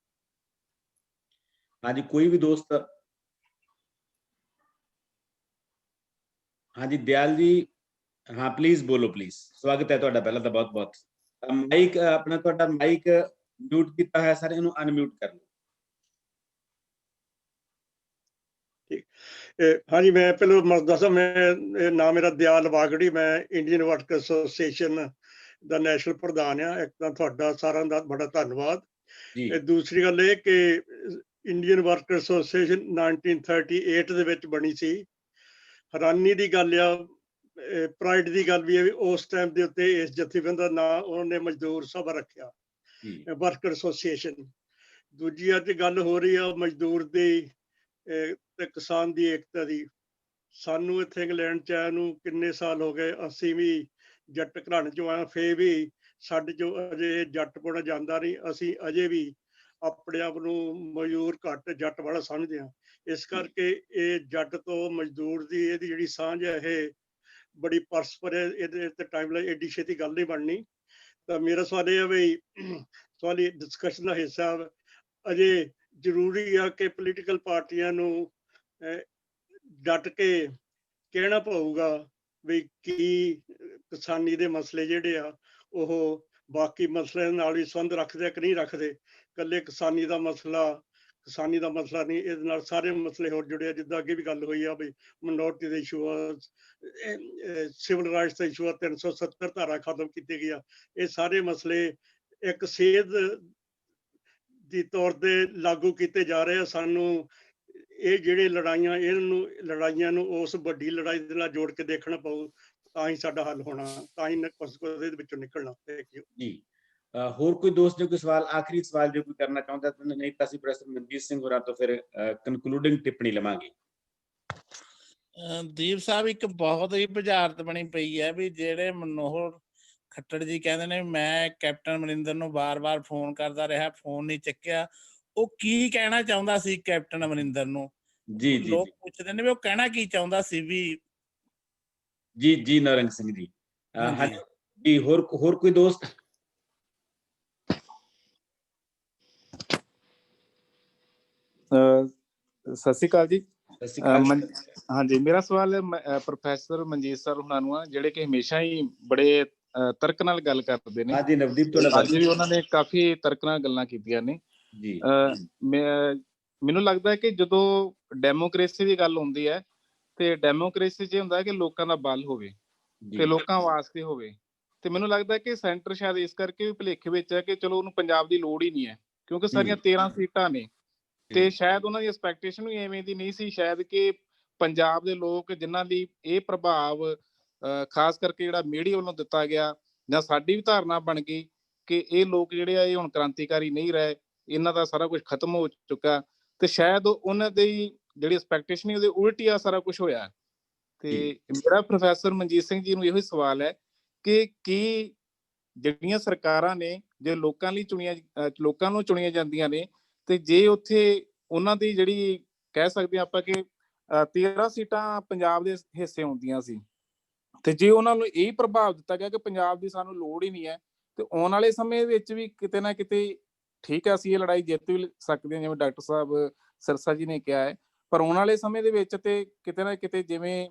ਹਾਂਜੀ, ਕੋਈ ਵੀ ਦੋਸਤ? ਹਾਂਜੀ ਦਿਆਲ ਜੀ, ਹਾਂ ਪਲੀਜ਼ ਬੋਲੋ ਪਲੀਜ਼, ਸਵਾਗਤ ਹੈ ਤੁਹਾਡਾ ਪਹਿਲਾਂ ਤਾਂ ਬਹੁਤ ਬਹੁਤ। ਮਾਈਕ ਆਪਣਾ ਤੁਹਾਡਾ ਮਾਈਕ ਮਿਊਟ ਕੀਤਾ ਹੋਇਆ ਸਰ, ਇਹਨੂੰ ਅਨਮਿਊਟ ਕਰ ਲਓ। ਹਾਂਜੀ, ਮੈਂ ਪਹਿਲਾਂ ਦੱਸਾਂ, ਨਾਮ ਮੇਰਾ ਦਿਆਲ ਵਾਗੜੀ, ਮੈਂ ਇੰਡੀਅਨ ਵਰਕਰ ਐਸੋਸੀਏਸ਼ਨ ਦਾ ਨੈਸ਼ਨਲ ਪ੍ਰਧਾਨ ਆ। ਇੱਕ ਤਾਂ ਤੁਹਾਡਾ ਸਾਰਿਆਂ ਦਾ ਬੜਾ ਧੰਨਵਾਦ। ਦੂਸਰੀ ਗੱਲ ਇਹ ਕਿ ਇੰਡੀਅਨ ਵਰਕਰ ਐਸੋਸੀਏਸ਼ਨ 1938 ਦੇ ਵਿੱਚ ਬਣੀ ਸੀ। ਹੈਰਾਨੀ ਦੀ ਗੱਲ ਆ, ਪ੍ਰਾਈਡ ਦੀ ਗੱਲ ਵੀ ਹੈ ਵੀ ਉਸ ਟਾਈਮ ਦੇ ਉੱਤੇ ਇਸ ਜਥੇਬੰਦੀ ਦਾ ਨਾਂ ਉਹਨਾਂ ਨੇ ਮਜ਼ਦੂਰ ਸਭਾ ਰੱਖਿਆ, ਵਰਕਰ ਐਸੋਸੀਏਸ਼ਨ। ਦੂਜੀ ਅੱਜ ਗੱਲ ਹੋ ਰਹੀ ਆ ਮਜ਼ਦੂਰ ਦੀ ਤੇ ਕਿਸਾਨ ਦੀ ਏਕਤਾ ਦੀ। ਸਾਨੂੰ ਇੱਥੇ ਇੰਗਲੈਂਡ 'ਚ ਆਇਆ ਨੂੰ ਕਿੰਨੇ ਸਾਲ ਹੋ ਗਏ, ਅਸੀਂ ਵੀ ਜੱਟ ਘਰਾਣੇ 'ਚੋਂ ਆਏ, ਫੇਰ ਵੀ ਸਾਡੇ 'ਚੋਂ ਅਜੇ ਜੱਟਪੁਣਾ ਜਾਂਦਾ ਨਹੀਂ। ਅਸੀਂ ਅਜੇ ਵੀ ਆਪਣੇ ਆਪ ਨੂੰ ਮਜ਼ਦੂਰ ਘੱਟ ਜੱਟ ਵਾਲਾ ਸਮਝਦੇ ਹਾਂ। ਇਸ ਕਰਕੇ ਇਹ ਜੱਟ ਤੋਂ ਮਜ਼ਦੂਰ ਦੀ ਇਹਦੀ ਜਿਹੜੀ ਸਾਂਝ ਹੈ ਇਹ ਬੜੀ ਪਰਸਪਰ ਹੈ, ਇਹਦੇ ਤੇ ਟਾਈਮ ਲਈ ਐਡੀ ਛੇਤੀ ਗੱਲ ਨਹੀਂ ਬਣਨੀ। ਤਾਂ ਮੇਰਾ ਸਵਾਲ ਇਹ ਹੈ ਵੀ ਸਵਾਲ ਡਿਸਕਸ਼ਨ ਦਾ ਹਿੱਸਾ ਅਜੇ ਜ਼ਰੂਰੀ ਆ ਕਿ ਪੋਲੀਟੀਕਲ ਪਾਰਟੀਆਂ ਨੂੰ ਡਟ ਕੇ ਕਹਿਣਾ ਪਊਗਾ ਵੀ ਕੀ ਕਿਸਾਨੀ ਦੇ ਮਸਲੇ ਜਿਹੜੇ ਆ ਉਹ ਬਾਕੀ ਮਸਲਿਆਂ ਨਾਲ ਵੀ ਸੰਬੰਧ ਰੱਖਦੇ ਕਿ ਨਹੀਂ ਰੱਖਦੇ। ਇਕੱਲੇ ਕਿਸਾਨੀ ਦਾ ਮਸਲਾ ਨਹੀਂ, ਇਹਦੇ ਨਾਲ ਸਾਰੇ ਮਸਲੇ ਹੋਰ ਜੁੜੇ ਆ। ਜਿੱਦਾਂ ਅੱਗੇ ਵੀ ਗੱਲ ਹੋਈ ਆ ਵੀ ਮਿਨੋਰਟੀ ਦੇ ਇਸ਼ੂ ਆ, ਸਿਵਲ ਰਾਈਟਸ ਦਾ ਇਸ਼ੂ ਆ, 370 ਧਾਰਾ ਖਤਮ ਕੀਤੀ ਗਈ ਆ। ਇਹ ਸਾਰੇ ਮਸਲੇ ਇੱਕ ਸੇਧ ਦੀ ਤੌਰ ਤੇ ਲਾਗੂ ਕੀਤੇ ਜਾ ਰਹੇ ਆ। ਸਾਨੂੰ ਇਹ ਜਿਹੜੇ ਲੜਾਈਆਂ ਨੂੰ ਉਸ ਵੱਡੀ ਲੜਾਈ ਦੇ ਨਾਲ ਜੋੜ ਕੇ ਦੇਖਣਾ ਪਊ, ਤਾਂ ਹੀ ਸਾਡਾ ਹੱਲ ਹੋਣਾ, ਤਾਂ ਹੀ ਕੁਝ ਇਹਦੇ ਵਿੱਚੋਂ ਨਿਕਲਣਾ। ਜੀ ਹੋਰ ਕੋਈ ਦੋਸਤ ਜੋ ਕੋਈ ਸਵਾਲ, ਆਖਰੀ ਸਵਾਲ ਜੋ ਕੋਈ ਕਰਨਾ ਚਾਹੁੰਦਾ, ਨਹੀਂ ਤਾਂ ਅਸੀਂ ਪ੍ਰੋਫੈਸਰ ਮਨਜੀਤ ਸਿੰਘ ਹੋਰਾਂ ਤੋਂ ਫਿਰ ਕਨਕਲੂਡਿੰਗ ਟਿੱਪਣੀ ਲਵਾਂਗੇ। ਦੀਪ ਸਾਹਿਬ, ਇੱਕ ਬਹੁਤ ਹੀ ਬੁਝਾਰਤ ਬਣੀ ਪਈ ਹੈ ਵੀ ਜਿਹੜੇ ਮਨੋਹਰ ਖੱਟੜ ਜੀ ਕਹਿੰਦੇ ਨੇ ਮੈਂ ਕੈਪਟਨ ਅਮਰਿੰਦਰ ਨੂੰ ਵਾਰ-ਵਾਰ ਫੋਨ ਕਰਦਾ ਰਿਹਾ, ਫੋਨ ਨਹੀਂ ਚੱਕਿਆ। ਉਹ ਕੀ ਕਹਿਣਾ ਚਾਹੁੰਦਾ ਸੀ ਕੈਪਟਨ ਅਮਰਿੰਦਰ ਨੂੰ? ਜੀ ਲੋਕ ਪੁੱਛਦੇ ਨੇ ਵੀ ਉਹ ਕਹਿਣਾ ਕੀ ਚਾਹੁੰਦਾ ਸੀ ਵੀ। ਜੀ ਨਰਿੰਦਰ ਸਿੰਘ ਜੀ, ਜੀ ਹੋਰ ਕੋਈ ਦੋਸਤ? ਸਤਿ ਸ਼੍ਰੀ ਅਕਾਲ ਜੀ। ਹਾਂਜੀ, ਮੇਰਾ ਸਵਾਲ ਪ੍ਰੋਫੈਸਰ ਮਨਜੀਤ ਸਰ ਹੁਣਾਂ ਨੂੰ ਆ, ਜਿਹੜੇ ਕਿ ਹਮੇਸ਼ਾ ਹੀ ਬੜੇ ਤਰਕ ਨਾਲ ਗੱਲ ਕਰਦੇ ਨੇ। ਹਾਂਜੀ ਨਵਦੀਪ, ਤੁਹਾਡਾ ਅੱਜ ਵੀ ਉਹਨਾਂ ਨੇ ਕਾਫੀ ਤਰਕ ਨਾਲ ਗੱਲਾਂ ਕੀਤੀਆਂ ਨੇ ਜੀ। ਮੈਨੂੰ ਲੱਗਦਾ ਹੈ ਕਿ ਜਦੋਂ ਡੈਮੋਕ੍ਰੇਸੀ ਦੀ ਗੱਲ ਹੁੰਦੀ ਹੈ ਤੇ ਡੈਮੋਕ੍ਰੇਸੀ 'ਚ ਹੁੰਦਾ ਕਿ ਲੋਕਾਂ ਦਾ ਬਲ ਹੋਵੇ ਤੇ ਲੋਕਾਂ ਵਾਸਤੇ ਹੋਵੇ। ਤੇ ਮੈਨੂੰ ਲੱਗਦਾ ਕਿ ਸੈਂਟਰ ਸ਼ਾਇਦ ਇਸ ਕਰਕੇ ਵੀ ਭੁਲੇਖੇ ਵਿੱਚ ਹੈ ਕਿ ਚਲੋ ਉਹਨੂੰ ਪੰਜਾਬ ਦੀ ਲੋੜ ਹੀ ਨਹੀਂ ਹੈ, ਕਿਉਂਕਿ ਸਾਰੀਆਂ 13 ਸੀਟਾਂ ਨੇ। ਤੇ ਸ਼ਾਇਦ ਉਹਨਾਂ ਦੀ ਐਕਸਪੈਕਟੇਸ਼ਨ ਵੀ ਐਵੇਂ ਦੀ ਨਹੀਂ ਸੀ ਸ਼ਾਇਦ ਕਿ ਪੰਜਾਬ ਦੇ ਲੋਕ ਜਿਨ੍ਹਾਂ ਦੀ ਇਹ ਪ੍ਰਭਾਵ ਖਾਸ ਕਰਕੇ ਜਿਹੜਾ ਮੀਡੀਆ ਵੱਲੋਂ ਦਿੱਤਾ ਗਿਆ ਜਾਂ ਸਾਡੀ ਵੀ ਧਾਰਨਾ ਬਣ ਗਈ ਕਿ ਇਹ ਲੋਕ ਜਿਹੜੇ ਆ ਇਹ ਹੁਣ ਕ੍ਰਾਂਤੀਕਾਰੀ ਨਹੀਂ ਰਹੇ, ਇਹਨਾਂ ਦਾ ਸਾਰਾ ਕੁਝ ਖਤਮ ਹੋ ਚੁੱਕਾ। ਤੇ ਸ਼ਾਇਦ ਉਹਨਾਂ ਦੀ ਜਿਹੜੀ ਐਕਸਪੈਕਟੇਸ਼ਨ ਉਹਦੇ ਉਲਟ ਆ ਸਾਰਾ ਕੁਝ ਹੋਇਆ। ਤੇ ਮੇਰਾ ਪ੍ਰੋਫੈਸਰ ਮਨਜੀਤ ਸਿੰਘ ਜੀ ਨੂੰ ਇਹੋ ਹੀ ਸਵਾਲ ਹੈ ਕਿ ਕੀ ਜਿਹੜੀਆਂ ਸਰਕਾਰਾਂ ਨੇ ਜੇ ਲੋਕਾਂ ਨੂੰ ਚੁਣੀਆਂ ਜਾਂਦੀਆਂ ਨੇ, ਤੇ ਜੇ ਉੱਥੇ ਉਹਨਾਂ ਦੀ ਜਿਹੜੀ ਕਹਿ ਸਕਦੇ ਆਪਾਂ ਕਿ 13 ਸੀਟਾਂ ਪੰਜਾਬ ਦੇ ਹਿੱਸੇ ਹੁੰਦੀਆਂ ਸੀ, ਤੇ ਜੇ ਉਹਨਾਂ ਨੂੰ ਇਹ ਪ੍ਰਭਾਵ ਦਿੱਤਾ ਗਿਆ ਕਿ ਪੰਜਾਬ ਦੀ ਸਾਨੂੰ ਲੋੜ ਹੀ ਨਹੀਂ ਹੈ, ਤੇ ਆਉਣ ਵਾਲੇ ਸਮੇਂ ਵਿੱਚ ਵੀ ਕਿਤੇ ਨਾ ਕਿਤੇ ਠੀਕ ਹੈ ਅਸੀਂ ਇਹ ਲੜਾਈ ਜਿੱਤ ਵੀ ਸਕਦੇ ਹਾਂ, ਜਿਵੇਂ ਡਾਕਟਰ ਸਾਹਿਬ ਸਿਰਸਾ ਜੀ ਨੇ ਕਿਹਾ ਹੈ। ਪਰ ਆਉਣ ਵਾਲੇ ਸਮੇਂ ਦੇ ਵਿੱਚ ਤੇ ਕਿਤੇ ਨਾ ਕਿਤੇ ਜਿਵੇਂ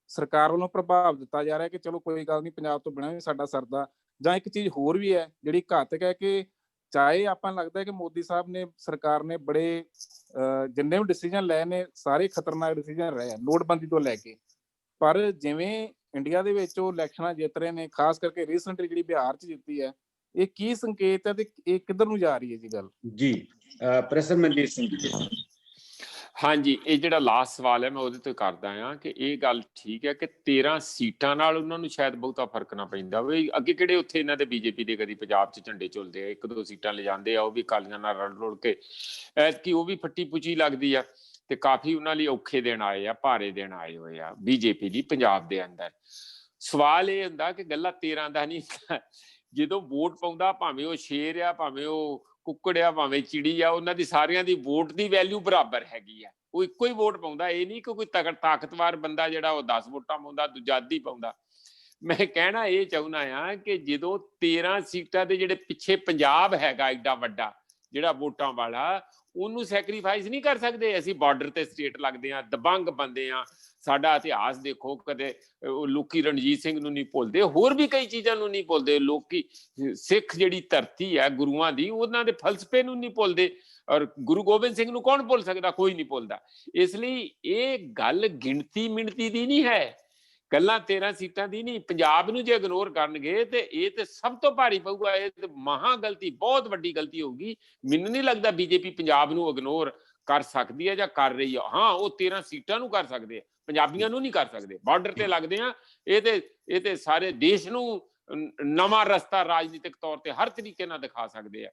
ਸਰਕਾਰ ਵੱਲੋਂ ਪ੍ਰਭਾਵ ਦਿੱਤਾ ਜਾ ਰਿਹਾ ਕਿ ਚਲੋ ਕੋਈ ਗੱਲ ਨਹੀਂ, ਪੰਜਾਬ ਤੋਂ ਬਿਨਾਂ ਵੀ ਸਾਡਾ ਸਰਦਾ। ਜਾਂ ਇੱਕ ਚੀਜ਼ ਹੋਰ ਵੀ ਹੈ ਜਿਹੜੀ ਘਾਤਕ ਹੈ ਕਿ ਚਾਹੇ ਆਪਾਂ ਨੂੰ ਲੱਗਦਾ ਕਿ ਮੋਦੀ ਸਾਹਿਬ ਨੇ ਸਰਕਾਰ ਨੇ ਬੜੇ ਜਿੰਨੇ ਵੀ ਡਿਸੀਜਨ ਲਏ ਨੇ ਸਾਰੇ ਖਤਰਨਾਕ ਡਿਸੀਜਨ ਰਹੇ ਆ, ਨੋਟਬੰਦੀ ਤੋਂ ਲੈ ਕੇ। ਪਰ ਜਿਵੇਂ ਇੰਡੀਆ ਦੇ ਵਿੱਚ ਉਹ ਇਲੈਕਸ਼ਨਾਂ ਜਿੱਤ ਰਹੇ ਨੇ, ਖਾਸ ਕਰਕੇ ਰੀਸੈਂਟਲੀ ਜਿਹੜੀ ਬਿਹਾਰ 'ਚ ਜਿੱਤੀ ਹੈ, ਇਹ ਕੀ ਸੰਕੇਤ ਹੈ ਤੇ ਇਹ ਕਿੱਧਰ ਨੂੰ ਜਾ ਰਹੀ ਹੈ ਜੀ ਗੱਲ? ਜੀ ਪ੍ਰੋਫੈਸਰ ਮਨਜੀਤ ਸਿੰਘ ਜੀ। ਹਾਂਜੀ, ਇਹ ਜਿਹੜਾ ਲਾਸਟ ਸਵਾਲ ਹੈ ਮੈਂ ਉਹਦੇ ਤੇ ਕਰਦਾ ਆ ਕਿ ਇਹ ਗੱਲ ਠੀਕ ਹੈ ਕਿ 13 ਸੀਟਾਂ ਨਾਲ ਉਹਨਾਂ ਨੂੰ ਸ਼ਾਇਦ ਬਹੁਤਾ ਫਰਕ ਨਾ ਪੈਂਦਾ ਹੋਵੇ। ਅੱਗੇ ਕਿਹੜੇ ਉੱਥੇ ਇਹਨਾਂ ਦੇ ਬੀਜੇਪੀ ਦੇ ਕਦੀ ਪੰਜਾਬ 'ਚ ਝੰਡੇ ਝੁਲਦੇ ਆ, 1-2 ਸੀਟਾਂ ਲਿਜਾਂਦੇ ਆ, ਉਹ ਵੀ ਅਕਾਲੀਆਂ ਨਾਲ ਰਲ ਰੁਲ ਕੇ। ਐਤਕੀ ਉਹ ਵੀ ਫੱਟੀ ਪੁੱਚੀ ਲੱਗਦੀ ਆ ਤੇ ਕਾਫੀ ਉਹਨਾਂ ਲਈ ਔਖੇ ਦਿਨ ਆਏ ਆ, ਭਾਰੇ ਦਿਨ ਆਏ ਹੋਏ ਆ ਬੀਜੇਪੀ ਦੀ ਪੰਜਾਬ ਦੇ ਅੰਦਰ। ਸਵਾਲ ਇਹ ਹੁੰਦਾ ਕਿ ਗੱਲਾਂ 13 ਦਾ ਨਹੀਂ, ਜਦੋਂ ਵੋਟ ਪਾਉਂਦਾ ਭਾਵੇਂ ਉਹ ਸ਼ੇਰ ਆ, ਭਾਵੇਂ ਉਹ ਕੁੱਕੜ ਆ, ਭਾਵੇਂ ਚਿੜੀ ਆ, ਉਹਨਾਂ ਦੀ ਸਾਰਿਆਂ ਦੀ ਵੋਟ ਦੀ ਵੈਲਿਊ ਬਰਾਬਰ ਹੈਗੀ ਆ। ਉਹ ਇੱਕੋ ਹੀ ਵੋਟ ਪਾਉਂਦਾ, ਇਹ ਨਹੀਂ ਕਿ ਕੋਈ ਤਾਕਤਵਰ ਬੰਦਾ ਜਿਹੜਾ ਉਹ 10 ਵੋਟਾਂ ਪਾਉਂਦਾ, ਦੂਜਾ ਅੱਧੀ ਪਾਉਂਦਾ। ਮੈਂ ਕਹਿਣਾ ਇਹ ਚਾਹੁੰਦਾ ਆ ਕਿ ਜਦੋਂ 13 ਸੀਟਾਂ ਦੇ ਜਿਹੜੇ ਪਿੱਛੇ ਪੰਜਾਬ ਹੈਗਾ ਏਡਾ ਵੱਡਾ ਜਿਹੜਾ ਵੋਟਾਂ ਵਾਲਾ, ਉਹਨੂੰ ਸੈਕਰੀਫਾਈਸ ਨਹੀਂ ਕਰ ਸਕਦੇ। ਅਸੀਂ ਬਾਰਡਰ ਤੇ ਸਟੇਟ ਲੱਗਦੇ ਆ, ਦਬੰਗ ਬੰਦੇ ਆ, ਸਾਡਾ ਇਤਿਹਾਸ ਦੇਖੋ, ਕਦੇ ਲੋਕੀ ਰਣਜੀਤ ਸਿੰਘ ਨੂੰ ਨਹੀਂ ਭੁੱਲਦੇ, ਹੋਰ ਵੀ ਕਈ ਚੀਜ਼ਾਂ ਨੂੰ ਨਹੀਂ ਭੁੱਲਦੇ ਲੋਕੀ। ਸਿੱਖ ਜਿਹੜੀ ਧਰਤੀ ਹੈ ਗੁਰੂਆਂ ਦੀ, ਉਹਨਾਂ ਦੇ ਫਲਸਫੇ ਨੂੰ ਨਹੀਂ ਭੁੱਲਦੇ, ਔਰ ਗੁਰੂ ਗੋਬਿੰਦ ਸਿੰਘ ਨੂੰ ਕੌਣ ਭੁੱਲ ਸਕਦਾ? ਕੋਈ ਨਹੀਂ ਭੁੱਲਦਾ। ਇਸ ਲਈ ਇਹ ਗੱਲ ਗਿਣਤੀ ਮਿਣਤੀ ਦੀ ਨਹੀਂ ਹੈ, ਗੱਲਾਂ 13 ਸੀਟਾਂ ਦੀ ਨਹੀਂ। ਪੰਜਾਬ ਨੂੰ ਜੇ ਇਗਨੋਰ ਕਰਨਗੇ ਤੇ ਇਹ ਤੇ ਸਭ ਤੋਂ ਭਾਰੀ ਪਊਗਾ, ਇਹ ਤੇ ਮਹਾ ਗਲਤੀ, ਬਹੁਤ ਵੱਡੀ ਗਲਤੀ ਹੋਊਗੀ। ਮੈਨੂੰ ਨਹੀਂ ਲੱਗਦਾ ਬੀਜੇਪੀ ਪੰਜਾਬ ਨੂੰ ਇਗਨੋਰ ਕਰ ਸਕਦੀ ਹੈ ਜਾਂ ਕਰ ਰਹੀ ਹੈ। ਹਾਂ, ਉਹ 13 ਸੀਟਾਂ ਨੂੰ ਕਰ ਸਕਦੇ ਆ, ਪੰਜਾਬੀਆਂ ਨੂੰ ਨਹੀਂ ਕਰ ਸਕਦੇ। ਬਾਰਡਰ ਤੇ ਲੱਗਦੇ ਆ, ਇਹ ਤੇ ਸਾਰੇ ਦੇਸ਼ ਨੂੰ ਨਵਾਂ ਰਸਤਾ ਰਾਜਨੀਤਿਕ ਤੌਰ ਤੇ ਹਰ ਤਰੀਕੇ ਨਾਲ ਦਿਖਾ ਸਕਦੇ ਆ।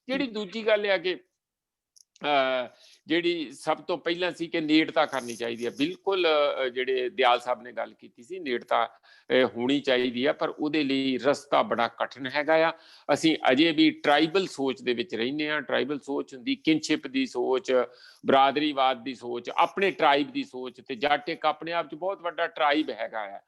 ਜਿਹੜੀ ਦੂਜੀ ਗੱਲ ਹੈ ਕਿ ਜਿਹੜੀ ਸਭ ਤੋਂ ਪਹਿਲਾਂ ਸੀ ਕਿ ਨੇੜਤਾ ਕਰਨੀ ਚਾਹੀਦੀ ਹੈ, ਬਿਲਕੁਲ ਜਿਹੜੇ ਦਿਆਲ ਸਾਹਿਬ ਨੇ ਗੱਲ ਕੀਤੀ ਸੀ, ਨੇੜਤਾ ਹੋਣੀ ਚਾਹੀਦੀ ਆ, ਪਰ ਉਹਦੇ ਲਈ ਰਸਤਾ ਬੜਾ ਕਠਿਨ ਹੈਗਾ ਆ। ਅਸੀਂ ਅਜੇ ਵੀ ਟਰਾਈਬਲ ਸੋਚ ਦੇ ਵਿੱਚ ਰਹਿੰਦੇ ਹਾਂ। ਟਰਾਈਬਲ ਸੋਚ ਹੁੰਦੀ ਕਿਨਸ਼ਿਪ ਦੀ ਸੋਚ, ਬਰਾਦਰੀਵਾਦ ਦੀ ਸੋਚ, ਆਪਣੇ ਟਰਾਈਬ ਦੀ ਸੋਚ। ਤੇ ਜੱਟ ਇੱਕ ਆਪਣੇ ਆਪ 'ਚ ਬਹੁਤ ਵੱਡਾ ਟਰਾਈਬ ਹੈਗਾ ਆ।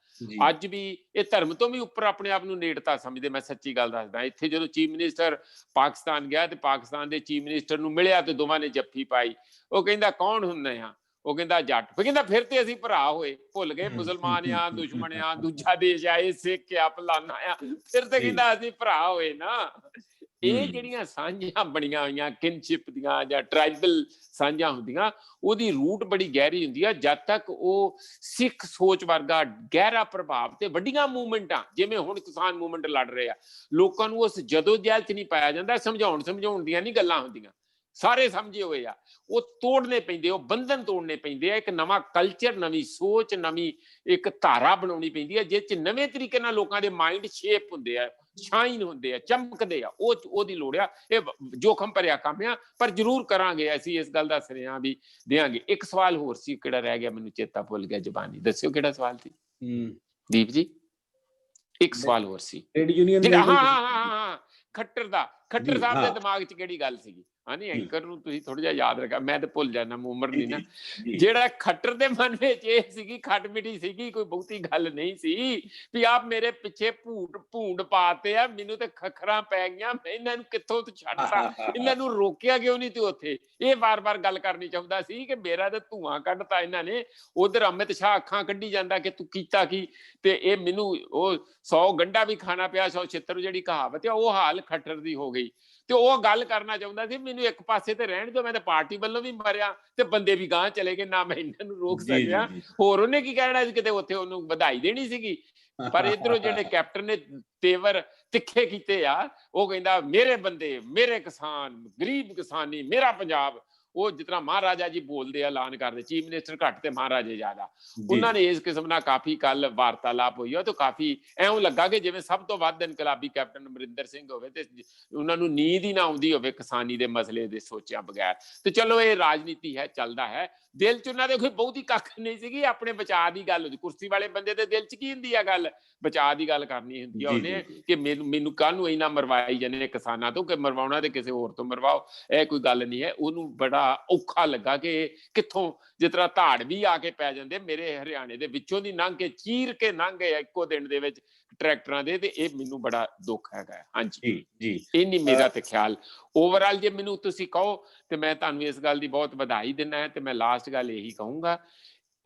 ਅੱਜ ਵੀ ਇਹ ਧਰਮ ਤੋਂ ਵੀ ਉੱਪਰ ਆਪਣੇ ਆਪ ਨੂੰ ਨੇੜਤਾ ਸਮਝਦੇ। ਮੈਂ ਸੱਚੀ ਗੱਲ ਦੱਸਦਾ, ਇੱਥੇ ਜਦੋਂ ਚੀਫ ਮਿਨਿਸਟਰ ਪਾਕਿਸਤਾਨ ਗਿਆ ਤੇ ਪਾਕਿਸਤਾਨ ਦੇ ਚੀਫ ਮਿਨਿਸਟਰ ਨੂੰ ਮਿਲਿਆ ਤੇ ਦੋਵਾਂ ਨੇ ਜੱਫੀ ਪਾਈ। ਉਹ ਕਹਿੰਦਾ ਕੌਣ ਹੁੰਦੇ ਆ? ਉਹ ਕਹਿੰਦਾ ਜੱਟ। ਫਿਰ ਕਹਿੰਦਾ ਫਿਰ ਤੇ ਅਸੀਂ ਭਰਾ ਹੋਏ, ਭੁੱਲ ਗਏ ਮੁਸਲਮਾਨ ਆ, ਦੁਸ਼ਮਣ ਆ, ਦੂਜਾ ਦੇਸ਼ ਆ, ਇਹ ਸਿੱਖ ਆ, ਫਲਾਨਾ ਆ, ਫਿਰ ਤੇ ਕਹਿੰਦਾ ਅਸੀਂ ਭਰਾ ਹੋਏ ਨਾ। ਇਹ ਜਿਹੜੀਆਂ ਸਾਂਝਾਂ ਬਣੀਆਂ ਹੋਈਆਂ ਕਿਨਸ਼ਿਪ ਦੀਆਂ ਜਾਂ ਟਰਾਈਬਲ ਸਾਂਝਾਂ ਹੁੰਦੀਆਂ, ਉਹਦੀ ਰੂਟ ਬੜੀ ਗਹਿਰੀ ਹੁੰਦੀ ਆ। ਜਦ ਤੱਕ ਉਹ ਸਿੱਖ ਸੋਚ ਵਰਗਾ ਗਹਿਰਾ ਪ੍ਰਭਾਵ ਤੇ ਵੱਡੀਆਂ ਮੂਵਮੈਂਟਾਂ, ਜਿਵੇਂ ਹੁਣ ਕਿਸਾਨ ਮੂਵਮੈਂਟ ਲੜ ਰਹੇ ਆ, ਲੋਕਾਂ ਨੂੰ ਉਸ ਜਦੋਂ ਜਹਿਲ 'ਚ ਨਹੀਂ ਪਾਇਆ ਜਾਂਦਾ। ਸਮਝਾਉਣ ਦੀਆਂ ਨਹੀਂ ਗੱਲਾਂ ਹੁੰਦੀਆਂ, ਸਾਰੇ ਸਮਝੇ ਹੋਏ ਆ। ਉਹ ਤੋੜਨੇ ਪੈਂਦੇ, ਉਹ ਬੰਧਨ ਤੋੜਨੇ ਪੈਂਦੇ ਆ। ਇੱਕ ਨਵਾਂ ਕਲਚਰ, ਨਵੀਂ ਸੋਚ, ਨਵੀਂ ਇੱਕ ਧਾਰਾ ਬਣਾਉਣੀ ਪੈਂਦੀ ਹੈ, ਜਿਸ 'ਚ ਨਵੇਂ ਤਰੀਕੇ ਨਾਲ ਲੋਕਾਂ ਦੇ ਮਾਈਂਡ ਸ਼ੇਪ ਹੁੰਦੇ ਆ, ਸ਼ਾਈਨ ਹੁੰਦੇ ਆ, ਚਮਕਦੇ ਆ। ਉਹਦੀ ਲੋੜ ਆ। ਇਹ ਜੋਖਮ ਭਰਿਆ ਕੰਮ ਆ, ਪਰ ਜ਼ਰੂਰ ਕਰਾਂਗੇ ਅਸੀਂ, ਇਸ ਗੱਲ ਦਾ ਸੁਨੇਹਾ ਵੀ ਦਿਆਂਗੇ। ਇੱਕ ਸਵਾਲ ਹੋਰ ਸੀ, ਕਿਹੜਾ ਰਹਿ ਗਿਆ ਮੈਨੂੰ ਚੇਤਾ ਭੁੱਲ ਗਿਆ ਜ਼ਬਾਨੀ। ਦੱਸਿਓ ਕਿਹੜਾ ਸਵਾਲ ਸੀ ਦੀਪ ਜੀ? ਇੱਕ ਸਵਾਲ ਹੋਰ ਸੀ, ਹਾਂ, ਖੱਟਰ ਦਾ। ਖੱਟਰ ਸਾਹਿਬ ਦੇ ਦਿਮਾਗ 'ਚ ਕਿਹੜੀ ਗੱਲ ਸੀਗੀ? ਹਾਂਜੀ, ਐਂਕਰ ਨੂੰ ਤੁਸੀਂ ਥੋੜਾ ਜਿਹਾ ਯਾਦ ਰੱਖਿਆ, ਮੈਂ ਤੇ ਭੁੱਲ ਜਾਣਾ, ਉਮਰ ਨਹੀਂ ਨਾ। ਜਿਹੜਾ ਖੱਟਰ ਦੇ ਮਨ ਵਿੱਚ ਇਹ ਸੀਗੀ, ਖੱਟ ਮਿੱਠੀ ਸੀਗੀ, ਕੋਈ ਬਹੁਤੀ ਗੱਲ ਨਹੀਂ ਸੀ ਵੀ ਆਪ ਮੇਰੇ ਪਿੱਛੇ ਭੂੰਡ ਪਾਤੇ ਆ, ਮੈਨੂੰ ਤੇ ਖੱਖਰਾਂ ਪੈ ਗਈਆਂ, ਮੈਂ ਇਹਨਾਂ ਨੂੰ ਕਿੱਥੋਂ ਛੱਡਤਾ, ਇਹਨਾਂ ਨੂੰ ਰੋਕਿਆ ਕਿਉਂ ਨਹੀਂ? ਤੇ ਉੱਥੇ ਇਹ ਵਾਰ-ਵਾਰ ਗੱਲ ਕਰਨੀ ਚਾਹੁੰਦਾ ਸੀ ਕਿ ਮੇਰਾ ਤਾਂ ਧੂਆਂ ਕੱਢਤਾ ਇਹਨਾਂ ਨੇ। ਉਧਰ ਅਮਿਤ ਸ਼ਾਹ ਅੱਖਾਂ ਕੱਢੀ ਜਾਂਦਾ ਕਿ ਤੂੰ ਕੀਤਾ ਕੀ, ਤੇ ਇਹ ਮੈਨੂੰ ਉਹ 100 ਗੰਢਾ ਵੀ ਖਾਣਾ ਪਿਆ, 100 ਛਿੱਤਰ ਜਿਹੜੀ ਕਹਾਵਤ ਆ, ਉਹ ਹਾਲ ਖੱਟਰ ਦੀ ਹੋ ਗਈ। ਤੇ ਉਹ ਗੱਲ ਕਰਨਾ ਚਾਹੁੰਦਾ ਸੀ, ਮੈਨੂੰ ਇੱਕ ਪਾਸੇ ਤੇ ਰਹਿਣ ਦਿਓ, ਮੈਂ ਤਾਂ ਪਾਰਟੀ ਵੱਲੋਂ ਵੀ ਮਰਿਆ ਤੇ ਬੰਦੇ ਵੀ ਗਾਂਹ ਚਲੇ ਗਏ, ਨਾ ਮੈਂ ਇਹਨਾਂ ਨੂੰ ਰੋਕ ਸਕਿਆ। ਹੋਰ ਉਹਨੇ ਕੀ ਕਹਿਣਾ ਸੀ? ਕਿਤੇ ਉੱਥੇ ਉਹਨੂੰ ਵਧਾਈ ਦੇਣੀ ਸੀਗੀ। ਪਰ ਇਧਰੋਂ ਜਿਹੜੇ ਕੈਪਟਨ ਨੇ ਤੇਵਰ ਤਿੱਖੇ ਕੀਤੇ ਆ, ਉਹ ਕਹਿੰਦਾ ਮੇਰੇ ਬੰਦੇ, ਮੇਰੇ ਕਿਸਾਨ, ਗਰੀਬ ਕਿਸਾਨੀ, ਮੇਰਾ ਪੰਜਾਬ। ਉਹ ਜਿਸ ਤਰ੍ਹਾਂ ਮਹਾਰਾਜਾ ਜੀ ਬੋਲਦੇ ਆ, ਐਲਾਨ ਕਰਦੇ, ਚੀਫ ਮਿਨਿਸਟਰ ਘੱਟ ਤੇ ਮਹਾਰਾਜੇ ਜ਼ਿਆਦਾ। ਉਹਨਾਂ ਨੇ ਇਸ ਕਿਸਮ ਨਾਲ ਕਾਫੀ ਕੱਲ ਵਾਰਤਾਲਾਪ ਹੋਈ ਆ, ਤੇ ਕਾਫੀ ਐਉਂ ਲੱਗਾ ਕਿ ਜਿਵੇਂ ਸਭ ਤੋਂ ਵੱਧ ਇਨਕਲਾਬੀ ਕੈਪਟਨ ਅਮਰਿੰਦਰ ਸਿੰਘ ਹੋਵੇ ਤੇ ਉਹਨਾਂ ਨੂੰ ਨੀਂਦ ਹੀ ਨਾ ਆਉਂਦੀ ਹੋਵੇ ਕਿਸਾਨੀ ਦੇ ਮਸਲੇ ਦੇ ਸੋਚਿਆ ਬਗੈਰ। ਤੇ ਚਲੋ ਇਹ ਰਾਜਨੀਤੀ ਹੈ, ਚੱਲਦਾ ਹੈ। ਦਿਲ 'ਚ ਉਹਨਾਂ ਦੇ ਕੋਈ ਬਹੁਤੀ ਕੱਖ ਨਹੀਂ ਸੀਗੀ, ਆਪਣੇ ਬਚਾਅ ਦੀ ਗੱਲ ਹੁੰਦੀ। ਕੁਰਸੀ ਵਾਲੇ ਬੰਦੇ ਦੇ ਦਿਲ 'ਚ ਕੀ ਹੁੰਦੀ ਆ ਗੱਲ? ਬਚਾਅ ਦੀ ਗੱਲ ਕਰਨੀ ਹੁੰਦੀ ਆ ਉਹਨੇ, ਕਿ ਮੈਨੂੰ ਕੱਲ ਨੂੰ ਇੰਨਾ ਮਰਵਾਈ ਜਾਂਦੇ ਕਿਸਾਨਾਂ ਤੋਂ, ਕਿ ਮਰਵਾਉਣਾ ਤੇ ਕਿਸੇ ਹੋਰ ਤੋਂ ਮਰਵਾਓ, ਇਹ ਕੋਈ ਗੱਲ ਨਹੀਂ ਹੈ। ਉਹਨੂੰ ਬੜਾ ਔਖਾ ਲੱਗਾ ਕਿ ਕਿੱਥੋਂ, ਜਿਸ ਤਰ੍ਹਾਂ ਧਾੜ ਵੀ ਆ ਕੇ ਪੈ ਜਾਂਦੇ, ਮੇਰੇ ਹਰਿਆਣੇ ਦੇ ਵਿੱਚੋਂ ਦੀ ਲੰਘ ਕੇ, ਚੀਰ ਕੇ ਲੰਘ ਗਏ ਇੱਕੋ ਦਿਨ ਦੇ ਵਿੱਚ ਟਰੈਕਟਰਾਂ ਦੇ, ਤੇ ਇਹ ਮੈਨੂੰ ਬੜਾ ਦੁੱਖ ਹੈਗਾ। ਹਾਂਜੀ ਜੀ, ਇਹ ਨਹੀਂ ਮੇਰਾ ਤੇ ਖਿਆਲ। ਓਵਰਆਲ ਜੇ ਮੈਨੂੰ ਤੁਸੀਂ ਕਹੋ ਤੇ ਮੈਂ ਤੁਹਾਨੂੰ ਇਸ ਗੱਲ ਦੀ ਬਹੁਤ ਵਧਾਈ ਦਿੰਦਾ ਹੈ। ਤੇ ਮੈਂ ਲਾਸਟ ਗੱਲ ਇਹੀ ਕਹੂੰਗਾ,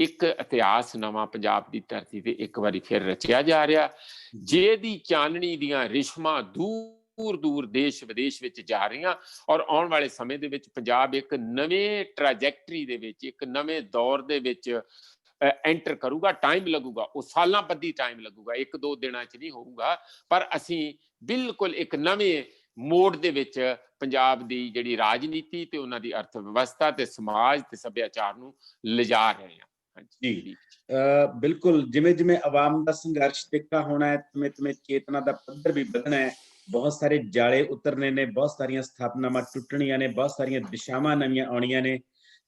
ਇੱਕ ਇਤਿਹਾਸ ਨਵਾਂ ਪੰਜਾਬ ਦੀ ਧਰਤੀ ਤੇ ਇੱਕ ਵਾਰੀ ਫਿਰ ਰਚਿਆ ਜਾ ਰਿਹਾ, ਜਿਹਦੀ ਚਾਨਣੀ ਦੀਆਂ ਰਿਸ਼ਮਾਂ ਦੂਰ ਦੇਸ਼ ਵਿਦੇਸ਼ ਵਿੱਚ ਜਾ ਰਹੀਆਂ। ਔਰ ਆਉਣ ਵਾਲੇ ਸਮੇਂ ਦੇ ਵਿੱਚ ਪੰਜਾਬ ਇੱਕ ਨਵੇਂ ਟ੍ਰੈਜੈਕਟਰੀ ਦੇ ਵਿੱਚ, ਇੱਕ ਨਵੇਂ ਦੌਰ ਦੇ ਵਿੱਚ ਐਂਟਰ ਕਰੂਗਾ। ਟਾਈਮ ਲੱਗੂਗਾ, ਉਹ ਸਾਲਾਂ ਬੱਧੀ ਟਾਈਮ ਲੱਗੂਗਾ, 1-2 ਦਿਨਾਂ 'ਚ ਨਹੀਂ ਹੋਊਗਾ। ਪਰ ਅਸੀਂ ਬਿਲਕੁਲ ਇੱਕ ਨਵੇਂ ਮੋੜ ਦੇ ਵਿੱਚ ਪੰਜਾਬ ਦੀ ਜਿਹੜੀ ਰਾਜਨੀਤੀ ਤੇ ਉਹਨਾਂ ਦੀ ਅਰਥ ਵਿਵਸਥਾ ਤੇ ਸਮਾਜ ਤੇ ਸੱਭਿਆਚਾਰ ਨੂੰ ਲਿਜਾ ਰਹੇ ਹਾਂ। ਜੀ ਬਿਲਕੁਲ, ਜਿਵੇਂ ਜਿਵੇਂ ਆਵਾਮ ਦਾ ਸੰਘਰਸ਼ ਤਿੱਖਾ ਹੋਣਾ ਹੈ, ਤਿਵੇਂ ਤਿਵੇਂ ਚੇਤਨਾ ਦਾ ਪੱਧਰ ਵੀ ਵਧਣਾ ਹੈ। ਬਹੁਤ ਸਾਰੇ ਜਾਲੇ ਉਤਰਨੇ ਨੇ, ਬਹੁਤ ਸਾਰੀਆਂ ਸਥਾਪਨਾਵਾਂ ਟੁੱਟਣੀਆਂ ਨੇ, ਬਹੁਤ ਸਾਰੀਆਂ ਦਿਸ਼ਾਵਾਂ ਨਵੀਆਂ ਆਉਣੀਆਂ ਨੇ।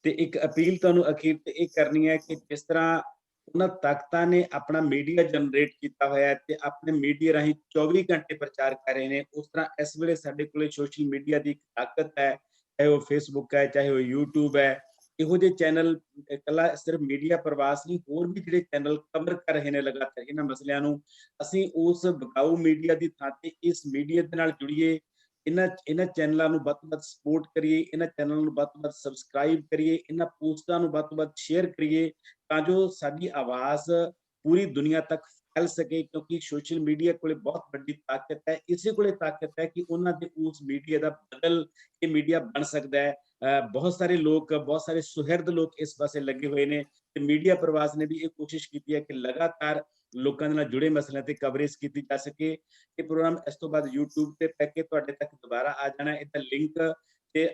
ਤੇ ਇੱਕ ਅਪੀਲ ਤੁਹਾਨੂੰ ਅਖੀਰ ਤੇ ਇਹ ਕਰਨੀ ਹੈ ਕਿ ਜਿਸ ਤਰ੍ਹਾਂ ਉਹਨਾਂ ਤਾਕਤਾਂ ਨੇ ਆਪਣਾ ਮੀਡੀਆ ਜਨਰੇਟ ਕੀਤਾ ਹੋਇਆ ਹੈ ਤੇ ਆਪਣੇ ਮੀਡੀਆ ਰਾਹੀਂ 24 ਘੰਟੇ ਪ੍ਰਚਾਰ ਕਰ ਰਹੇ ਨੇ, ਉਸ ਤਰ੍ਹਾਂ ਇਸ ਵੇਲੇ ਸਾਡੇ ਕੋਲੇ ਸੋਸ਼ਲ ਮੀਡੀਆ ਦੀ ਇੱਕ ਤਾਕਤ ਹੈ, ਚਾਹੇ ਉਹ ਫੇਸਬੁੱਕ ਹੈ, ਚਾਹੇ ਉਹ YouTube ਹੈ। ਇਹੋ ਜਿਹੇ ਚੈਨਲ ਇਕੱਲਾ ਸਿਰਫ ਮੀਡੀਆ ਪ੍ਰਵਾਸ ਨਹੀਂ, ਹੋਰ ਵੀ ਜਿਹੜੇ ਚੈਨਲ ਕਵਰ ਕਰ ਰਹੇ ਨੇ ਲਗਾਤਾਰ ਇਹਨਾਂ ਮਸਲਿਆਂ ਨੂੰ। ਅਸੀਂ ਉਸ ਵਿਕਾਊ ਮੀਡੀਆ ਦੀ ਥਾਂ ਤੇ ਇਸ ਮੀਡੀਆ ਦੇ ਨਾਲ ਜੁੜੀਏ, ਇਹਨਾਂ ਚੈਨਲਾਂ ਨੂੰ ਵੱਧ ਤੋਂ ਵੱਧ ਸਪੋਰਟ ਕਰੀਏ, ਇਹਨਾਂ ਚੈਨਲਾਂ ਨੂੰ ਵੱਧ ਤੋਂ ਵੱਧ ਸਬਸਕ੍ਰਾਈਬ ਕਰੀਏ, ਇਹਨਾਂ ਪੋਸਟਾਂ ਨੂੰ ਵੱਧ ਤੋਂ ਵੱਧ ਸ਼ੇਅਰ ਕਰੀਏ, ਤਾਂ ਜੋ ਸਾਡੀ ਆਵਾਜ਼ ਪੂਰੀ ਦੁਨੀਆ ਤੱਕ ਫੈਲ ਸਕੇ। ਕਿਉਂਕਿ ਸੋਸ਼ਲ ਮੀਡੀਆ ਕੋਲੇ ਬਹੁਤ ਵੱਡੀ ਤਾਕਤ ਹੈ, ਇਸੇ ਕੋਲੇ ਤਾਕਤ ਹੈ ਕਿ ਉਹਨਾਂ ਦੇ ਉਸ ਮੀਡੀਆ ਦਾ ਬਦਲ ਇਹ ਮੀਡੀਆ ਬਣ ਸਕਦਾ ਹੈ। ਬਹੁਤ ਸਾਰੇ ਲੋਕ, ਬਹੁਤ ਸਾਰੇ ਸੁਹਿਰਦ ਲੋਕ ਇਸ ਪਾਸੇ ਲੱਗੇ ਹੋਏ ਨੇ ਤੇ ਮੀਡੀਆ ਪ੍ਰਵਾਸ ਨੇ ਵੀ ਇਹ ਕੋਸ਼ਿਸ਼ ਕੀਤੀ ਹੈ ਕਿ ਲਗਾਤਾਰ ਲੋਕਾਂ ਦੇ ਨਾਲ ਜੁੜੇ ਮਸਲਿਆਂ ਤੇ ਕਵਰੇਜ ਕੀਤੀ ਜਾ ਸਕੇ। ਇਹ ਪ੍ਰੋਗਰਾਮ ਇਸ ਤੋਂ ਬਾਅਦ YouTube ਤੇ ਪੈ ਕੇ ਤੁਹਾਡੇ ਤੱਕ ਦੁਬਾਰਾ ਆ ਜਾਣਾ। ਇਹਦਾ ਲਿੰਕ ਤੇ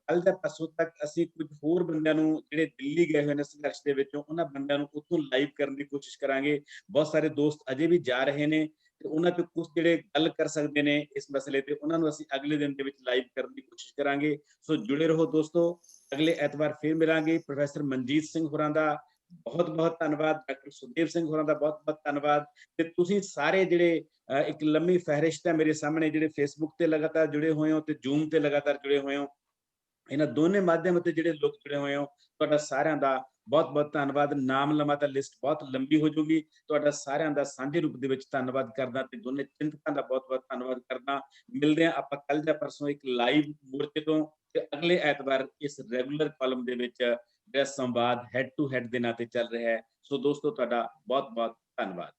ਕੱਲ ਜਾਂ ਪਰਸੋਂ ਤੱਕ ਅਸੀਂ ਕੁਝ ਹੋਰ ਬੰਦਿਆਂ ਨੂੰ ਜਿਹੜੇ ਦਿੱਲੀ ਗਏ ਹੋਏ ਨੇ ਸੰਘਰਸ਼ ਦੇ ਵਿੱਚੋਂ, ਉਹਨਾਂ ਬੰਦਿਆਂ ਨੂੰ ਉੱਥੋਂ ਲਾਈਵ ਕਰਨ ਦੀ ਕੋਸ਼ਿਸ਼ ਕਰਾਂਗੇ। ਬਹੁਤ ਸਾਰੇ ਦੋਸਤ ਅਜੇ ਵੀ ਜਾ ਰਹੇ ਨੇ ਤੇ ਉਹਨਾਂ ਤੋਂ ਕੁਝ ਜਿਹੜੇ ਗੱਲ ਕਰ ਸਕਦੇ ਨੇ ਇਸ ਮਸਲੇ ਤੇ, ਉਹਨਾਂ ਨੂੰ ਅਸੀਂ ਅਗਲੇ ਦਿਨ ਦੇ ਵਿੱਚ ਲਾਈਵ ਕਰਨ ਦੀ ਕੋਸ਼ਿਸ਼ ਕਰਾਂਗੇ। ਸੋ ਜੁੜੇ ਰਹੋ ਦੋਸਤੋ, ਅਗਲੇ ਐਤਵਾਰ ਫਿਰ ਮਿਲਾਂਗੇ। ਪ੍ਰੋਫੈਸਰ ਮਨਜੀਤ ਸਿੰਘ ਹੋਰਾਂ ਦਾ ਬਹੁਤ ਬਹੁਤ ਧੰਨਵਾਦ, ਡਾਕਟਰ ਸੁਖਦੇਵ ਸਿੰਘ ਹੋਰਾਂ ਦਾ ਬਹੁਤ ਬਹੁਤ ਧੰਨਵਾਦ। ਤੇ ਤੁਸੀਂ ਸਾਰੇ ਜਿਹੜੇ ਇੱਕ ਲੰਮੀ ਫਹਿਰਿਸਤ ਹੈ ਮੇਰੇ ਸਾਹਮਣੇ, ਜਿਹੜੇ ਫੇਸਬੁੱਕ ਤੇ ਲਗਾਤਾਰ ਜੁੜੇ ਹੋਏ ਹੋ ਤੇ ਜ਼ੂਮ ਤੇ ਲਗਾਤਾਰ ਜੁੜੇ ਹੋਏ ਹੋ, ਇਹਨਾਂ ਦੋਨੇ ਮਾਧਿਅਮ ਤੇ ਜਿਹੜੇ ਲੋਕ ਜੁੜੇ ਹੋਏ ਹੋ, ਤੁਹਾਡਾ ਸਾਰਿਆਂ ਦਾ ਬਹੁਤ ਬਹੁਤ ਧੰਨਵਾਦ। ਨਾਮ ਲਵਾਂ ਤਾਂ ਲਿਸਟ ਬਹੁਤ ਲੰਬੀ ਹੋ ਜਾਊਗੀ। ਤੁਹਾਡਾ ਸਾਰਿਆਂ ਦਾ ਸਾਂਝੇ ਰੂਪ ਦੇ ਵਿੱਚ ਧੰਨਵਾਦ ਕਰਦਾ ਤੇ ਦੋਨੇ ਚਿੰਤਕਾਂ ਦਾ ਬਹੁਤ ਬਹੁਤ ਧੰਨਵਾਦ ਕਰਦਾ। ਮਿਲਦੇ ਹਾਂ ਆਪਾਂ ਕੱਲ ਜਾਂ ਪਰਸੋਂ ਇੱਕ ਲਾਈਵ ਮੋਰਚੇ ਤੋਂ ਤੇ ਅਗਲੇ ਐਤਵਾਰ ਇਸ ਰੈਗੂਲਰ ਕਾਲਮ ਦੇ ਵਿੱਚ ਜਿਹੜਾ ਸੰਵਾਦ ਹੈਡ ਟੂ ਹੈਡ ਦੇ ਨਾਂ ਤੇ ਚੱਲ ਰਿਹਾ ਹੈ। ਸੋ ਦੋਸਤੋ, ਤੁਹਾਡਾ ਬਹੁਤ ਬਹੁਤ ਧੰਨਵਾਦ।